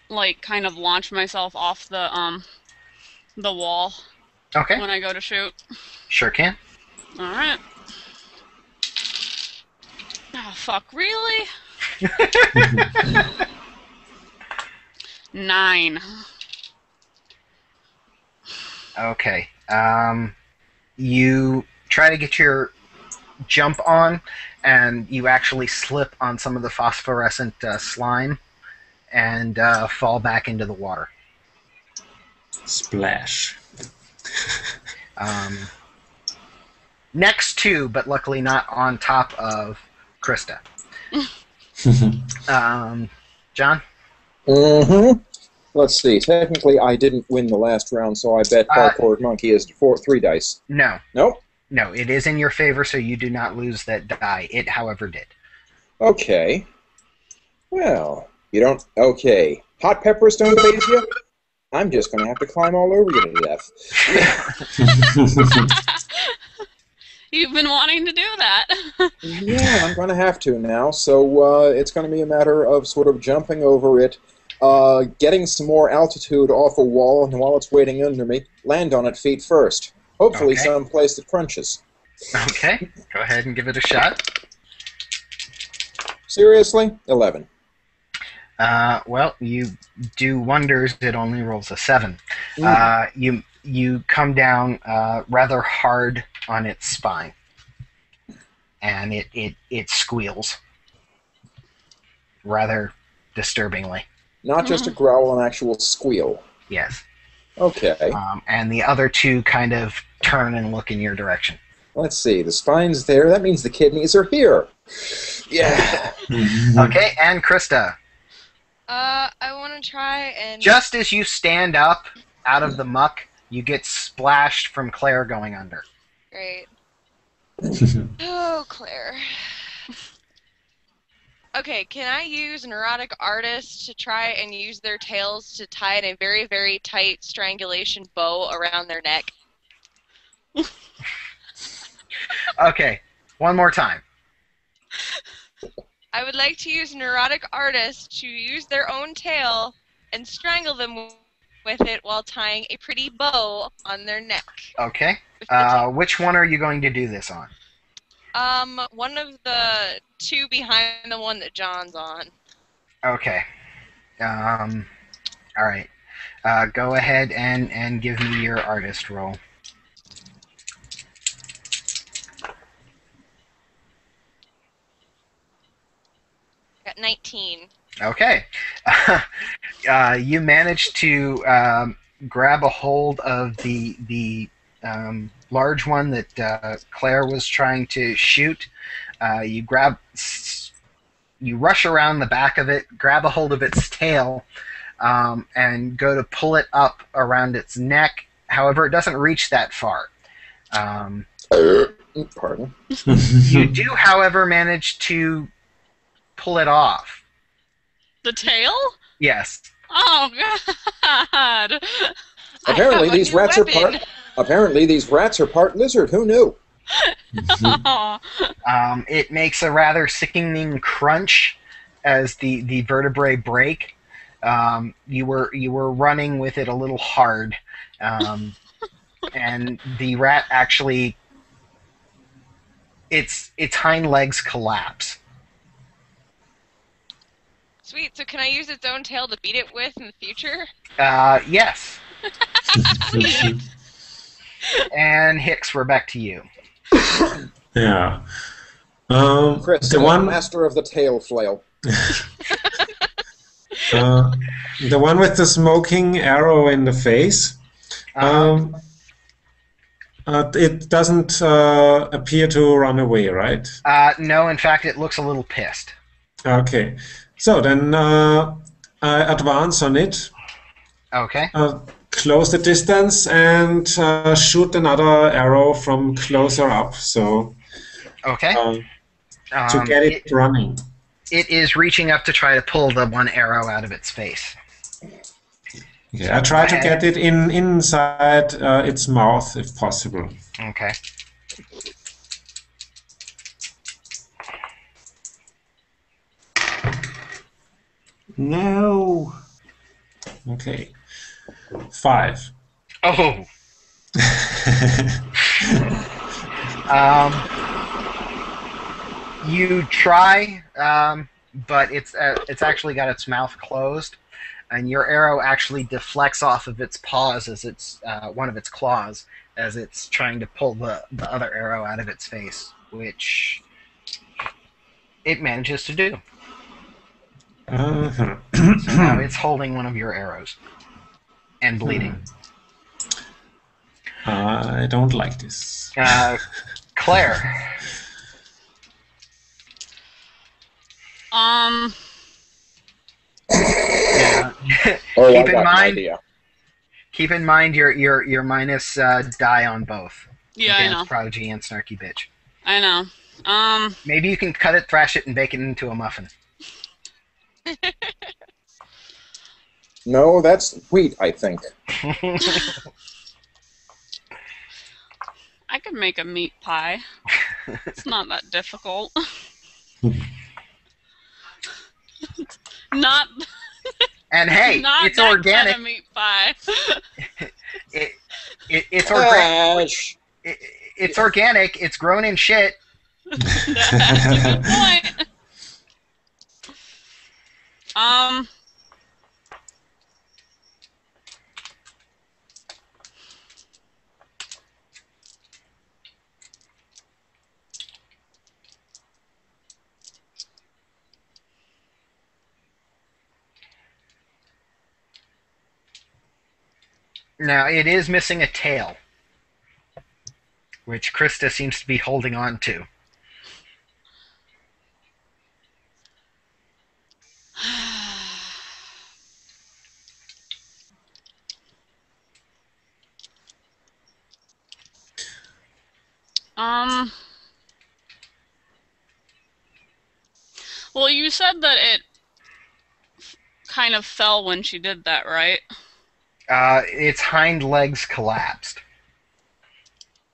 Speaker 3: like kind of launch myself off the wall
Speaker 1: Okay.
Speaker 3: when I go to shoot?
Speaker 1: Sure can.
Speaker 3: All right. Oh fuck! Really? 9.
Speaker 1: Okay. You try to get your jump on, and you actually slip on some of the phosphorescent slime and fall back into the water.
Speaker 5: Splash.
Speaker 1: Next to, but luckily not on top of, Krista. John?
Speaker 2: Mm-hmm. Let's see. Technically, I didn't win the last round, so I bet Parkour Monkey is 3 dice.
Speaker 1: No.
Speaker 2: Nope.
Speaker 1: No, it is in your favor, so you do not lose that die. It, however, did.
Speaker 2: Okay. Well, you don't... Okay. Hot peppers don't phase you? I'm just going to have to climb all over you to death.
Speaker 3: You've been wanting to do that.
Speaker 2: Yeah, I'm going to have to now. So it's going to be a matter of sort of jumping over it, getting some more altitude off a wall, and while it's waiting under me, land on it feet first. Hopefully
Speaker 1: Okay.
Speaker 2: someplace that crunches.
Speaker 1: Okay, go ahead and give it a shot.
Speaker 2: Seriously? 11.
Speaker 1: Well, you do wonders. It only rolls a 7. You come down rather hard on its spine, and it squeals rather disturbingly.
Speaker 2: Not just a growl, an actual squeal.
Speaker 1: Yes.
Speaker 2: Okay.
Speaker 1: And the other two kind of turn and look in your direction.
Speaker 2: Let's see. The spine's there. That means the kidneys are here. Yeah.
Speaker 1: Okay, and Krista.
Speaker 4: I want to try and...
Speaker 1: Just as you stand up out of the muck, you get splashed from Claire going under.
Speaker 4: Great. Oh, Claire. Okay, can I use neurotic artists to try and use their tails to tie in a very, very tight strangulation bow around their neck?
Speaker 1: Okay, one more time.
Speaker 4: I would like to use neurotic artists to use their own tail and strangle them with it while tying a pretty bow on their neck.
Speaker 1: Okay.
Speaker 4: With the tail.
Speaker 1: Which one are you going to do this on?
Speaker 4: One of the two behind the one that John's on.
Speaker 1: Okay. All right. Go ahead and give me your artist roll.
Speaker 4: Got 19.
Speaker 1: Okay. You managed to grab a hold of the large one that Claire was trying to shoot. You rush around the back of it, grab a hold of its tail, and go to pull it up around its neck. However, it doesn't reach that far.
Speaker 2: Pardon.
Speaker 1: You do, however, manage to pull it off.
Speaker 3: The tail?
Speaker 1: Yes.
Speaker 3: Oh God!
Speaker 2: Apparently
Speaker 4: I have a
Speaker 2: these
Speaker 4: new
Speaker 2: rats
Speaker 4: weapon.
Speaker 2: Apparently these rats are part lizard. Who knew?
Speaker 3: Oh.
Speaker 1: It makes a rather sickening crunch as the vertebrae break. You were running with it a little hard, and the rat actually its hind legs collapse.
Speaker 4: Sweet. So can I use its own tail to beat it with in the future?
Speaker 1: Yes. And Hicks, we're back to you.
Speaker 5: Yeah.
Speaker 2: Chris,
Speaker 5: The one,
Speaker 2: master of the tail flail.
Speaker 5: the one with the smoking arrow in the face. It doesn't appear to run away, right?
Speaker 1: No, in fact, it looks a little pissed.
Speaker 5: Okay. So then I advance on it,
Speaker 1: Okay.
Speaker 5: close the distance, and shoot another arrow from closer up. So
Speaker 1: Okay.
Speaker 5: to get it running.
Speaker 1: It is reaching up to try to pull the one arrow out of its face.
Speaker 5: Okay, I try to get it inside its mouth if possible.
Speaker 1: Okay.
Speaker 5: No. Okay. 5.
Speaker 1: Oh. You try, but it's actually got its mouth closed, and your arrow actually deflects off of its paws as it's one of its claws as it's trying to pull the other arrow out of its face, which it manages to do.
Speaker 5: Uh-huh.
Speaker 1: So now it's holding one of your arrows and bleeding.
Speaker 5: I don't like this.
Speaker 1: Claire. Yeah.
Speaker 2: Oh,
Speaker 1: Keep
Speaker 2: I
Speaker 1: in
Speaker 2: got an
Speaker 1: mind-
Speaker 2: idea.
Speaker 1: Keep in mind your minus die on both.
Speaker 3: Yeah, I
Speaker 1: Against
Speaker 3: know.
Speaker 1: Prodigy and Snarky Bitch.
Speaker 3: I know.
Speaker 1: Maybe you can cut it, thrash it, and bake it into a muffin.
Speaker 2: No, that's wheat, I think.
Speaker 3: I could make a meat pie. It's not that difficult. Not.
Speaker 1: And hey,
Speaker 3: Not
Speaker 1: it's
Speaker 3: that
Speaker 1: organic.
Speaker 3: kind of meat pie.
Speaker 1: It's organic.
Speaker 2: Ash.
Speaker 1: It's organic. It's grown in shit.
Speaker 3: That's a good point.
Speaker 1: Now it is missing a tail, which Krista seems to be holding on to.
Speaker 3: Well, you said that it kind of fell when she did that, right?
Speaker 1: Its hind legs collapsed.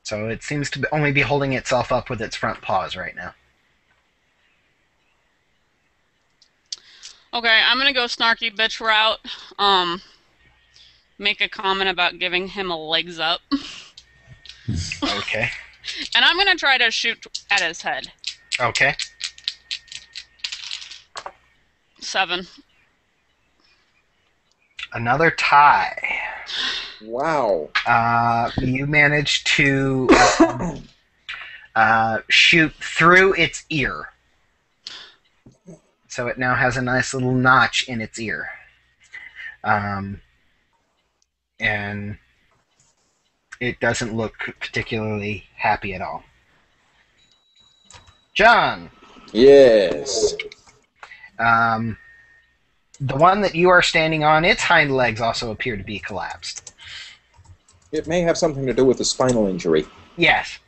Speaker 1: So it seems to only be holding itself up with its front paws right now.
Speaker 3: Okay, I'm gonna go snarky bitch route. Make a comment about giving him a legs up.
Speaker 1: Okay.
Speaker 3: And I'm gonna try to shoot at his head.
Speaker 1: Okay.
Speaker 3: 7.
Speaker 1: Another tie.
Speaker 2: Wow.
Speaker 1: You managed to shoot through its ear. So it now has a nice little notch in its ear. and it doesn't look particularly happy at all. John.
Speaker 2: Yes.
Speaker 1: The one that you are standing on, its hind legs also appear to be collapsed.
Speaker 2: It may have something to do with the spinal injury.
Speaker 1: Yes.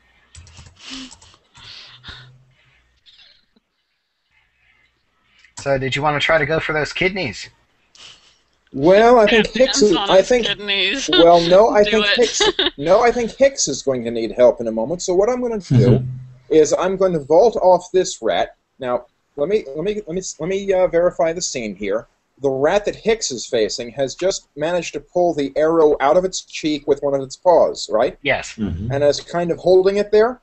Speaker 1: So, did you want to try to go for those kidneys?
Speaker 2: Well, I think Hicks is.
Speaker 3: Hands on
Speaker 2: I
Speaker 3: his
Speaker 2: think.
Speaker 3: kidneys.
Speaker 2: Well, no, I
Speaker 3: Do
Speaker 2: think
Speaker 3: it.
Speaker 2: Hicks. No, I think Hicks is going to need help in a moment. So what I'm going to do is I'm going to vault off this rat. Now, let me verify the scene here. The rat that Hicks is facing has just managed to pull the arrow out of its cheek with one of its paws, right?
Speaker 1: Yes.
Speaker 2: And is kind of holding it there.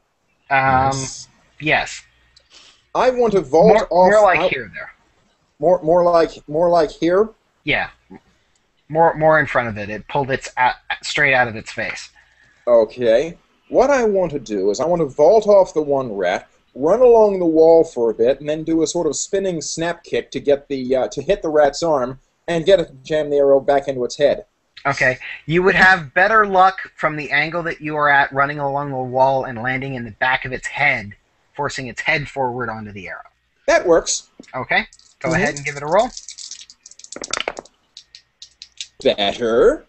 Speaker 1: Yes.
Speaker 2: I want to vault off.
Speaker 1: More like here, there.
Speaker 2: More like here.
Speaker 1: Yeah. More in front of it. It pulled it straight out of its face.
Speaker 2: Okay. What I want to do is I want to vault off the one rat, run along the wall for a bit, and then do a sort of spinning snap kick to get to hit the rat's arm and get it to jam the arrow back into its head.
Speaker 1: Okay. You would have better luck from the angle that you are at, running along the wall and landing in the back of its head, forcing its head forward onto the arrow.
Speaker 2: That works.
Speaker 1: Okay. Go ahead and give it a roll.
Speaker 2: Better.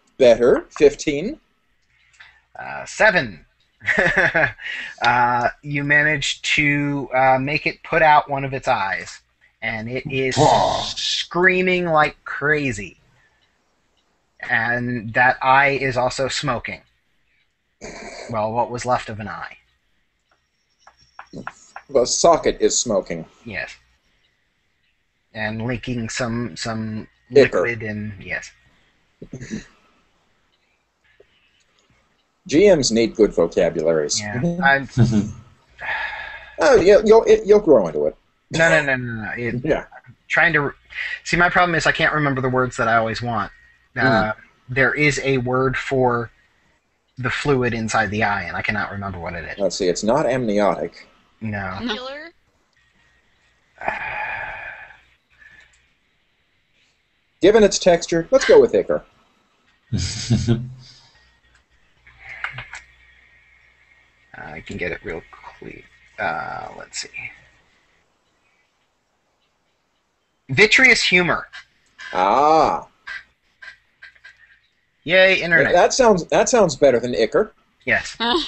Speaker 2: 15.
Speaker 1: 7. You managed to make it put out one of its eyes, and it is screaming like crazy. And that eye is also smoking. Well, what was left of an eye.
Speaker 2: The socket is smoking.
Speaker 1: Yes. And leaking some
Speaker 2: Ichor.
Speaker 1: liquid and yes.
Speaker 2: GMs need good vocabularies.
Speaker 1: Yeah.
Speaker 2: You'll grow into it.
Speaker 1: No.
Speaker 2: Yeah.
Speaker 1: Trying to see, my problem is I can't remember the words that I always want. There is a word for the fluid inside the eye, and I cannot remember what it is.
Speaker 2: Let's see. It's not amniotic.
Speaker 1: No.
Speaker 4: Ocular?
Speaker 2: Given its texture, let's go with Ichor.
Speaker 1: I can get it real clear. Let's see. Vitreous humor.
Speaker 2: Ah.
Speaker 1: Yay, internet.
Speaker 2: That sounds better than Ichor.
Speaker 1: Yes. And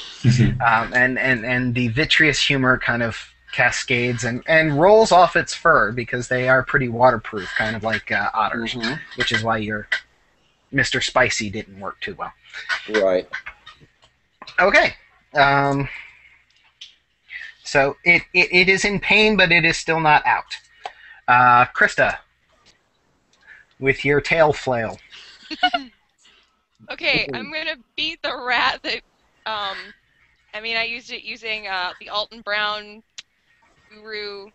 Speaker 1: the vitreous humor kind of cascades and rolls off its fur because they are pretty waterproof, kind of like otters, which is why your Mr. Spicy didn't work too well.
Speaker 2: Right.
Speaker 1: Okay. So it is in pain, but it is still not out. Krista, with your tail flail.
Speaker 4: Okay, I'm gonna beat the rat that. I used it using the Alton Brown guru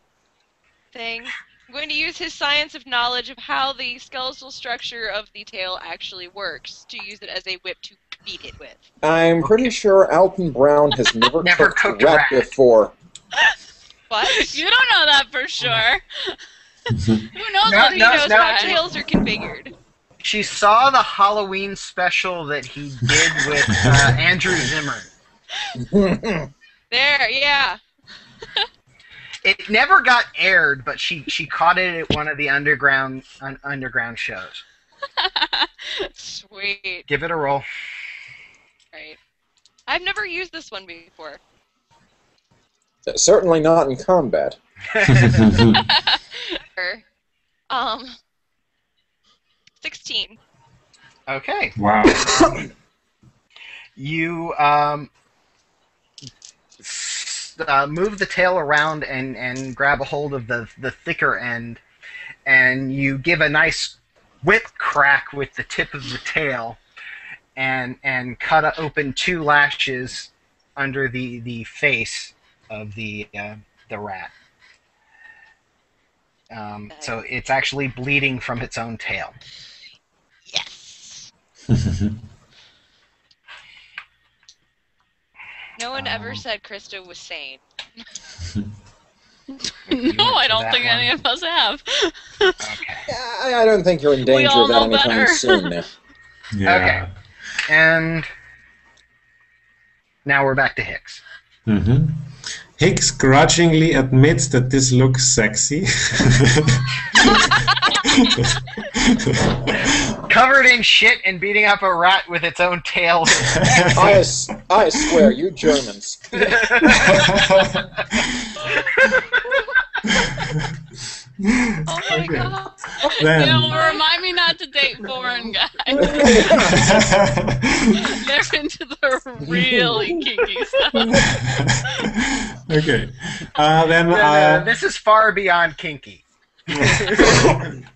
Speaker 4: thing. I'm going to use his science of knowledge of how the skeletal structure of the tail actually works to use it as a whip to beat it with.
Speaker 2: I'm pretty sure Alton Brown has never cooked a rat before.
Speaker 4: What?
Speaker 3: You don't know that for sure. Who knows
Speaker 1: No,
Speaker 3: what he
Speaker 1: no,
Speaker 3: knows
Speaker 1: no.
Speaker 3: about
Speaker 4: Tails are configured.
Speaker 1: She saw the Halloween special that he did with Andrew Zimmern.
Speaker 4: There, yeah.
Speaker 1: It never got aired, but she caught it at one of the underground shows.
Speaker 4: Sweet.
Speaker 1: Give it a roll.
Speaker 4: Right. I've never used this one before.
Speaker 2: Certainly not in combat.
Speaker 4: Um, 16.
Speaker 1: Okay.
Speaker 5: Wow.
Speaker 1: You move the tail around and grab a hold of the thicker end, and you give a nice whip crack with the tip of the tail, and cut open two lashes under the face of the rat. So it's actually bleeding from its own tail.
Speaker 4: Yes. No one ever said Krista was sane.
Speaker 3: No, I don't think any of us have.
Speaker 1: Okay.
Speaker 2: I don't think you're in danger
Speaker 3: all
Speaker 2: of that
Speaker 3: know
Speaker 2: anytime
Speaker 3: better.
Speaker 2: soon now.
Speaker 5: Yeah.
Speaker 1: Okay. And now we're back to Hicks.
Speaker 5: Mm-hmm. Hicks grudgingly admits that this looks sexy.
Speaker 1: Covered in shit and beating up a rat with its own tail.
Speaker 2: I swear, you Germans.
Speaker 4: Oh my god.
Speaker 5: Then,
Speaker 3: Remind me not to date foreign guys. They're into the really kinky stuff.
Speaker 5: okay.
Speaker 1: This is far beyond kinky.
Speaker 5: Then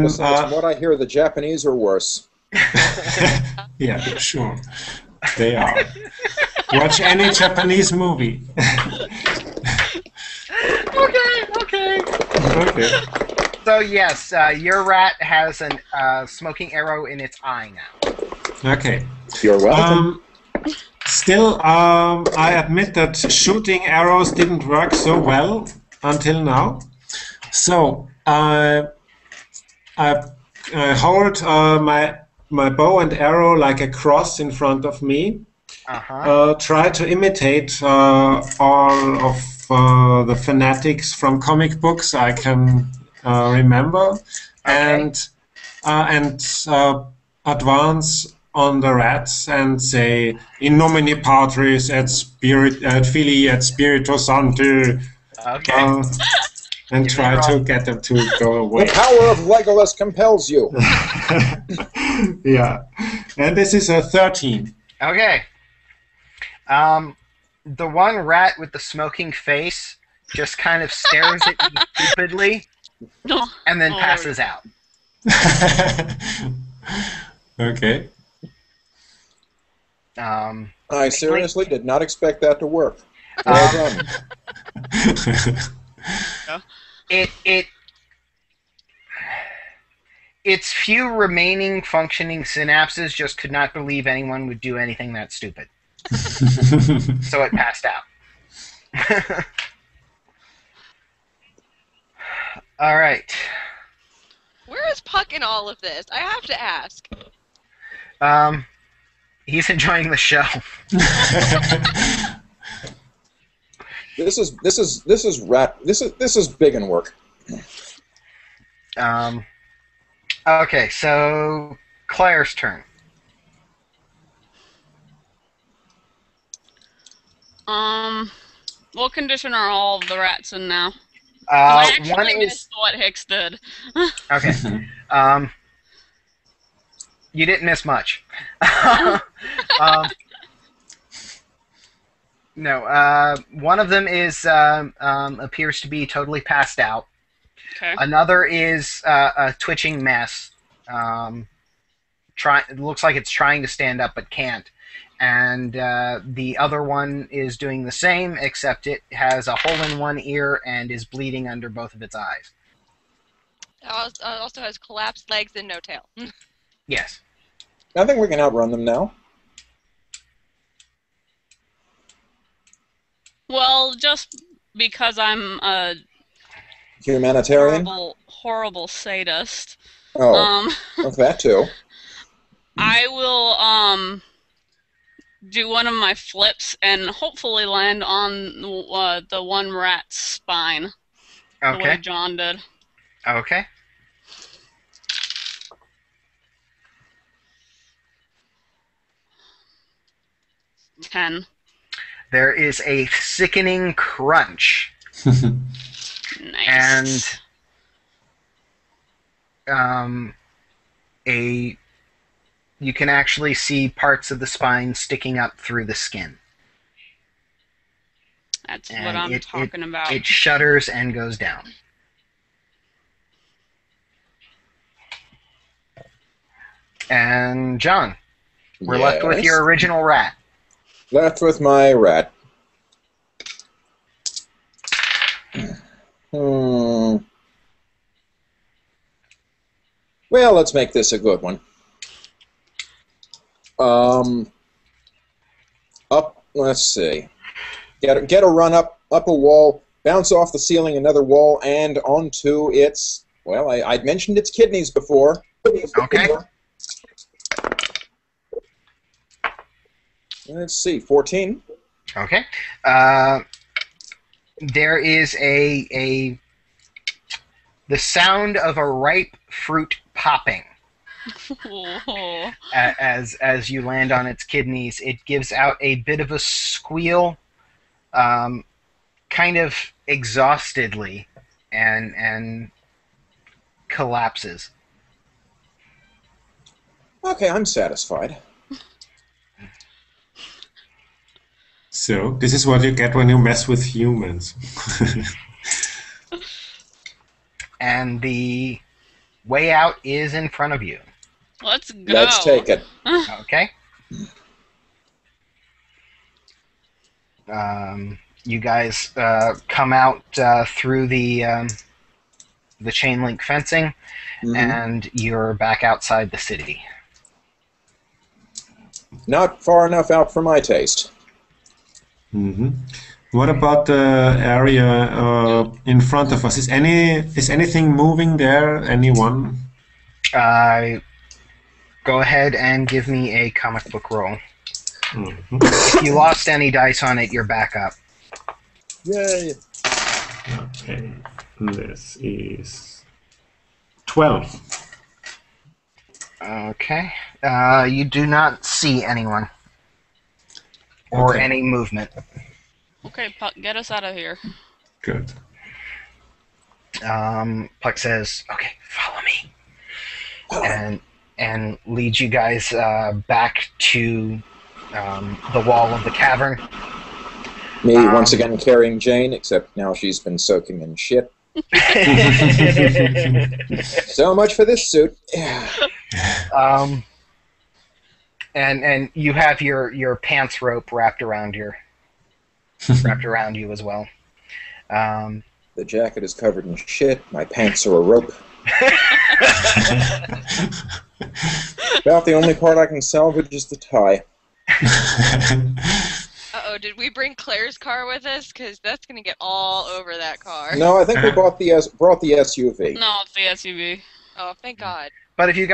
Speaker 2: From what I hear, the Japanese are worse.
Speaker 5: yeah, sure. They are. Watch any Japanese movie.
Speaker 1: Okay.
Speaker 5: Okay.
Speaker 1: So yes, your rat has a smoking arrow in its eye now.
Speaker 5: Okay.
Speaker 2: You're welcome.
Speaker 5: Still, I admit that shooting arrows didn't work so well until now. So I hold my bow and arrow like a cross in front of me. Try to imitate all of the fanatics from comic books I can remember, and advance on the rats and say "In nomine Patris et Filii et Spiritus Sancti," and try to get them to go away.
Speaker 2: The power of Legolas compels you.
Speaker 5: Yeah, and this is a 13.
Speaker 1: Okay. The one rat with the smoking face just kind of stares at you stupidly and then passes out.
Speaker 5: Okay.
Speaker 2: I seriously did not expect that to work. Well done.
Speaker 1: Its few remaining functioning synapses just could not believe anyone would do anything that stupid. So it passed out. All right.
Speaker 4: Where is Puck in all of this? I have to ask.
Speaker 1: He's enjoying the show.
Speaker 2: This is big and work.
Speaker 1: Okay, so Claire's turn.
Speaker 3: What condition are all of the rats in now? I actually
Speaker 1: One is
Speaker 3: missed what Hicks did.
Speaker 1: okay. You didn't miss much. No, one of them is appears to be totally passed out.
Speaker 3: Okay.
Speaker 1: Another is a twitching mess. It looks like it's trying to stand up but can't. And the other one is doing the same, except it has a hole in one ear and is bleeding under both of its eyes.
Speaker 4: It also has collapsed legs and no tail.
Speaker 1: Yes.
Speaker 2: I think we can outrun them now.
Speaker 3: Well, just because I'm a
Speaker 2: Humanitarian?
Speaker 3: horrible sadist.
Speaker 2: Oh, of that too.
Speaker 3: I will do one of my flips and hopefully land on the one rat's spine. The way
Speaker 1: Okay.
Speaker 3: John did.
Speaker 1: Okay.
Speaker 3: Ten.
Speaker 1: There is a sickening crunch,
Speaker 3: Nice.
Speaker 1: and you can actually see parts of the spine sticking up through the skin.
Speaker 3: That's
Speaker 1: And
Speaker 3: what I'm talking about.
Speaker 1: It shudders and goes down. And John, we're left with
Speaker 2: Yes.
Speaker 1: your original rat.
Speaker 2: Left with my rat. Well, let's make this a good one. Up. Let's see. Get a run up a wall, bounce off the ceiling another wall, and onto its. Well, I'd mentioned its kidneys before.
Speaker 1: Okay.
Speaker 2: Let's see, 14.
Speaker 1: Okay. There is the sound of a ripe fruit popping.
Speaker 3: Oh.
Speaker 1: As you land on its kidneys, it gives out a bit of a squeal, kind of exhaustedly, and collapses.
Speaker 2: Okay, I'm satisfied.
Speaker 5: So, this is what you get when you mess with humans.
Speaker 1: And the way out is in front of you.
Speaker 3: Let's go.
Speaker 2: Let's take it.
Speaker 1: Okay. You guys come out through the chain link fencing, and you're back outside the city.
Speaker 2: Not far enough out for my taste.
Speaker 5: What about the area in front of us? Is anything moving there? Anyone?
Speaker 1: Go ahead and give me a comic book roll. If you lost any dice on it, you're back up.
Speaker 2: Yay!
Speaker 5: Okay, this is 12.
Speaker 1: Okay. You do not see anyone or
Speaker 5: Okay.
Speaker 1: any movement.
Speaker 3: Okay, Puck, get us out of here.
Speaker 5: Good.
Speaker 1: Puck says, "Okay, follow me," and leads you guys back to the wall of the cavern.
Speaker 2: Me once again carrying Jane, except now she's been soaking in shit. So much for this suit.
Speaker 1: And you have your pants rope wrapped around you as well.
Speaker 2: The jacket is covered in shit. My pants are a rope. About the only part I can salvage is the tie.
Speaker 4: Uh-oh, did we bring Claire's car with us? Because that's going to get all over that car.
Speaker 2: No, I think we brought the SUV.
Speaker 3: No, it's the SUV.
Speaker 4: Oh, thank God.
Speaker 1: But if you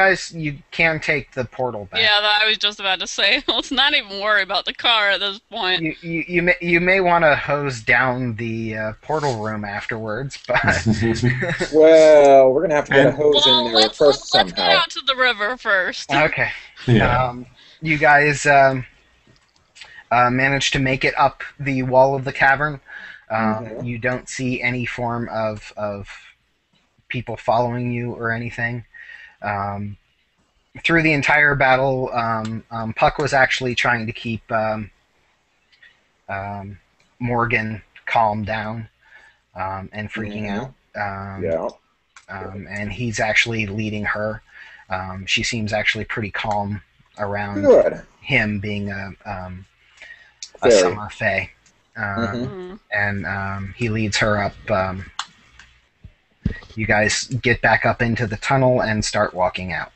Speaker 1: can take the portal back.
Speaker 3: Yeah, I was just about to say. Let's not even worry about the car at this point.
Speaker 1: You may want to hose down the portal room afterwards, but
Speaker 2: Well, we're gonna have to get a hose in there
Speaker 3: let's
Speaker 2: first
Speaker 3: get
Speaker 2: somehow.
Speaker 3: out to the river first.
Speaker 1: okay.
Speaker 5: Yeah.
Speaker 1: You guys managed to make it up the wall of the cavern. You don't see any form of people following you or anything. Through the entire battle, Puck was actually trying to keep Morgan calmed down and freaking out. And he's actually leading her. She seems actually pretty calm around him being a summer fae. And he leads her up. You guys get back up into the tunnel and start walking out.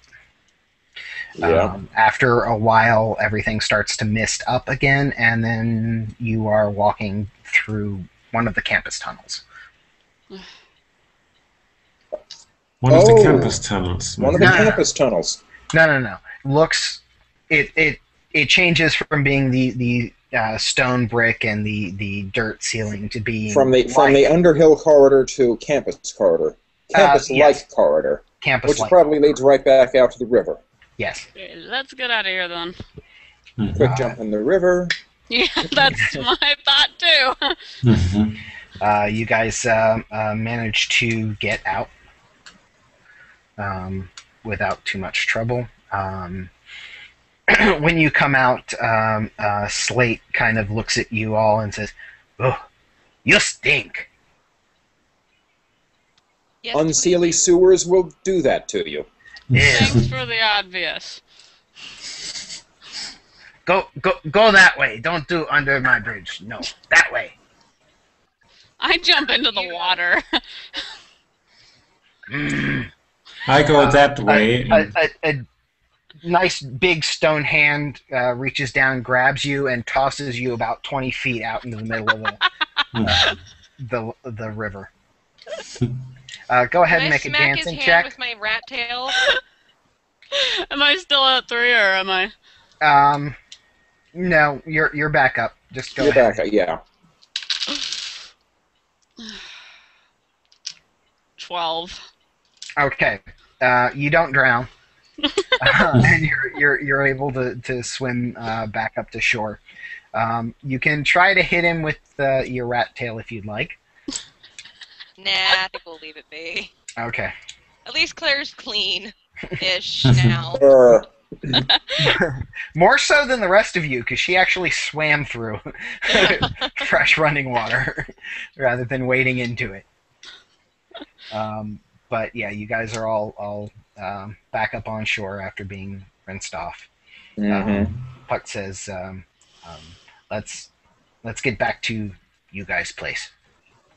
Speaker 1: After a while, everything starts to mist up again, and then you are walking through one of the campus tunnels.
Speaker 5: One of the campus tunnels.
Speaker 2: One of the campus tunnels.
Speaker 1: No. It changes from being the stone brick and the dirt ceiling to being
Speaker 2: from the Underhill corridor to campus corridor. Campus-like corridor.
Speaker 1: Campus-like.
Speaker 2: Which probably leads right back out to the river.
Speaker 1: Yes.
Speaker 3: Okay, let's get out of here then.
Speaker 2: Quick jump in the river.
Speaker 3: Yeah, that's my thought too.
Speaker 1: You guys managed to get out without too much trouble. When you come out, Slate kind of looks at you all and says, "Oh, you stink."
Speaker 4: Yes,
Speaker 2: Unseelie
Speaker 4: please.
Speaker 2: sewers will do that to you.
Speaker 3: Thanks for the obvious.
Speaker 1: Go that way. Don't do under my bridge. No, that way.
Speaker 3: I jump into the water.
Speaker 5: I go that way.
Speaker 1: A nice big stone hand reaches down, grabs you, and tosses you about 20 feet out into the middle of the river. Go ahead and make a dancing
Speaker 4: his hand
Speaker 1: check.
Speaker 4: with my rat tail?
Speaker 3: Am I still at 3 or am I?
Speaker 1: No, you're back up. Just go
Speaker 2: You're
Speaker 1: ahead.
Speaker 2: back. Yeah.
Speaker 3: 12.
Speaker 1: Okay. You don't drown, and you're able to swim back up to shore. You can try to hit him with your rat tail if you'd like.
Speaker 4: Nah, I think we'll leave it be.
Speaker 1: Okay.
Speaker 4: At least Claire's clean-ish now.
Speaker 1: More so than the rest of you, because she actually swam through fresh running water rather than wading into it. But yeah, you guys are all back up on shore after being rinsed off.
Speaker 2: Mm-hmm.
Speaker 1: Puck says, "Let's get back to you guys' place."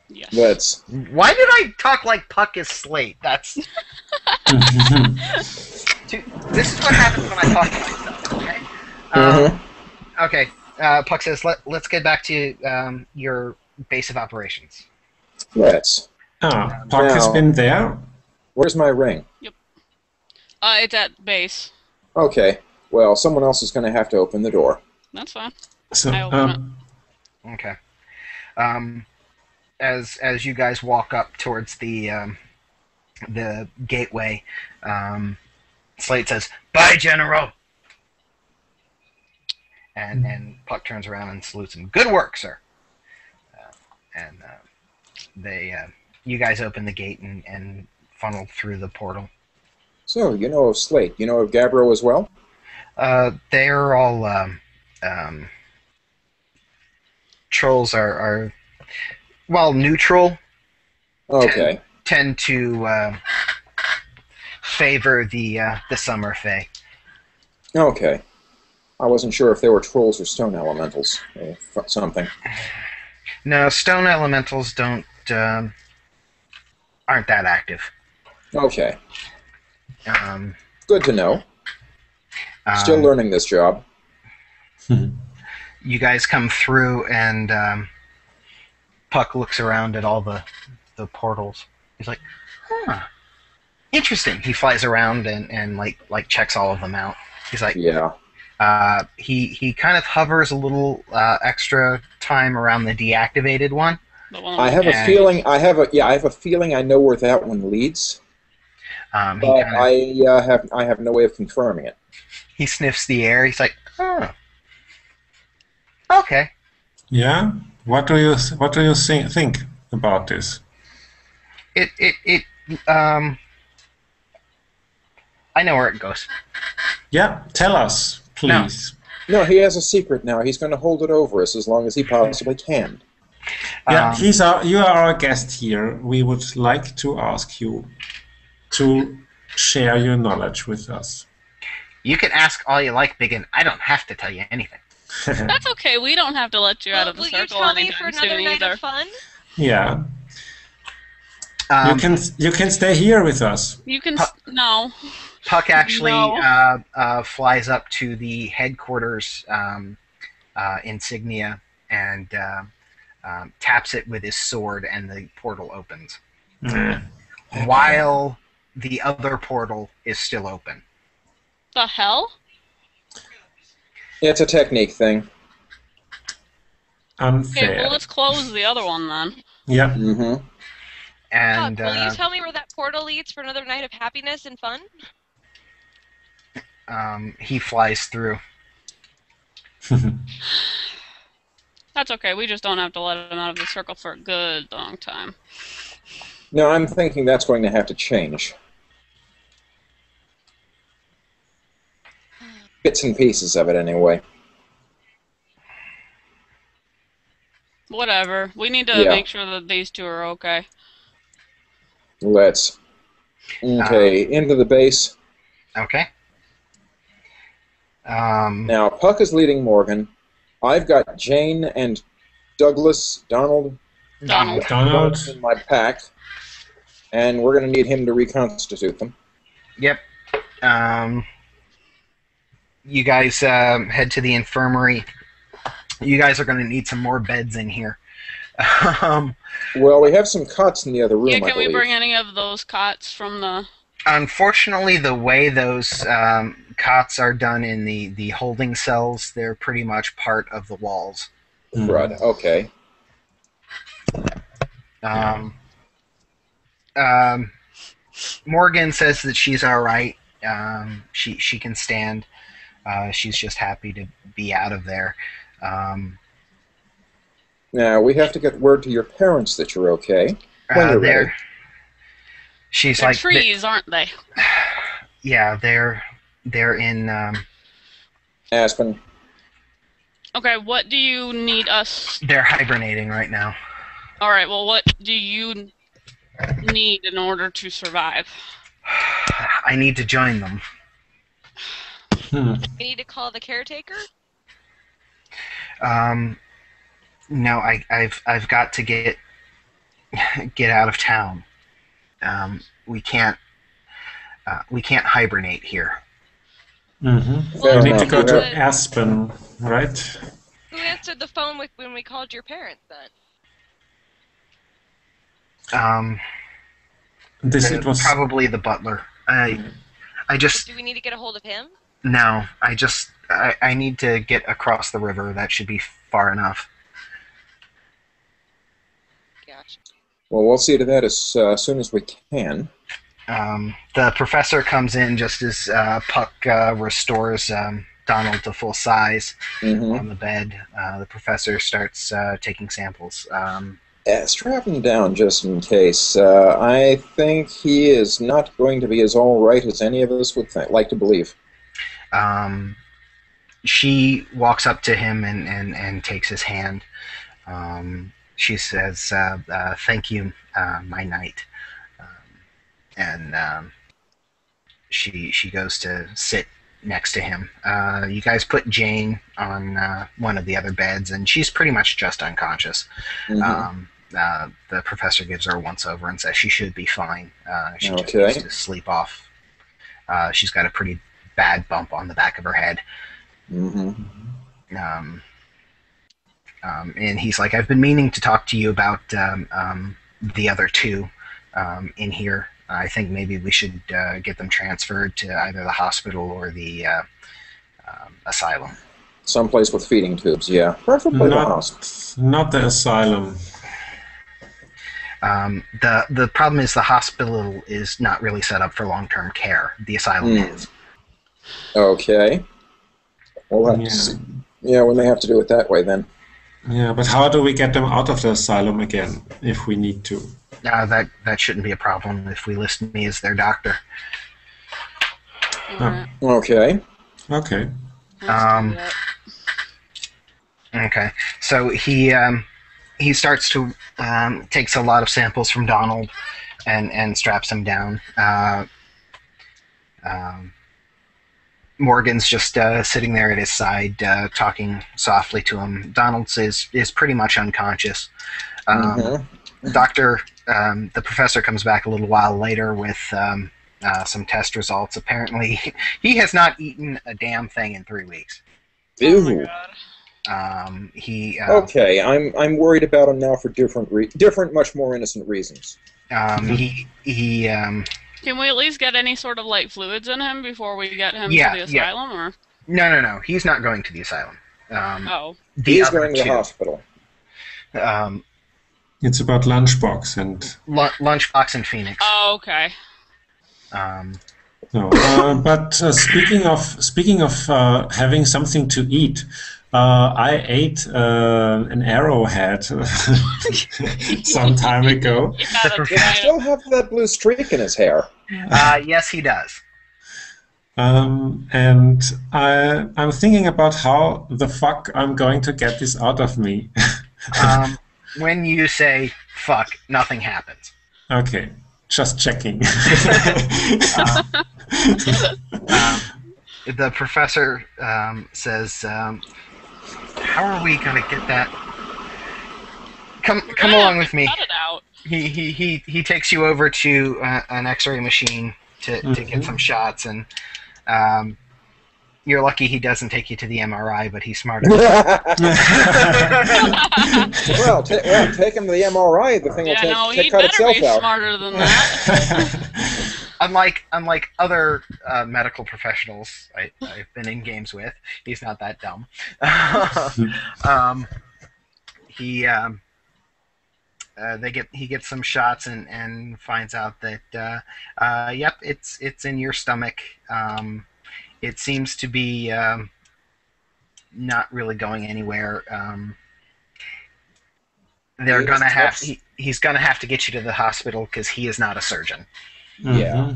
Speaker 3: Yes.
Speaker 2: Let's.
Speaker 1: Why did I talk like Puck is Slate? That's Dude, this is what happens when I talk to myself. Okay. Okay. Puck says, "Let's get back to your base of operations."
Speaker 2: Let's.
Speaker 5: Puck has
Speaker 2: Now-
Speaker 5: been there.
Speaker 2: Where's my ring?
Speaker 3: It's at base.
Speaker 2: Okay. Well, someone else is going to have to open the door.
Speaker 3: That's fine.
Speaker 5: So,
Speaker 3: I open
Speaker 1: Okay. As you guys walk up towards the gateway, Slate says, "Bye, General." And Puck turns around and salutes him. "Good work, sir." You guys open the gate and funnel through the portal.
Speaker 2: So, you know of Slate. You know of Gabbro as well?
Speaker 1: They're all trolls are well neutral.
Speaker 2: Okay.
Speaker 1: Tend to favor the summer fae.
Speaker 2: Okay. I wasn't sure if they were trolls or stone elementals or something.
Speaker 1: No, stone elementals aren't that active.
Speaker 2: Okay.
Speaker 1: Um,
Speaker 2: Good to know. Still learning this job.
Speaker 1: You guys come through, and Puck looks around at all the portals. He's like, "Huh, interesting." He flies around and like checks all of them out. He's like,
Speaker 2: Yeah.
Speaker 1: he kind of hovers a little extra time around the deactivated one.
Speaker 3: The one
Speaker 2: I have a
Speaker 1: And-
Speaker 2: feeling. I have a feeling I know where that one leads,
Speaker 1: He
Speaker 2: but
Speaker 1: kind of
Speaker 2: I have no way of confirming it.
Speaker 1: he sniffs the air. He's like, "Oh, okay."
Speaker 5: Yeah. What do you think about this?
Speaker 1: It I know where it goes.
Speaker 5: Yeah. Tell us, please.
Speaker 2: No, he has a secret now. He's going to hold it over us as long as he possibly can.
Speaker 5: Yeah. You are our guest here. We would like to ask you to share your knowledge with us.
Speaker 1: You can ask all you like, Biggin. I don't have to tell you anything.
Speaker 3: That's okay. We don't have to let you out of the
Speaker 4: Will you
Speaker 3: circle
Speaker 4: tell me for
Speaker 3: anytime
Speaker 4: another
Speaker 3: soon
Speaker 4: night
Speaker 3: either.
Speaker 4: of fun?
Speaker 5: Yeah.
Speaker 1: Um,
Speaker 5: You can stay here with us.
Speaker 3: You can no.
Speaker 1: Puck actually
Speaker 3: No.
Speaker 1: flies up to the headquarters insignia and taps it with his sword, and the portal opens. While the other portal is still open.
Speaker 3: The hell?
Speaker 2: It's a technique thing.
Speaker 5: Unfair.
Speaker 3: Okay, well let's close the other one then.
Speaker 5: Yeah.
Speaker 2: Mm-hmm.
Speaker 1: And
Speaker 4: Will you tell me where that portal leads for another night of happiness and fun?
Speaker 1: he flies through.
Speaker 3: That's okay. We just don't have to let him out of the circle for a good long time.
Speaker 2: No, I'm thinking that's going to have to change. Bits and pieces of it, anyway.
Speaker 3: Whatever. We need to
Speaker 2: Yeah.
Speaker 3: make sure that these two are okay.
Speaker 2: Let's. Okay, into the base.
Speaker 1: Okay.
Speaker 2: Now, Puck is leading Morgan. I've got Jane and Donald
Speaker 5: Donald.
Speaker 2: in my pack, and we're going to need him to reconstitute them.
Speaker 1: Yep. You guys head to the infirmary. You guys are going to need some more beds in here.
Speaker 2: Well, we have some cots in the other room,
Speaker 3: Yeah,
Speaker 2: I
Speaker 3: can we
Speaker 2: believe.
Speaker 3: bring any of those cots from the
Speaker 1: Unfortunately, the way those cots are done in the holding cells, they're pretty much part of the walls.
Speaker 2: Right. Okay.
Speaker 1: Um, Morgan says that she's all right. She can stand. She's just happy to be out of there.
Speaker 2: Now, we have to get word to your parents that you're okay. When you're ready.
Speaker 1: She's
Speaker 3: They're
Speaker 1: like
Speaker 3: trees, aren't they?
Speaker 1: Yeah, they're in
Speaker 2: Aspen.
Speaker 3: Okay, what do you need us?
Speaker 1: they're hibernating right now.
Speaker 3: All right. Well, what do you need in order to survive?
Speaker 1: I need to join them.
Speaker 4: We need to call the caretaker?
Speaker 1: No, I've got to get out of town. We can't hibernate here.
Speaker 5: Mm-hmm.
Speaker 2: Fair
Speaker 5: We need to
Speaker 2: enough.
Speaker 5: go to
Speaker 4: Yeah.
Speaker 5: Aspen, right?
Speaker 4: Who answered the phone when we called your parents then?
Speaker 5: It was
Speaker 1: Probably the butler. I just
Speaker 4: Do we need to get a hold of him?
Speaker 1: no. I need to get across the river. That should be far enough.
Speaker 4: Gotcha.
Speaker 2: Well, we'll see to that as soon as we can.
Speaker 1: The professor comes in just as Puck restores Donald to full size
Speaker 2: Mm-hmm.
Speaker 1: on the bed. The professor starts taking samples.
Speaker 2: Strap him down just in case. I think he is not going to be as all right as any of us would like to believe.
Speaker 1: She walks up to him and takes his hand. She says, "Thank you, my knight." And she goes to sit next to him. You guys put Jane on one of the other beds, and she's pretty much just unconscious.
Speaker 2: Mm-hmm.
Speaker 1: The professor gives her a once-over and says she should be fine. She just
Speaker 2: Okay.
Speaker 1: needs to sleep off. She's got a pretty bad bump on the back of her head.
Speaker 2: Mm-hmm.
Speaker 1: And he's like, I've been meaning to talk to you about the other two in here. I think maybe we should get them transferred to either the hospital or the asylum.
Speaker 2: Someplace with feeding tubes, yeah. Preferably the hospital.
Speaker 5: not the asylum.
Speaker 1: The problem is the hospital is not really set up for long-term care. The asylum is.
Speaker 2: Okay. We'll have to see. Yeah, we may have to do it that way then.
Speaker 5: Yeah, but how do we get them out of the asylum again if we need to?
Speaker 1: That shouldn't be a problem if we list me as their doctor.
Speaker 3: Alright,
Speaker 2: Okay.
Speaker 5: Okay.
Speaker 3: let's do that.
Speaker 1: Okay, so he starts to takes a lot of samples from Donald and straps him down. Morgan's just sitting there at his side, talking softly to him. Donald is pretty much unconscious. The professor comes back a little while later with some test results. Apparently, he has not eaten a damn thing in 3 weeks.
Speaker 3: Oh my
Speaker 2: Ew.
Speaker 3: god.
Speaker 2: Okay, I'm worried about him now for different, much more innocent reasons.
Speaker 3: Can we at least get any sort of like fluids in him before we get him
Speaker 1: Yeah,
Speaker 3: to the asylum? Or
Speaker 1: No. He's not going to the asylum.
Speaker 3: oh,
Speaker 2: He's
Speaker 1: other
Speaker 2: going to the
Speaker 1: two,
Speaker 2: hospital.
Speaker 5: It's about Lunchbox and
Speaker 1: Lunchbox and Phoenix.
Speaker 3: oh, okay.
Speaker 5: no. But speaking of having something to eat, I ate an arrowhead some time ago.
Speaker 3: Yeah, that's
Speaker 2: Does he
Speaker 3: right.
Speaker 2: still have that blue streak in his hair?
Speaker 1: Yes, he does.
Speaker 5: And I'm thinking about how the fuck I'm going to get this out of me.
Speaker 1: When you say "fuck," nothing happens.
Speaker 5: Okay, just checking.
Speaker 1: The professor says, "How are we going to get that? Come along with me."
Speaker 3: Cut it out.
Speaker 1: He takes you over to an X-ray machine to get some shots, and you're lucky he doesn't take you to the MRI, but he's smarter.
Speaker 2: Well, take him to the MRI. The thing will
Speaker 3: Yeah, no,
Speaker 2: cut
Speaker 3: he better
Speaker 2: itself
Speaker 3: be
Speaker 2: out.
Speaker 3: smarter than that.
Speaker 1: unlike other medical professionals I've been in games with, he's not that dumb. um, he he gets some shots and finds out that yep, it's in your stomach. It seems to be not really going anywhere. They're gonna have he's gonna have to get you to the hospital because he is not a surgeon.
Speaker 2: Yeah.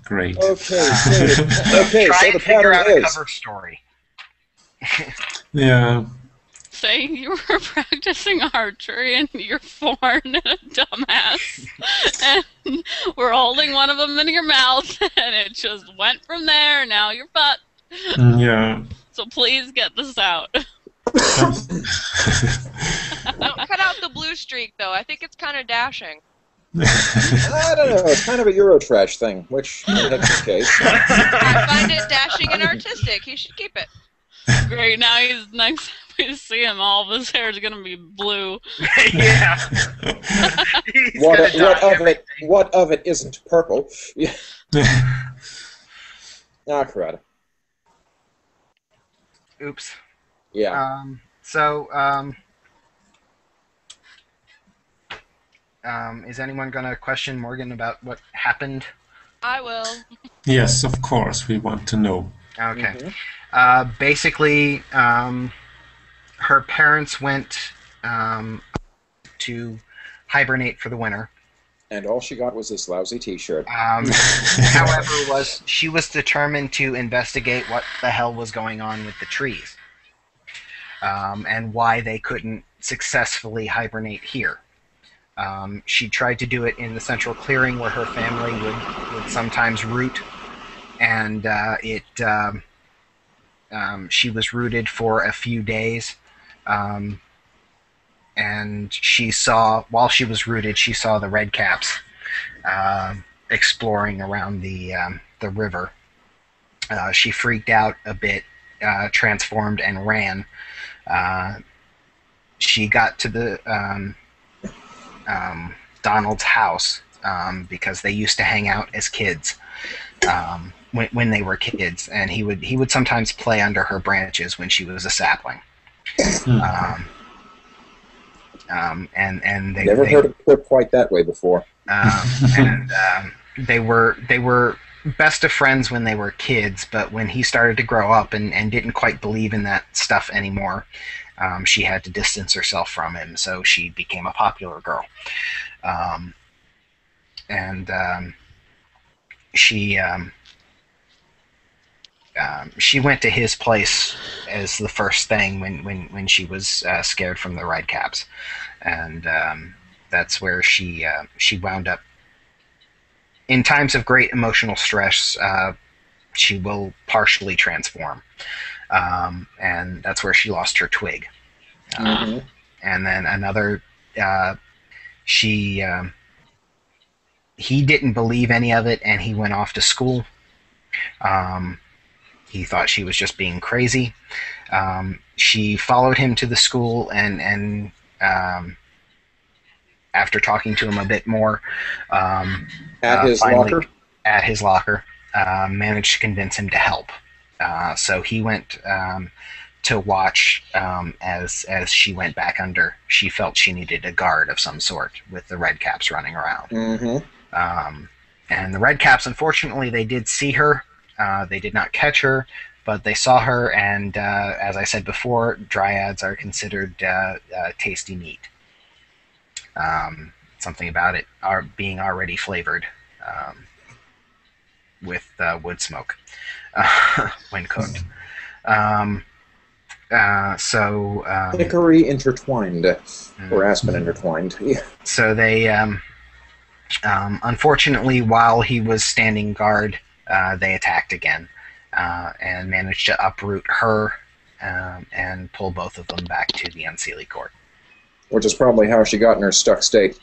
Speaker 5: Great.
Speaker 2: Okay, so, okay,
Speaker 1: Try
Speaker 2: so
Speaker 1: and
Speaker 2: the
Speaker 1: figure
Speaker 2: pattern
Speaker 1: out a
Speaker 2: is...
Speaker 1: cover story.
Speaker 5: Yeah.
Speaker 3: Saying you were practicing archery and you're foreign and a dumbass, and we're holding one of them in your mouth, and it just went from there. Now you're fucked.
Speaker 5: Yeah.
Speaker 3: So please get this out.
Speaker 4: Don't cut out the blue streak, though. I think it's kind of dashing.
Speaker 2: I don't know, it's kind of a Eurotrash thing, which in Hector's case...
Speaker 4: I find it dashing and artistic. He should keep it.
Speaker 3: Great, now he's next time we see him, all of his hair is gonna be blue.
Speaker 1: Yeah. He's gonna dodge
Speaker 2: What of it isn't purple? Yeah. Karada.
Speaker 1: Oops.
Speaker 2: Yeah.
Speaker 1: Is anyone going to question Morgan about what happened?
Speaker 4: I will.
Speaker 5: Yes, of course, we want to know.
Speaker 1: Okay. Basically, her parents went to hibernate for the winter.
Speaker 2: And all she got was this lousy T-shirt.
Speaker 1: However, she was determined to investigate what the hell was going on with the trees, and why they couldn't successfully hibernate here. She tried to do it in the central clearing where her family would sometimes root, and she was rooted for a few days. And while she was rooted, she saw the redcaps exploring around the river. She freaked out a bit, transformed, and ran. She got to the Donald's house because they used to hang out as kids when they were kids, and he would sometimes play under her branches when she was a sapling. And they
Speaker 2: never heard it put quite that way before.
Speaker 1: They were best of friends when they were kids, but when he started to grow up and didn't quite believe in that stuff anymore, she had to distance herself from him, so she became a popular girl. She went to his place as the first thing when she was scared from the redcaps, and that's where she wound up. In times of great emotional stress, she will partially transform, and that's where she lost her twig. And then another, he didn't believe any of it, and he went off to school. He thought she was just being crazy. She followed him to the school, and after talking to him a bit more,
Speaker 2: at his
Speaker 1: locker, managed to convince him to help. So he went to watch as she went back under. She felt she needed a guard of some sort with the redcaps running around. And the redcaps, unfortunately, they did see her. They did not catch her, but they saw her, and as I said before, dryads are considered tasty meat. Something about it being already flavored with wood smoke when cooked.
Speaker 2: Hickory intertwined, or aspen intertwined.
Speaker 1: So they, unfortunately, while he was standing guard, they attacked again and managed to uproot her and pull both of them back to the Unseelie court.
Speaker 2: Which is probably how she got in her stuck state.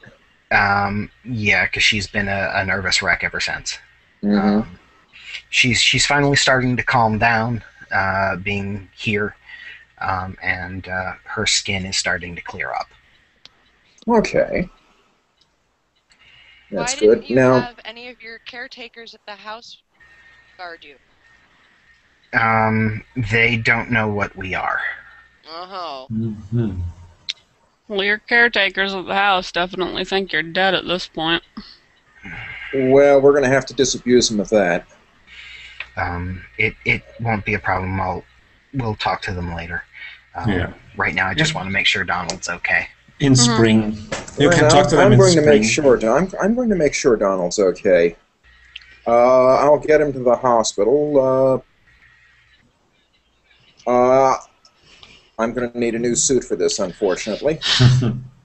Speaker 1: Yeah, because she's been a nervous wreck ever since. She's finally starting to calm down, being here, and her skin is starting to clear up.
Speaker 2: Okay. That's
Speaker 4: Why didn't
Speaker 2: good.
Speaker 4: you
Speaker 2: Now,
Speaker 4: have any of your caretakers at the house guard you?
Speaker 1: They don't know what we are.
Speaker 4: Oh.
Speaker 5: Mhm.
Speaker 3: Well, your caretakers at the house definitely think you're dead at this point.
Speaker 2: well, we're going to have to disabuse them of that.
Speaker 1: It won't be a problem. We'll talk to them later.
Speaker 5: Yeah.
Speaker 1: Right now, I just want to make sure Donald's okay.
Speaker 5: In spring. You
Speaker 2: Well,
Speaker 5: can talk to them
Speaker 2: I'm
Speaker 5: in
Speaker 2: going to make
Speaker 5: spring.
Speaker 2: sure. I'm going to make sure Donald's okay. I'll get him to the hospital. I'm going to need a new suit for this, unfortunately.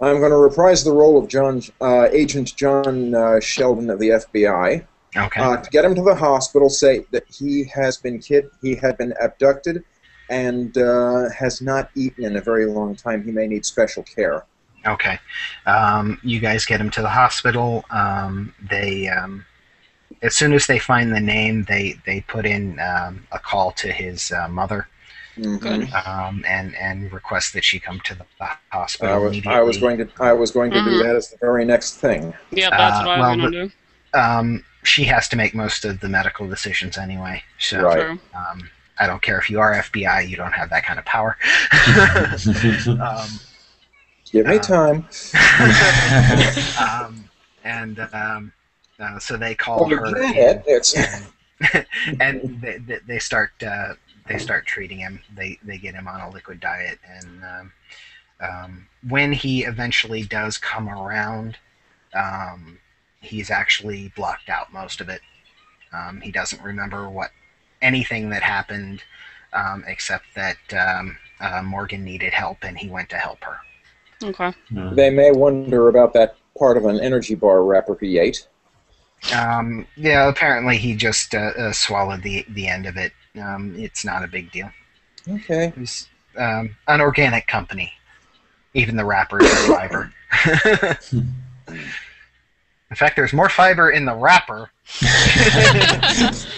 Speaker 2: I'm going to reprise the role of Agent John Sheldon of the FBI.
Speaker 1: Okay.
Speaker 2: To get him to the hospital, say that he had been abducted, and has not eaten in a very long time. He may need special care.
Speaker 1: Okay. You guys get him to the hospital. They as soon as they find the name, they put in a call to his mother.
Speaker 3: Good.
Speaker 1: And request that she come to the hospital immediately.
Speaker 2: I was going to do that as the very next thing.
Speaker 3: Yeah, that's what I was going to do.
Speaker 1: She has to make most of the medical decisions anyway. So
Speaker 2: Right.
Speaker 3: True.
Speaker 1: I don't care if you are FBI, you don't have that kind of power.
Speaker 2: Give me time.
Speaker 1: So they call her
Speaker 2: Janet,
Speaker 1: and they start treating him. They get him on a liquid diet, and when he eventually does come around, he's actually blocked out most of it. He doesn't remember anything that happened, except that Morgan needed help and he went to help her.
Speaker 3: Okay.
Speaker 2: They may wonder about that part of an energy bar wrapper he ate.
Speaker 1: Yeah, apparently he just swallowed the end of it. It's not a big deal.
Speaker 2: Okay.
Speaker 1: It was an organic company. Even the wrapper is fiber. In fact, there's more fiber in the wrapper.
Speaker 4: That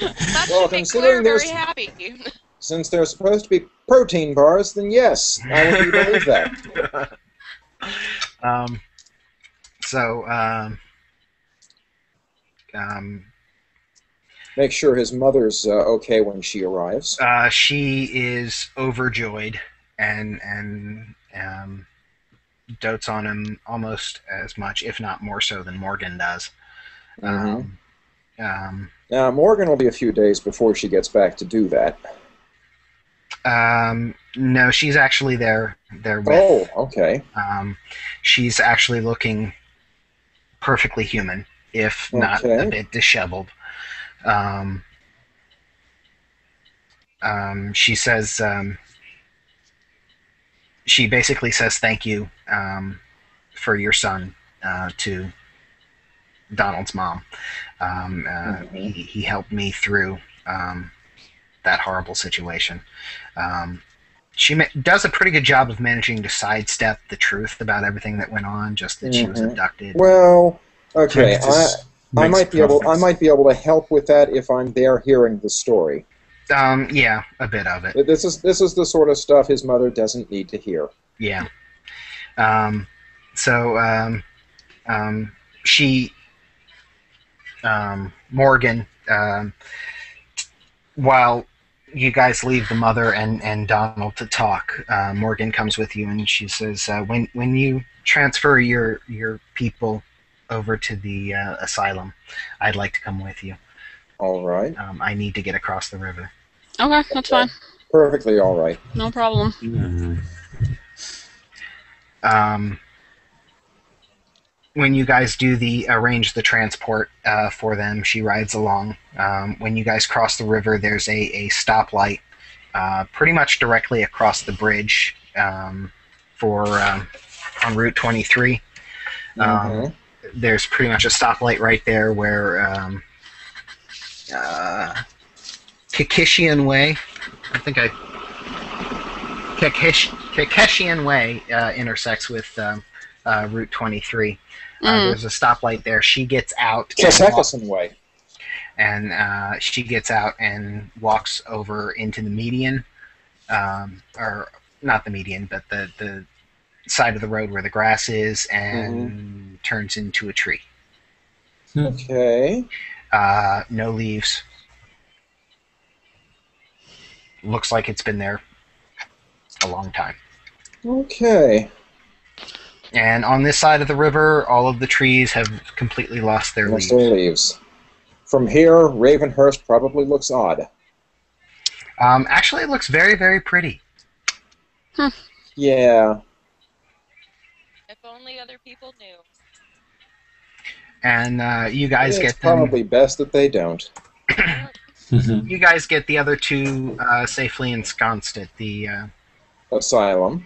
Speaker 2: Well,
Speaker 4: should make
Speaker 2: considering
Speaker 4: Claire very
Speaker 2: there's-
Speaker 4: happy.
Speaker 2: Since they're supposed to be protein bars, then yes, I would believe that. Make sure his mother's okay when she arrives.
Speaker 1: She is overjoyed and dotes on him almost as much, if not more so, than Morgan does.
Speaker 2: Now, Morgan will be a few days before she gets back to do that.
Speaker 1: No, she's actually there with.
Speaker 2: Oh, okay.
Speaker 1: She's actually looking perfectly human, if not a bit disheveled. She says, she basically says thank you for your son to Donald's mom. He helped me through that horrible situation. She does a pretty good job of managing to sidestep the truth about everything that went on, just that she was abducted.
Speaker 2: Well, okay. I might be able to help with that if I'm there hearing the story.
Speaker 1: Yeah, a bit of it.
Speaker 2: This is the sort of stuff his mother doesn't need to hear.
Speaker 1: Yeah. She, Morgan, while you guys leave the mother and Donald to talk, Morgan comes with you and she says, when you transfer your people over to the asylum, I'd like to come with you.
Speaker 2: All right.
Speaker 1: I need to get across the river.
Speaker 3: Okay, that's fine.
Speaker 2: Perfectly all right.
Speaker 3: No problem.
Speaker 1: When you guys do arrange the transport for them, she rides along. When you guys cross the river, there's a stoplight pretty much directly across the bridge on Route 23. There's pretty much a stoplight right there where Kakishian Way, Kakishian Way intersects with Route 23. There's a stoplight there. She gets out.
Speaker 2: Kakishian Way.
Speaker 1: And she gets out and walks over into the median, or not the median, but the side of the road where the grass is, and turns into a tree.
Speaker 2: Okay.
Speaker 1: No leaves. Looks like it's been there a long time.
Speaker 2: Okay.
Speaker 1: And on this side of the river, all of the trees have completely lost their
Speaker 2: Lost
Speaker 1: leaves.
Speaker 2: their leaves. From here, Ravenhurst probably looks odd.
Speaker 1: Actually, it looks very, very pretty.
Speaker 2: Yeah.
Speaker 4: If only other people knew.
Speaker 1: And you guys
Speaker 2: It's
Speaker 1: get them.
Speaker 2: probably best that they don't.
Speaker 1: You guys get the other two safely ensconced at the
Speaker 2: Asylum.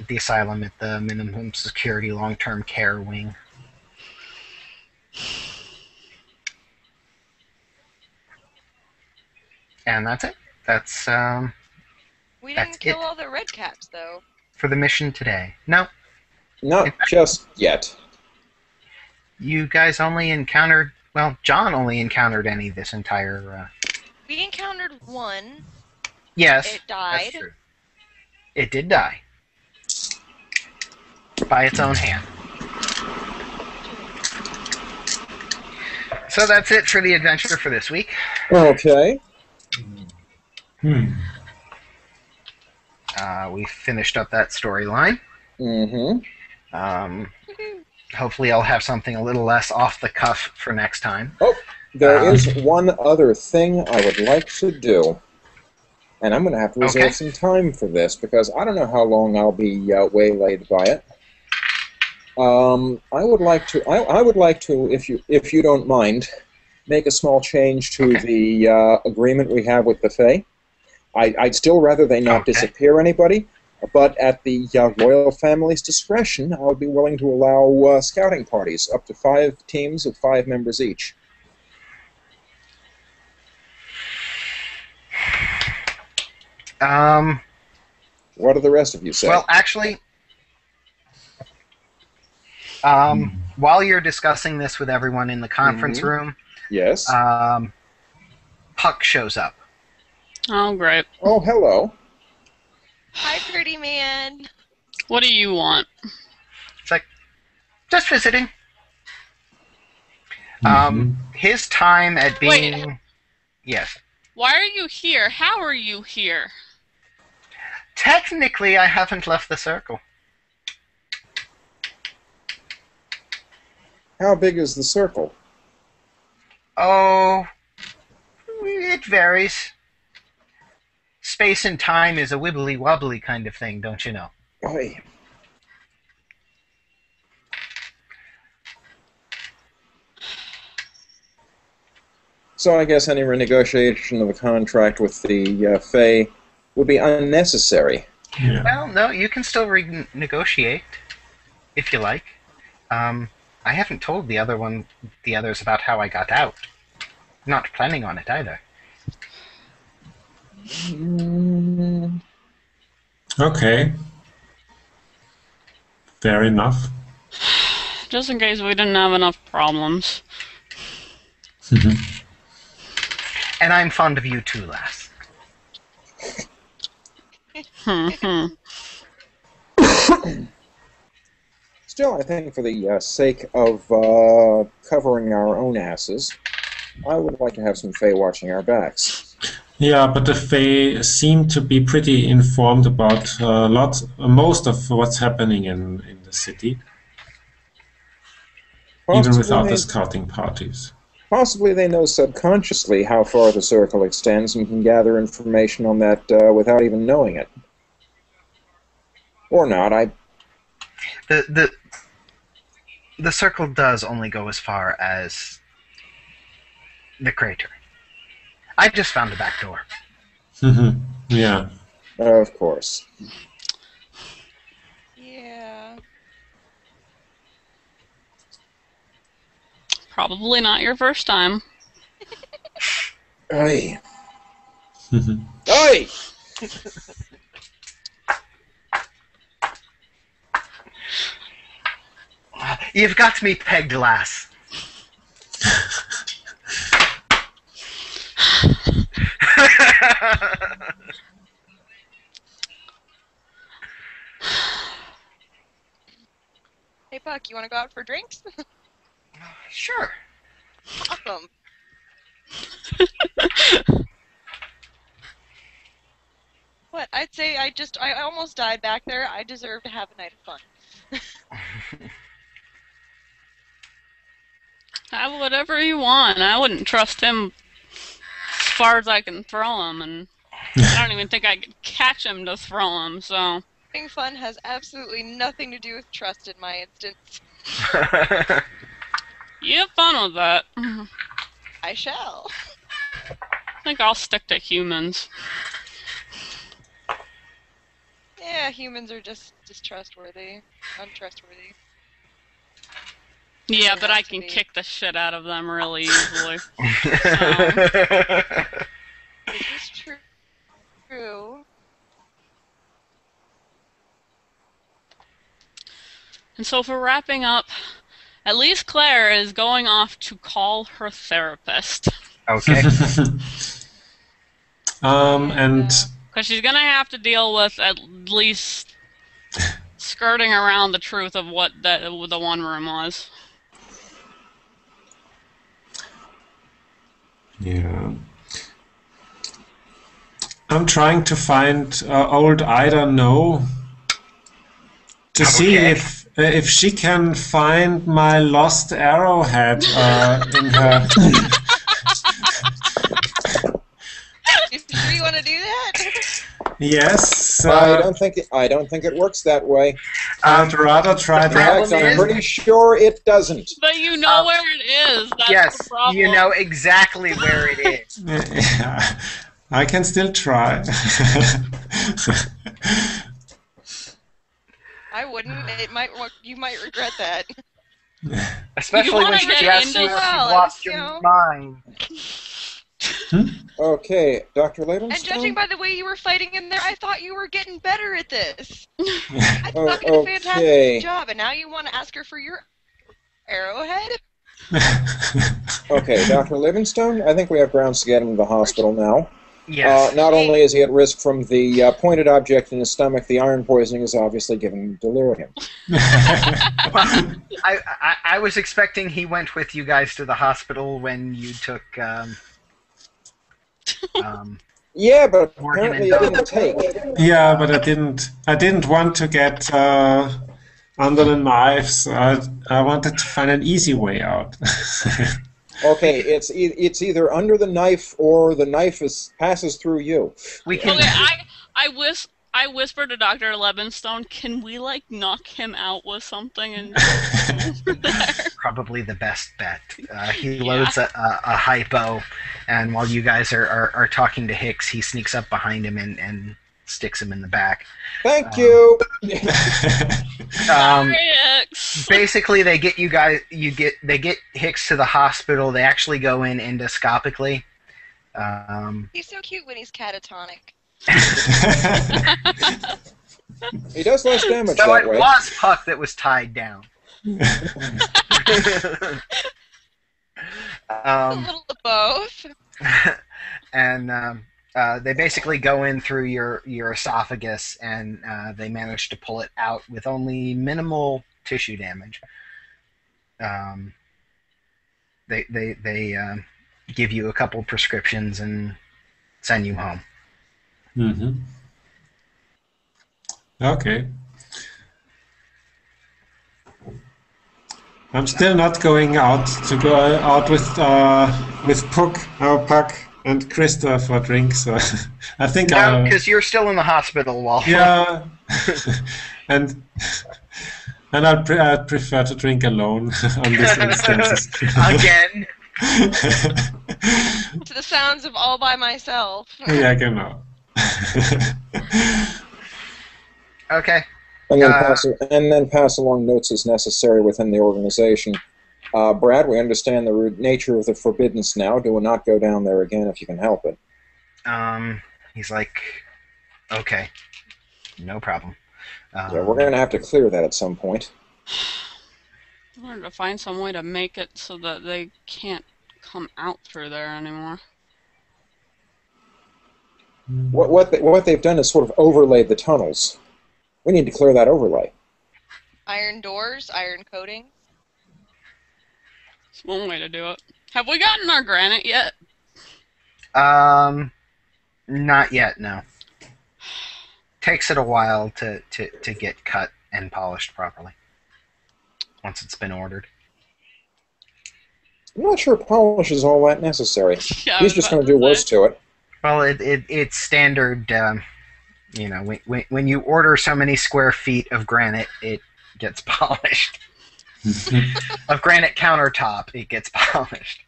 Speaker 1: asylum at the minimum security long-term care wing. And that's it. That's
Speaker 4: We
Speaker 1: That's
Speaker 4: didn't kill
Speaker 1: it.
Speaker 4: all the red caps, though.
Speaker 1: for the mission today. No,
Speaker 2: Not just yet.
Speaker 1: you guys only encountered. Well, John only encountered any this entire.
Speaker 4: We encountered one.
Speaker 1: Yes,
Speaker 4: It died.
Speaker 1: that's true. It did die by its own hand. So that's it for the adventure for this week.
Speaker 2: Okay.
Speaker 1: We finished up that storyline.
Speaker 2: Mm-hmm.
Speaker 1: Hopefully, I'll have something a little less off the cuff for next time.
Speaker 2: Oh, there is one other thing I would like to do. And I'm going to have to reserve some time for this, because I don't know how long I'll be waylaid by it. I would like to, if you don't mind, make a small change to the agreement we have with the Fae. I'd still rather they not disappear anybody, but at the royal family's discretion, I would be willing to allow scouting parties, up to 5 teams of 5 members each. What do the rest of you say?
Speaker 1: Well, actually, while you're discussing this with everyone in the conference room,
Speaker 2: yes.
Speaker 1: Puck shows up.
Speaker 3: Oh, great.
Speaker 2: Oh, hello.
Speaker 4: Hi, pretty man.
Speaker 3: What do you want?
Speaker 1: It's like, just visiting. His time at being...
Speaker 3: Wait.
Speaker 1: Yes.
Speaker 3: Why are you here? How are you here?
Speaker 1: Technically, I haven't left the circle.
Speaker 2: How big is the circle?
Speaker 1: Oh, it varies. Space and time is a wibbly-wobbly kind of thing, don't you know?
Speaker 2: Oy. So I guess any renegotiation of the contract with the Fae would be unnecessary.
Speaker 5: Yeah.
Speaker 1: Well, no, you can still renegotiate if you like. I haven't told the others about how I got out. Not planning on it either.
Speaker 5: Okay. Fair enough.
Speaker 3: Just in case we didn't have enough problems.
Speaker 1: And I'm fond of you too, lass.
Speaker 2: Still, I think for the sake of covering our own asses, I would like to have some Fae watching our backs.
Speaker 5: Yeah, but the Fae seem to be pretty informed about most of what's happening in the city, even without the scouting parties.
Speaker 2: Possibly they know subconsciously how far the circle extends and can gather information on that without even knowing it. Or not,
Speaker 1: The circle does only go as far as the crater. I just found the back door.
Speaker 5: Yeah.
Speaker 2: Of course.
Speaker 4: Yeah.
Speaker 3: Probably not your first time.
Speaker 2: Aye. Aye!
Speaker 1: You've got me pegged, lass.
Speaker 4: Hey, Puck, you want to go out for drinks?
Speaker 1: Sure.
Speaker 4: Awesome. What? I'd say I almost died back there. I deserve to have a night of fun.
Speaker 3: Have whatever you want. I wouldn't trust him as far as I can throw him, and I don't even think I could catch him to throw him, so...
Speaker 4: Having fun has absolutely nothing to do with trust in my instance.
Speaker 3: You have fun with that.
Speaker 4: I shall.
Speaker 3: I think I'll stick to humans.
Speaker 4: Yeah, humans are just distrustworthy. Untrustworthy.
Speaker 3: Yeah,
Speaker 4: They
Speaker 3: but
Speaker 4: have
Speaker 3: I
Speaker 4: to
Speaker 3: can
Speaker 4: be.
Speaker 3: kick the shit out of them really easily. So...
Speaker 4: This is true.
Speaker 3: And so for wrapping up, at least Claire is going off to call her therapist.
Speaker 1: Okay.
Speaker 5: And
Speaker 3: Because she's going to have to deal with at least skirting around the truth of what the one room was.
Speaker 5: yeah, I'm trying to find old Ida No to see
Speaker 1: Okay.
Speaker 5: if she can find my lost arrowhead in her.
Speaker 4: You sure you want to do that?
Speaker 5: Yes,
Speaker 2: I don't think it works that way.
Speaker 5: I'd rather try
Speaker 2: In
Speaker 5: that.
Speaker 2: fact,
Speaker 1: problem
Speaker 2: I'm
Speaker 1: is-
Speaker 2: pretty sure it doesn't.
Speaker 3: But you know where it is. That's
Speaker 1: Yes,
Speaker 3: the problem.
Speaker 1: you know exactly where it is.
Speaker 5: Yeah, I can still try.
Speaker 4: I wouldn't. You might regret that.
Speaker 1: Especially
Speaker 3: wanna
Speaker 1: when
Speaker 3: get
Speaker 1: she asks
Speaker 3: into
Speaker 1: you if
Speaker 4: well,
Speaker 1: you've
Speaker 4: I
Speaker 1: lost
Speaker 4: was,
Speaker 1: your
Speaker 4: you know-
Speaker 1: mind.
Speaker 2: Okay, Dr.
Speaker 4: And
Speaker 2: Levenstone?
Speaker 4: judging by the way you were fighting in there, I thought you were getting better at this. I
Speaker 5: Yeah.
Speaker 4: thought you did a
Speaker 2: Okay.
Speaker 4: fantastic job, and now you want to ask her for your arrowhead?
Speaker 2: Okay, Dr. Livingstone, I think we have grounds to get him to the hospital now.
Speaker 1: Yes.
Speaker 2: Not only is he at risk from the pointed object in his stomach, the iron poisoning is obviously giving him delirium.
Speaker 1: I was expecting he went with you guys to the hospital when you took.
Speaker 2: Yeah, but
Speaker 1: Working
Speaker 2: apparently
Speaker 1: in
Speaker 2: it didn't take.
Speaker 5: Yeah, but I didn't want to get under the knife, so I wanted to find an easy way out.
Speaker 2: Okay, it's either under the knife or the knife passes through you.
Speaker 1: We can.
Speaker 3: Okay, I whispered to Dr. Levenstone, can we, like, knock him out with something and over there?
Speaker 1: Probably the best bet. He loads a hypo, and while you guys are talking to Hicks, he sneaks up behind him and sticks him in the back.
Speaker 2: Thank you.
Speaker 3: Rix.
Speaker 1: Basically, they get you guys. They get Hicks to the hospital. They actually go in endoscopically.
Speaker 4: He's so cute when he's catatonic.
Speaker 2: He does less damage
Speaker 1: So
Speaker 2: that
Speaker 1: it
Speaker 2: way.
Speaker 1: was Puck that was tied down.
Speaker 4: A little of both.
Speaker 1: And they basically go in through your esophagus, and they manage to pull it out with only minimal tissue damage. They give you a couple prescriptions and send you home.
Speaker 5: Mm-hmm. Okay. I'm still not going out to go out with Puck and Krista for a drink, so I think
Speaker 1: No, because you're still in the hospital while.
Speaker 5: yeah, and I'd prefer to drink alone on these instances.
Speaker 1: Again.
Speaker 4: To the sounds of all by myself.
Speaker 5: Yeah, genau.
Speaker 1: Okay.
Speaker 2: And then pass along notes as necessary within the organization. Brad, we understand the nature of the forbiddance now. Do not go down there again if you can help it.
Speaker 1: He's like, okay, no problem.
Speaker 2: Yeah, we're going to have to clear that at some point.
Speaker 3: I wanted to find some way to make it so that they can't come out through there anymore.
Speaker 2: What they've done is sort of overlaid the tunnels. We need to clear that overlay.
Speaker 4: Iron doors, iron coating.
Speaker 3: It's one way to do it. Have we gotten our granite yet?
Speaker 1: Not yet, no. Takes it a while to get cut and polished properly once it's been ordered.
Speaker 2: I'm not sure polish is all that necessary.
Speaker 3: Yeah, I
Speaker 2: He's
Speaker 3: was
Speaker 2: just
Speaker 3: about
Speaker 2: going to do worse to it.
Speaker 1: Well, it's standard. When you order so many square feet of granite, it gets polished. Of granite countertop, it gets polished.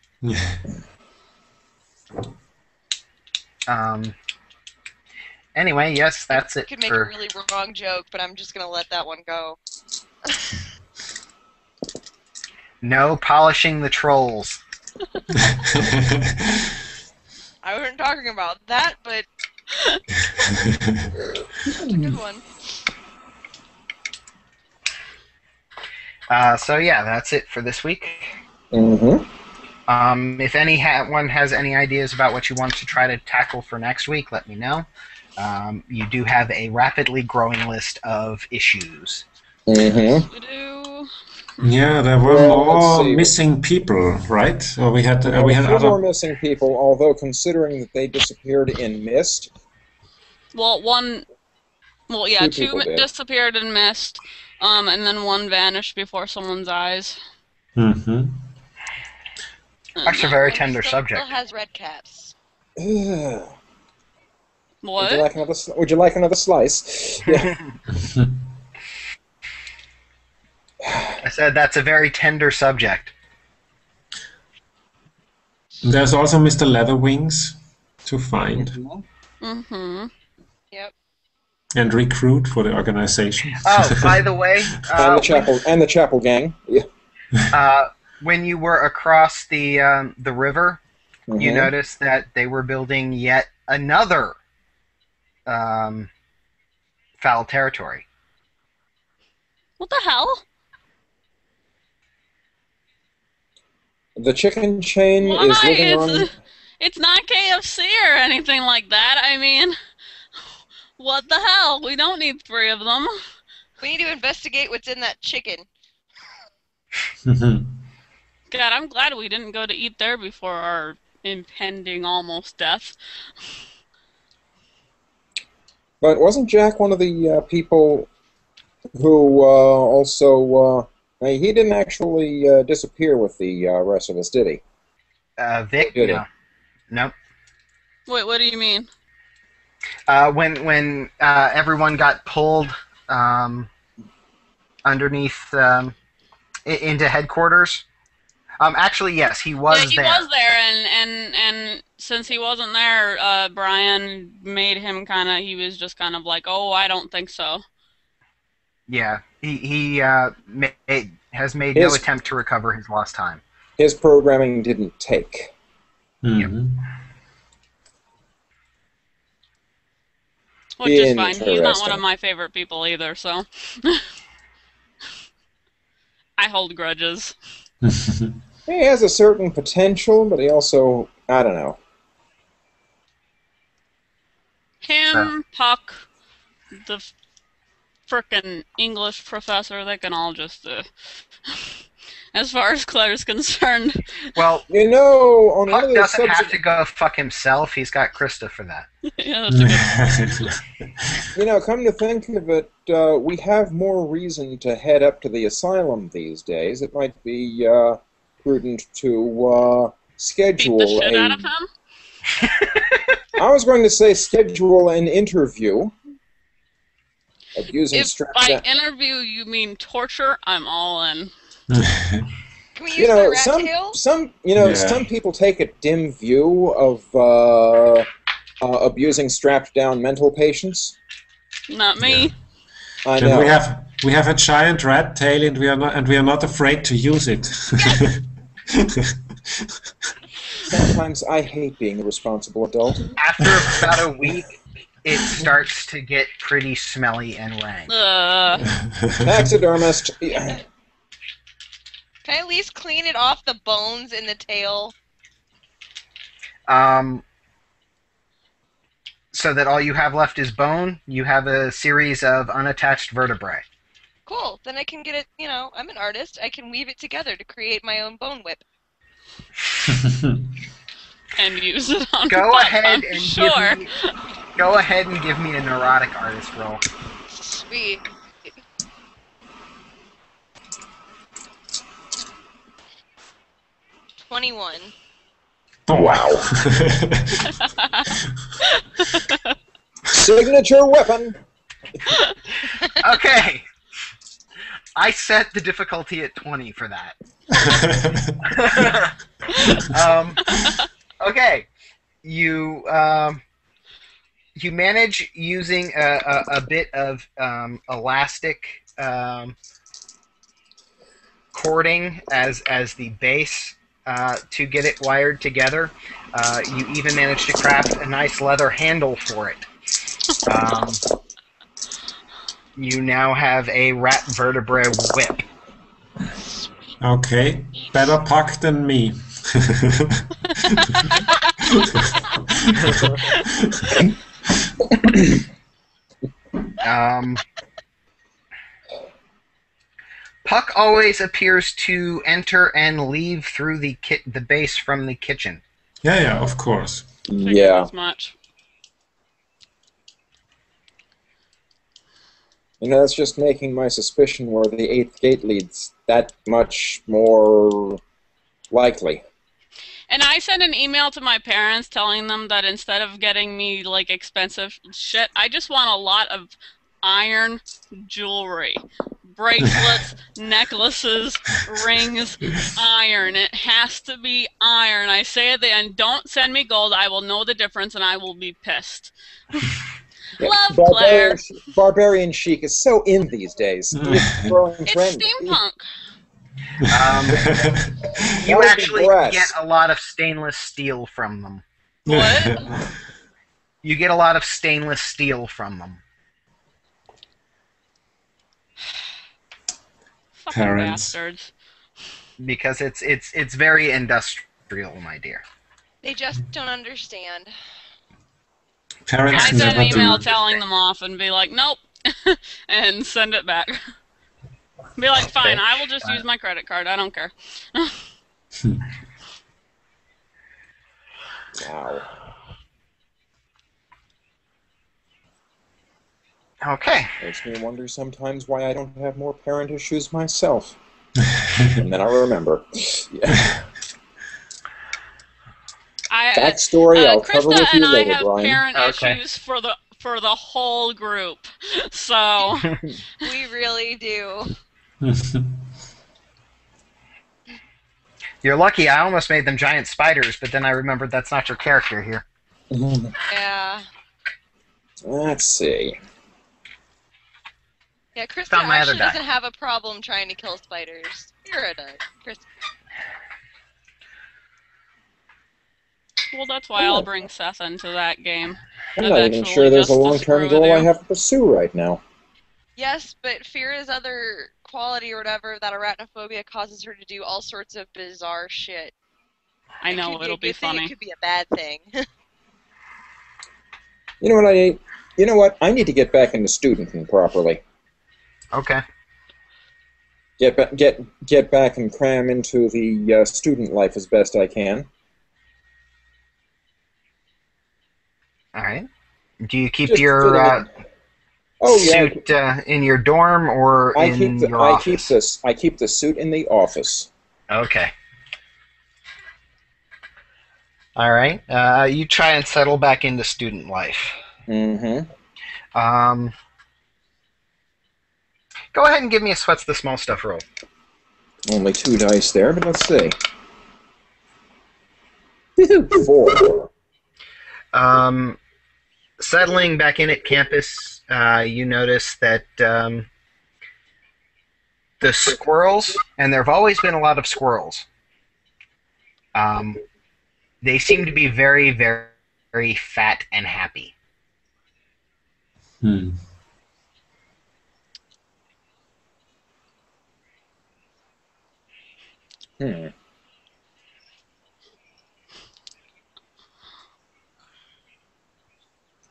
Speaker 1: Anyway, yes, that's
Speaker 4: I
Speaker 1: it
Speaker 4: could make
Speaker 1: for.
Speaker 4: a really wrong joke, but I'm just gonna let that one go.
Speaker 1: No polishing the trolls.
Speaker 4: I wasn't talking about that, but that's a good one.
Speaker 1: So yeah, that's it for this week.
Speaker 2: Mm-hmm.
Speaker 1: If anyone has any ideas about what you want to try to tackle for next week, let me know. You do have a rapidly growing list of issues.
Speaker 2: Mm-hmm.
Speaker 3: We do.
Speaker 5: Yeah, there were
Speaker 2: Well, let's
Speaker 5: more
Speaker 2: see.
Speaker 5: missing people, right? Or we had
Speaker 2: We had a few more
Speaker 5: other.
Speaker 2: missing people, although considering that they disappeared in mist,
Speaker 3: Well, one. Well, yeah,
Speaker 2: Two
Speaker 3: two
Speaker 2: people did.
Speaker 3: disappeared in mist, and then one vanished before someone's eyes.
Speaker 5: Mm-hmm.
Speaker 1: Actually, a very
Speaker 4: And
Speaker 1: tender
Speaker 4: still
Speaker 1: subject.
Speaker 4: has red caps.
Speaker 2: would
Speaker 3: What?
Speaker 2: you like another? Would you like another slice? Yeah.
Speaker 1: I said that's a very tender subject.
Speaker 5: There's also Mr. Leatherwings to find
Speaker 3: Mm-hmm.
Speaker 4: Yep.
Speaker 5: and recruit for the organization.
Speaker 1: Oh, by the way,
Speaker 2: and the chapel gang. Yeah.
Speaker 1: when you were across the river, you
Speaker 2: Mhm.
Speaker 1: noticed that they were building yet another foul territory.
Speaker 3: What the hell?
Speaker 2: The chicken chain
Speaker 3: Why?
Speaker 2: is living on.
Speaker 3: It's not KFC or anything like that. I mean, what the hell? We don't need 3 of them.
Speaker 4: We need to investigate what's in that chicken.
Speaker 5: Mhm.
Speaker 3: God, I'm glad we didn't go to eat there before our impending almost death.
Speaker 2: But wasn't Jack one of the people who also? He didn't actually disappear with the rest of us, did he?
Speaker 1: Vic,
Speaker 2: Did he?
Speaker 1: no, nope.
Speaker 3: Wait, what do you mean?
Speaker 1: When everyone got pulled underneath into headquarters. Actually, yes, he was
Speaker 3: Yeah, he
Speaker 1: there.
Speaker 3: was there, and since he wasn't there, Brian made him he was just kind of like, oh, I don't think so.
Speaker 1: Yeah, he has made no
Speaker 2: His-
Speaker 1: attempt to recover his lost time.
Speaker 2: His programming didn't take.
Speaker 5: Mhm.
Speaker 3: Which is fine. He's not one
Speaker 2: Interesting.
Speaker 3: of my favorite people either, so. I hold grudges.
Speaker 2: He has a certain potential, but he also, I don't know.
Speaker 3: Him, Puck, the frickin' English professor, they can all just, as far as Claire's concerned.
Speaker 1: Well,
Speaker 2: You know, on
Speaker 1: Puck
Speaker 2: another
Speaker 1: doesn't have
Speaker 2: subject,
Speaker 1: to go fuck himself. He's got Krista for that.
Speaker 3: Yeah, that's a good
Speaker 2: you know, come to think of it, we have more reason to head up to the asylum these days. It might be prudent to
Speaker 3: beat
Speaker 2: schedule
Speaker 3: the shit out of him.
Speaker 2: I was going to say schedule an interview. Abusing
Speaker 3: If
Speaker 2: strap
Speaker 3: by
Speaker 2: down.
Speaker 3: interview you mean torture, I'm all in.
Speaker 4: Can we use
Speaker 2: You
Speaker 4: the
Speaker 2: know,
Speaker 4: rat tail?
Speaker 5: Yeah.
Speaker 2: some people take a dim view of abusing strapped down mental patients.
Speaker 3: Not me.
Speaker 2: I
Speaker 5: And
Speaker 2: know.
Speaker 5: we have a giant rat tail, and we are not afraid to use it.
Speaker 2: Sometimes I hate being the responsible adult.
Speaker 1: After about a week, it starts to get pretty smelly and rank.
Speaker 2: Taxidermist.
Speaker 4: Can I at least clean it off the bones in the tail?
Speaker 1: So that all you have left is bone. You have a series of unattached vertebrae.
Speaker 4: Cool. Then I can get it, I'm an artist. I can weave it together to create my own bone whip.
Speaker 3: And use it on
Speaker 1: Go
Speaker 3: Puck,
Speaker 1: ahead
Speaker 3: I'm
Speaker 1: and
Speaker 3: sure.
Speaker 1: Go ahead and give me a neurotic artist roll.
Speaker 4: Sweet. 21.
Speaker 2: Wow. Signature weapon.
Speaker 1: Okay. I set the difficulty at 20 for that. Okay. You you manage using a bit of elastic cording as the base to get it wired together. You even managed to craft a nice leather handle for it. You now have a rat vertebrae whip.
Speaker 5: Okay, better Puck than me.
Speaker 1: Puck always appears to enter and leave through the base from the kitchen.
Speaker 5: Yeah, of course.
Speaker 3: Figured
Speaker 2: Yeah.
Speaker 3: as much.
Speaker 2: That's just making my suspicion where the 8th gate leads that much more likely.
Speaker 3: And I sent an email to my parents telling them that instead of getting me like expensive shit, I just want a lot of iron jewelry. Bracelets, necklaces, rings, iron. It has to be iron. I say at the end, don't send me gold. I will know the difference and I will be pissed. Love, Claire.
Speaker 2: Barbarian chic is so in these days. It's a growing
Speaker 3: It's
Speaker 2: trend.
Speaker 3: steampunk.
Speaker 1: You actually get a lot of stainless steel from them.
Speaker 3: What?
Speaker 1: You get a lot of stainless steel from them.
Speaker 3: Fucking
Speaker 5: Parents.
Speaker 3: bastards.
Speaker 1: Because it's very industrial, my dear.
Speaker 4: They just don't understand.
Speaker 5: Parents
Speaker 3: I send an
Speaker 5: never
Speaker 3: email
Speaker 5: do.
Speaker 3: telling them off and be like, nope, and send it back. Be like, fine,
Speaker 1: Okay.
Speaker 3: I will just use my credit card. I don't care.
Speaker 2: Wow.
Speaker 1: Okay.
Speaker 2: Makes me wonder sometimes why I don't have more parent issues myself. And then I remember. Yeah. Backstory I'll cover
Speaker 3: Krista
Speaker 2: with
Speaker 3: and
Speaker 2: you
Speaker 3: I
Speaker 2: later,
Speaker 3: have
Speaker 2: Brian.
Speaker 3: parent
Speaker 1: Okay.
Speaker 3: issues for the whole group. So
Speaker 4: We really do.
Speaker 1: You're lucky I almost made them giant spiders, but then I remembered that's not your character here.
Speaker 4: Yeah.
Speaker 2: Let's see.
Speaker 4: Yeah, Krista
Speaker 1: Found my other
Speaker 4: actually
Speaker 1: die.
Speaker 4: doesn't have a problem trying to kill spiders. You're does. Krista.
Speaker 3: well, that's why I'll bring Seth into that game.
Speaker 2: I'm not even
Speaker 3: Eventually,
Speaker 2: sure there's a
Speaker 3: just to
Speaker 2: long-term
Speaker 3: screw with
Speaker 2: goal I
Speaker 3: you.
Speaker 2: have to pursue right now.
Speaker 4: Yes, but Fira's other quality or whatever, that arachnophobia, causes her to do all sorts of bizarre shit.
Speaker 3: I
Speaker 4: It
Speaker 3: know,
Speaker 4: could be
Speaker 3: it'll
Speaker 4: a
Speaker 3: be
Speaker 4: good thing,
Speaker 3: funny.
Speaker 4: it could be a bad thing.
Speaker 2: You know what? I need to get back into studenting properly.
Speaker 1: Okay.
Speaker 2: Get back and cram into the student life as best I can.
Speaker 1: All right. Do you keep
Speaker 2: Just
Speaker 1: your
Speaker 2: fitting
Speaker 1: suit in your dorm or
Speaker 2: I
Speaker 1: in
Speaker 2: keep
Speaker 1: your office?
Speaker 2: I keep the suit in the office.
Speaker 1: Okay. All right. You try and settle back into student life.
Speaker 2: Mm-hmm.
Speaker 1: Go ahead and give me a sweats the small stuff roll.
Speaker 2: Only 2 dice there, but let's see. 4.
Speaker 1: Settling back in at campus, you notice that the squirrels, and there have always been a lot of squirrels, they seem to be very, very, very fat and happy.
Speaker 5: Hmm.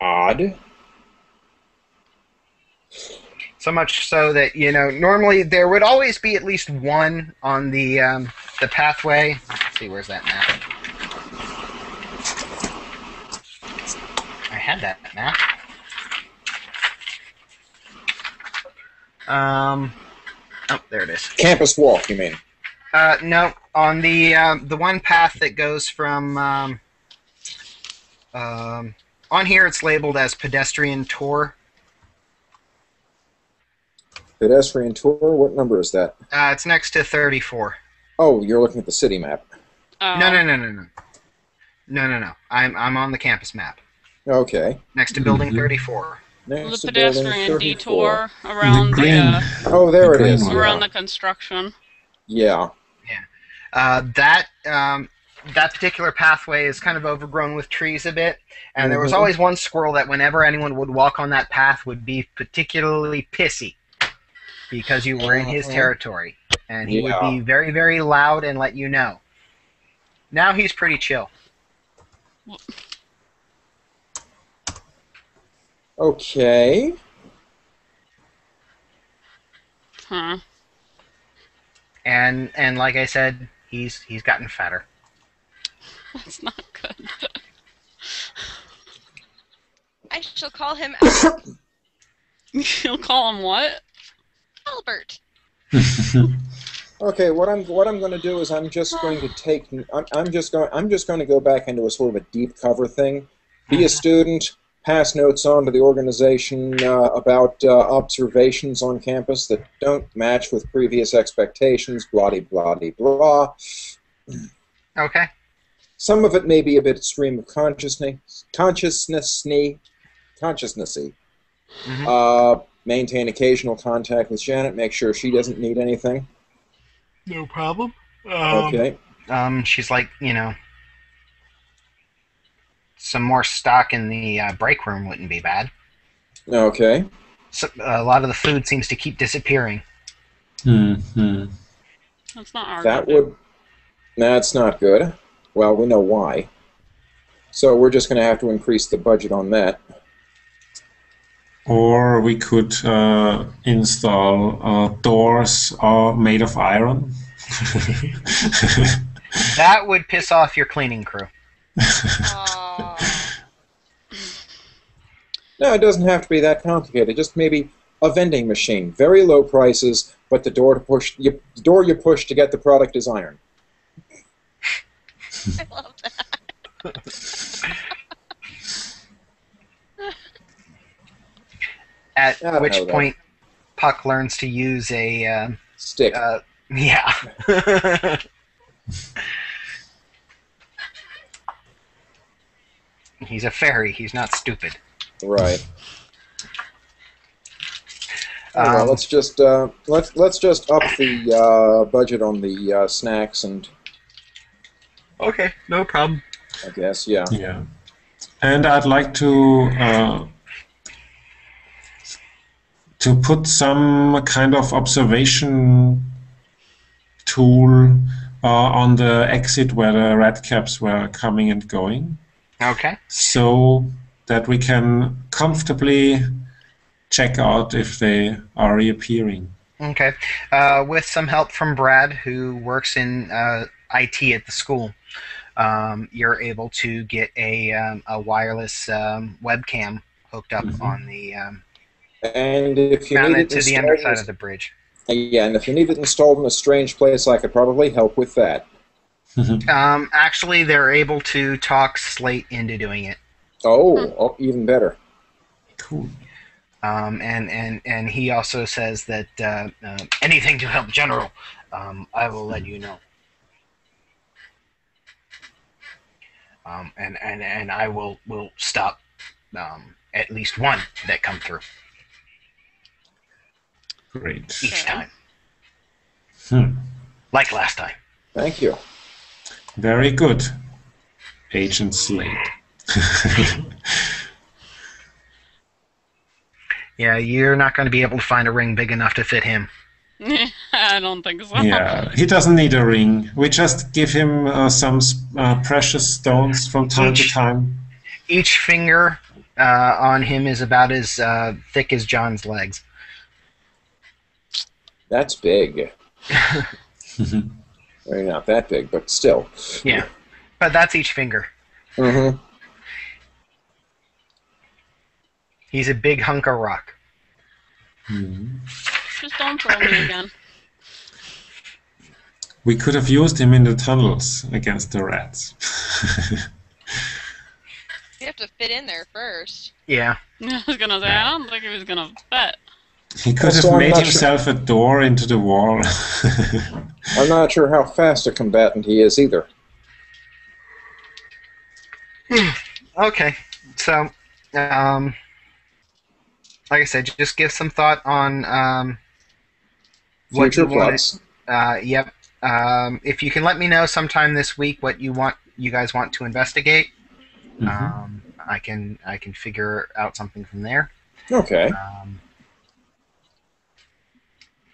Speaker 2: Odd.
Speaker 1: So much so that, normally there would always be at least one on the the pathway. Let's see, where's that map? I had that map. Oh, there it is.
Speaker 2: Campus walk, you mean?
Speaker 1: No, on the one path that goes from on here, it's labeled as pedestrian tour.
Speaker 2: Pedestrian tour? What number is that?
Speaker 1: It's next to 34.
Speaker 2: Oh, you're looking at the city map.
Speaker 3: Oh.
Speaker 1: No. I'm on the campus map.
Speaker 2: Okay.
Speaker 1: Next to building 34.
Speaker 2: Next
Speaker 3: The
Speaker 2: to building
Speaker 3: pedestrian
Speaker 2: 34.
Speaker 3: detour around
Speaker 5: green.
Speaker 2: Oh, there it
Speaker 5: green
Speaker 2: is.
Speaker 5: one.
Speaker 3: around
Speaker 2: Yeah.
Speaker 3: the construction.
Speaker 2: Yeah.
Speaker 1: That particular pathway is kind of overgrown with trees a bit, and there was
Speaker 2: Mhm.
Speaker 1: always one squirrel that whenever anyone would walk on that path would be particularly pissy because you were in his territory, and he would
Speaker 2: Yeah.
Speaker 1: be very, very loud and let you know. Now he's pretty chill.
Speaker 2: Okay.
Speaker 3: Huh.
Speaker 1: And like I said, he's gotten fatter.
Speaker 3: That's not good.
Speaker 4: I shall call him
Speaker 3: You'll call him what?
Speaker 4: Albert.
Speaker 2: Okay, what I'm going to do is I'm just going to go back into a sort of a deep cover thing. Be a student, pass notes on to the organization about observations on campus that don't match with previous expectations. Blah blah blah.
Speaker 1: Okay.
Speaker 2: Some of it may be a bit stream of consciousnessy.
Speaker 1: Mhm.
Speaker 2: Maintain occasional contact with Janet. Make sure she doesn't need anything.
Speaker 1: No problem.
Speaker 2: Okay.
Speaker 1: She's like, some more stock in the break room wouldn't be bad.
Speaker 2: Okay.
Speaker 1: So, a lot of the food seems to keep disappearing.
Speaker 5: Mhm.
Speaker 3: That's not our
Speaker 2: That
Speaker 3: idea.
Speaker 2: would. That's not good. Well, we know why. So we're just going to have to increase the budget on that.
Speaker 5: Or we could install doors made of iron.
Speaker 1: That would piss off your cleaning crew.
Speaker 4: Aw.
Speaker 2: No, it doesn't have to be that complicated. Just maybe a vending machine, very low prices, but the door you push to get the product is iron.
Speaker 4: I love that.
Speaker 1: At
Speaker 2: I don't
Speaker 1: which
Speaker 2: know that.
Speaker 1: point, Puck learns to use a
Speaker 2: Stick.
Speaker 1: yeah. He's a fairy. He's not stupid.
Speaker 2: Right. Well,
Speaker 1: Um,
Speaker 2: let's just up the budget on the snacks and
Speaker 1: Okay, no problem.
Speaker 2: I guess yeah.
Speaker 5: Yeah. And I'd like to put some kind of observation tool on the exit where the red caps were coming and going,
Speaker 1: Okay.
Speaker 5: so that we can comfortably check out if they are reappearing.
Speaker 1: Okay. With some help from Brad, who works in IT at the school, you're able to get a wireless webcam hooked up on the
Speaker 2: And if you need
Speaker 1: mounted
Speaker 2: it
Speaker 1: to the
Speaker 2: installed,
Speaker 1: underside of the bridge.
Speaker 2: yeah, and if you need it installed in a strange place, I could probably help with that.
Speaker 1: Actually, they're able to talk Slate into doing it.
Speaker 2: Oh, even better.
Speaker 5: Cool.
Speaker 1: And he also says that anything to help General, I will let you know. And I will stop at least one that come through
Speaker 5: Great.
Speaker 1: each
Speaker 3: Okay.
Speaker 1: time, like last time.
Speaker 2: Thank you.
Speaker 5: Very good, Agent Slate.
Speaker 1: Yeah, you're not going to be able to find a ring big enough to fit him.
Speaker 3: I don't think so.
Speaker 5: Yeah, he doesn't need a ring. We just give him some precious stones from time to time.
Speaker 1: Each finger on him is about as thick as John's legs.
Speaker 2: That's big. I mean, not that big, but still.
Speaker 1: Yeah, but that's each finger.
Speaker 2: Mm-hmm.
Speaker 1: He's a big hunk of rock.
Speaker 3: Just don't throw me again.
Speaker 5: We could have used him in the tunnels against the rats.
Speaker 4: You have to fit in there first.
Speaker 1: Yeah.
Speaker 3: I was gonna say, I don't think he was gonna fit.
Speaker 5: He could
Speaker 2: Also,
Speaker 5: have
Speaker 2: I'm
Speaker 5: made
Speaker 2: not
Speaker 5: himself a door into the wall.
Speaker 2: I'm not sure how fast a combatant he is either.
Speaker 1: Okay, so, like I said, just give some thought on what
Speaker 2: Future
Speaker 1: you want.
Speaker 2: plots.
Speaker 1: Yep. If you can let me know sometime this week what you guys want to investigate, I can figure out something from there.
Speaker 2: Okay.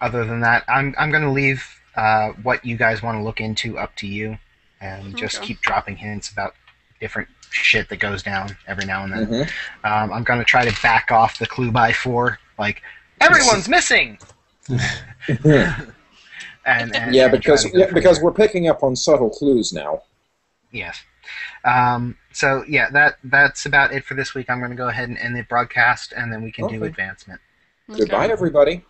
Speaker 1: Other than that, I'm going to leave what you guys want to look into up to you, and just keep dropping hints about different shit that goes down every now and then.
Speaker 2: Mm-hmm.
Speaker 1: I'm going to try to back off the clue by 4, like everyone's missing.
Speaker 2: Yeah, because we're picking up on subtle clues now.
Speaker 1: Yes. So yeah, that's about it for this week. I'm going to go ahead and end the broadcast, and then we can do advancement.
Speaker 2: Goodbye, everybody.